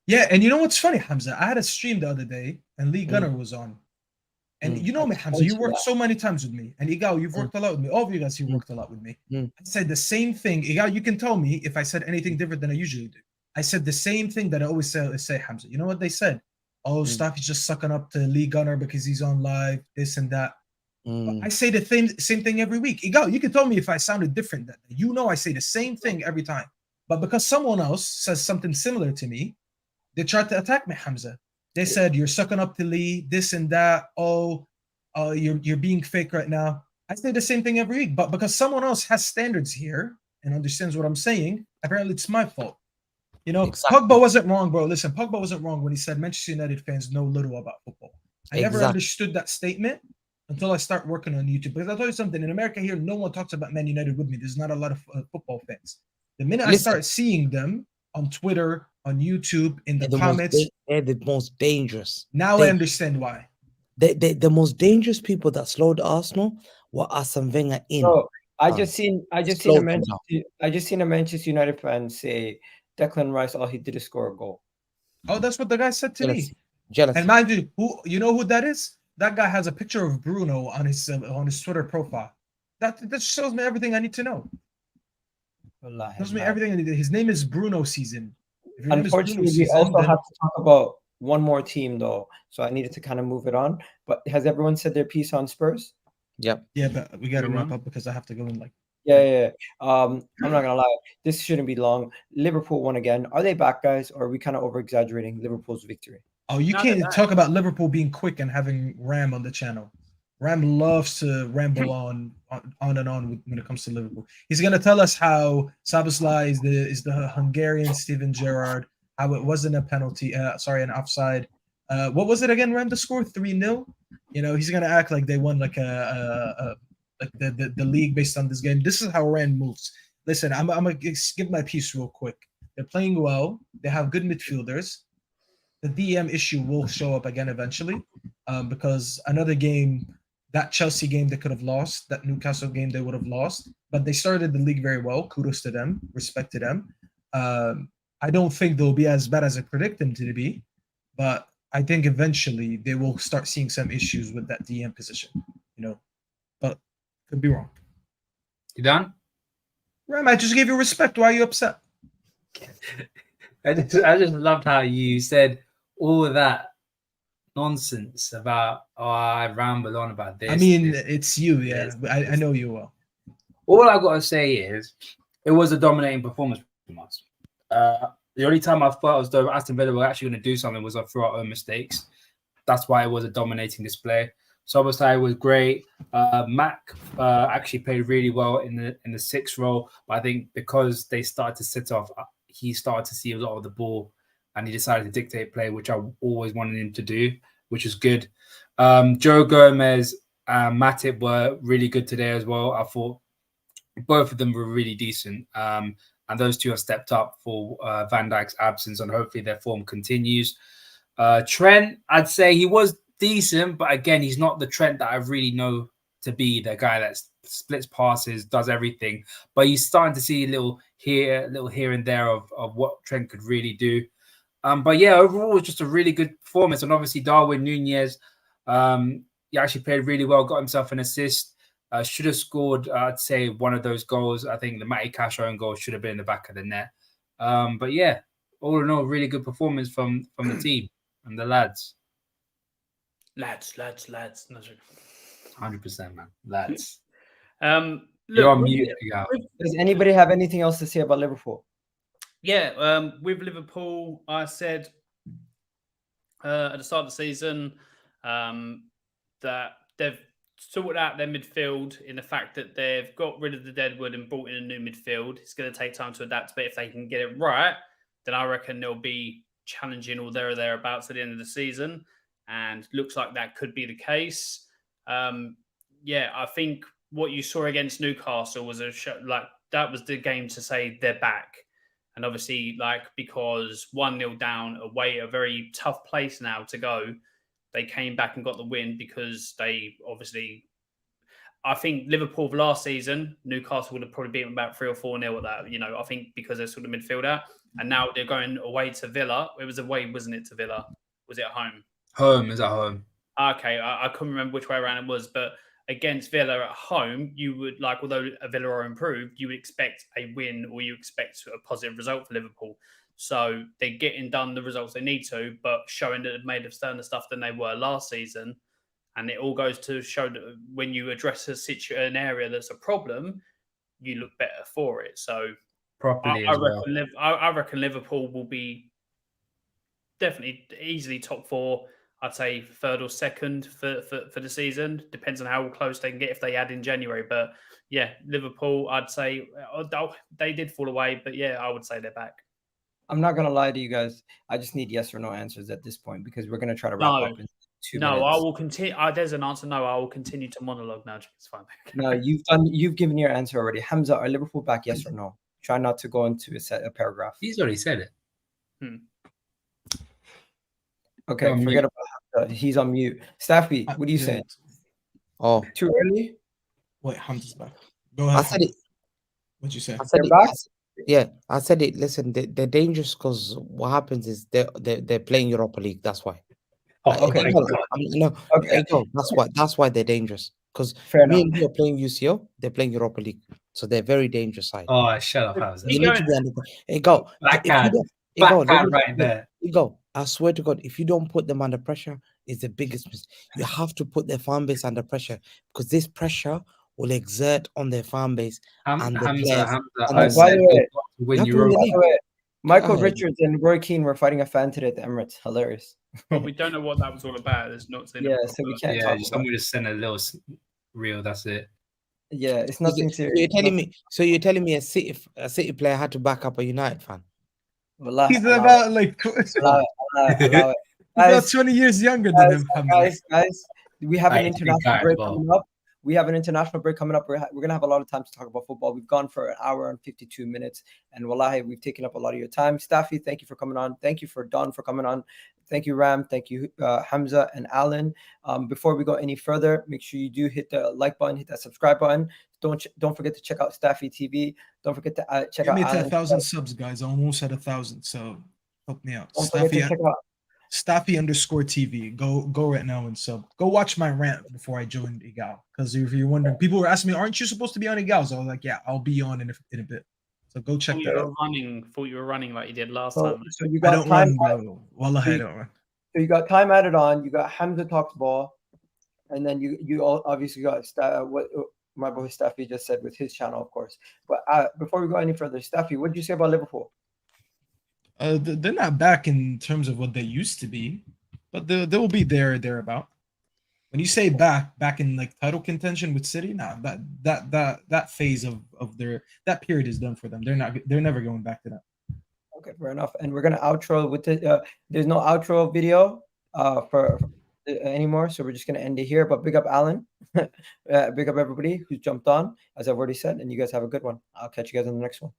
Yeah, and you know what's funny, Hamza? I had a stream the other day, and Lee Gunner was on. And you know me, Hamza, you worked so many times with me. And Egal, you've worked a lot with me. All of you guys, you worked a lot with me. I said the same thing. Egal, you can tell me if I said anything different than I usually do. I said the same thing that I always say, Hamza. You know what they said? Oh, Staffy's just sucking up to Lee Gunner because he's on live, this and that. I say the same thing every week. Egal, you can tell me if I sounded different. You know I say the same thing every time. But because someone else says something similar to me, they tried to attack me, Hamza. They said, you're sucking up to Lee, this and that. Oh, you're being fake right now. I say the same thing every week. But because someone else has standards here and understands what I'm saying, apparently it's my fault. You know, Pogba wasn't wrong, bro. Listen, Pogba wasn't wrong when he said Manchester United fans know little about football. I never understood that statement until I start working on YouTube. Because I'll tell you something. In America here, no one talks about Man United with me. There's not a lot of football fans. The minute I start seeing them on Twitter, on YouTube, in the comments, they're the most dangerous. Now I understand why. The most dangerous people that slowed Arsenal were Arsene Wenger in. So I just seen a Manchester United fan say Declan Rice, all he did is score a goal. Oh, that's what the guy said to me. Jealousy. And mind you, you know who that is? That guy has a picture of Bruno on his Twitter profile. That shows me everything I need to know. Tells me everything I need. His name is Bruno Season. Unfortunately, we also have to talk about one more team though, so I needed to kind of move it on. But has everyone said their piece on Spurs? Yep. Yeah, but we got to wrap up because I have to go in like. Yeah. I'm not gonna lie, this shouldn't be long. Liverpool won again. Are they back, guys, or are we kind of over exaggerating Liverpool's victory? Oh, you can't talk about Liverpool being quick and having Ram on the channel. Ram loves to ramble on and on when it comes to Liverpool. He's gonna tell us how Szoboszlai is the Hungarian Steven Gerrard, how it wasn't a penalty, an offside. What was it again, Ram? The score 3-0. You know, he's gonna act like they won like the league based on this game. This is how Ram moves. Listen, I'm gonna give my piece real quick. They're playing well. They have good midfielders. The DM issue will show up again eventually, because another game. That Chelsea game they could have lost, that Newcastle game they would have lost, but they started the league very well. Kudos to them, respect to them. I don't think they'll be as bad as I predict them to be, but I think eventually they will start seeing some issues with that DM position, you know, but could be wrong. You done? Ram, I just gave you respect. Why are you upset? I just loved how you said all of that nonsense about I ramble on about this. I mean, it's you, yeah. I know you well. All I gotta say is it was a dominating performance from us. The only time I felt as though Aston Villa were actually going to do something was through our own mistakes. That's why it was a dominating display. Szoboszlai was great. Mac actually played really well in the sixth role, but I think because they started to sit off, he started to see a lot of the ball. And he decided to dictate play, which I always wanted him to do, which is good. Joe Gomez and Matip were really good today as well. I thought both of them were really decent. And those two have stepped up for Van Dijk's absence, and hopefully their form continues. Trent, I'd say he was decent, but again, he's not the Trent that I really know to be the guy that splits passes, does everything. But he's starting to see a little here and there of what Trent could really do. But yeah, overall, it was just a really good performance. And obviously, Darwin Nunez, he actually played really well, got himself an assist. Should have scored, I'd say, one of those goals. I think the Matty Cash own goal should have been in the back of the net. But yeah, all in all, really good performance from the team and the lads. Lads. 100%, man. Lads. Look, You're on mute, Egal. Does anybody have anything else to say about Liverpool? Yeah, with Liverpool, I said at the start of the season that they've sorted out their midfield in the fact that they've got rid of the deadwood and brought in a new midfield. It's going to take time to adapt, but if they can get it right, then I reckon they'll be challenging or there or thereabouts at the end of the season. And looks like that could be the case. Yeah, I think what you saw against Newcastle was that was the game to say they're back. And obviously, because 1-0 down away, a very tough place now to go, they came back and got the win because they obviously, I think Liverpool of last season, Newcastle would have probably beaten about 3 or 4-0 at that, I think because they're sort of midfielder. And now they're going away to Villa. It was away, wasn't it, to Villa? Was it at home? Home is at home. Okay, I couldn't remember which way around it was, but against Villa at home, you would although Villa are improved, you would expect a win or you expect a positive result for Liverpool. So they're getting done the results they need to, but showing that they've made of sterner stuff than they were last season. And it all goes to show that when you address an area that's a problem, you look better for it. So Properly I reckon Liverpool will be definitely easily top 4. I'd say third or second for the season. Depends on how close they can get if they add in January. But yeah, Liverpool, I'd say they did fall away. But yeah, I would say they're back. I'm not going to lie to you guys. I just need yes or no answers at this point because we're going to try to wrap up in 2 minutes. No, I will continue. There's an answer. No, I will continue to monologue now. It's fine. No, you've given your answer already. Hamza, are Liverpool back? Yes or no? Try not to go into a paragraph. He's already said it. Okay, forget about Hamza. He's on mute. Staffy, what are you saying? Oh, Too early? Wait, Hamza's back. Go ahead. I said it. What'd you say? I said They're it. back? Yeah, I said it. Listen, they're dangerous because what happens is they're playing Europa League. That's why. Okay. That's why they're dangerous. Because Fair me enough. and you are playing UCL, they're playing Europa League, so they're very dangerous side. Oh, shut up, Hamza. You need to be under. Egal, right there. Egal, I swear to God, if you don't put them under pressure, it's the biggest mistake. You have to put their fan base under pressure because this pressure will exert on their fan base and the players. By the way, Michael God. Richards and Roy Keane were fighting a fan today at the Emirates. Hilarious. But we don't know what that was all about. There's not so we can't talk about someone just sent a little reel. That's it. Yeah, it's nothing serious. So you're telling me a City player had to back up a United fan? He's about allow it. He's about 20 years younger than him. Guys, we have an international break coming up. We're going to have a lot of time to talk about football. We've gone for 1 hour and 52 minutes. And wallahi, we've taken up a lot of your time. Staffy, thank you for coming on. Thank you for Don for coming on. Thank you, Ram. Thank you, Hamza and Alan. Before we go any further, make sure you do hit the like button, hit that subscribe button. Don't forget to check out Staffy TV. Don't forget to check out. Get me to 1,000 subs, guys. I'm almost at 1,000. So help me out. Don't forget to check out Staffy_TV. Go right now and sub. Go watch my rant before I joined Egal. Because if you're wondering, people were asking me, "Aren't you supposed to be on Egal?" So I was like, "Yeah, I'll be on in a bit." So go check that out. Thought you were running like you did last time. So you got time. I don't run. So you got time added on. You got Hamza talks ball, and then you all obviously got what my boy Staffy just said with his channel, of course. But before we go any further, Staffy, what did you say about Liverpool? They're not back in terms of what they used to be, but they'll be there or thereabout. When you say back in like title contention with City, that phase of that period is done for them. They're never going back to that. Okay, fair enough. And we're gonna outro with the there's no outro video for anymore, so we're just gonna end it here. But big up Alan, big up everybody who's jumped on, as I've already said, and you guys have a good one. I'll catch you guys on the next one.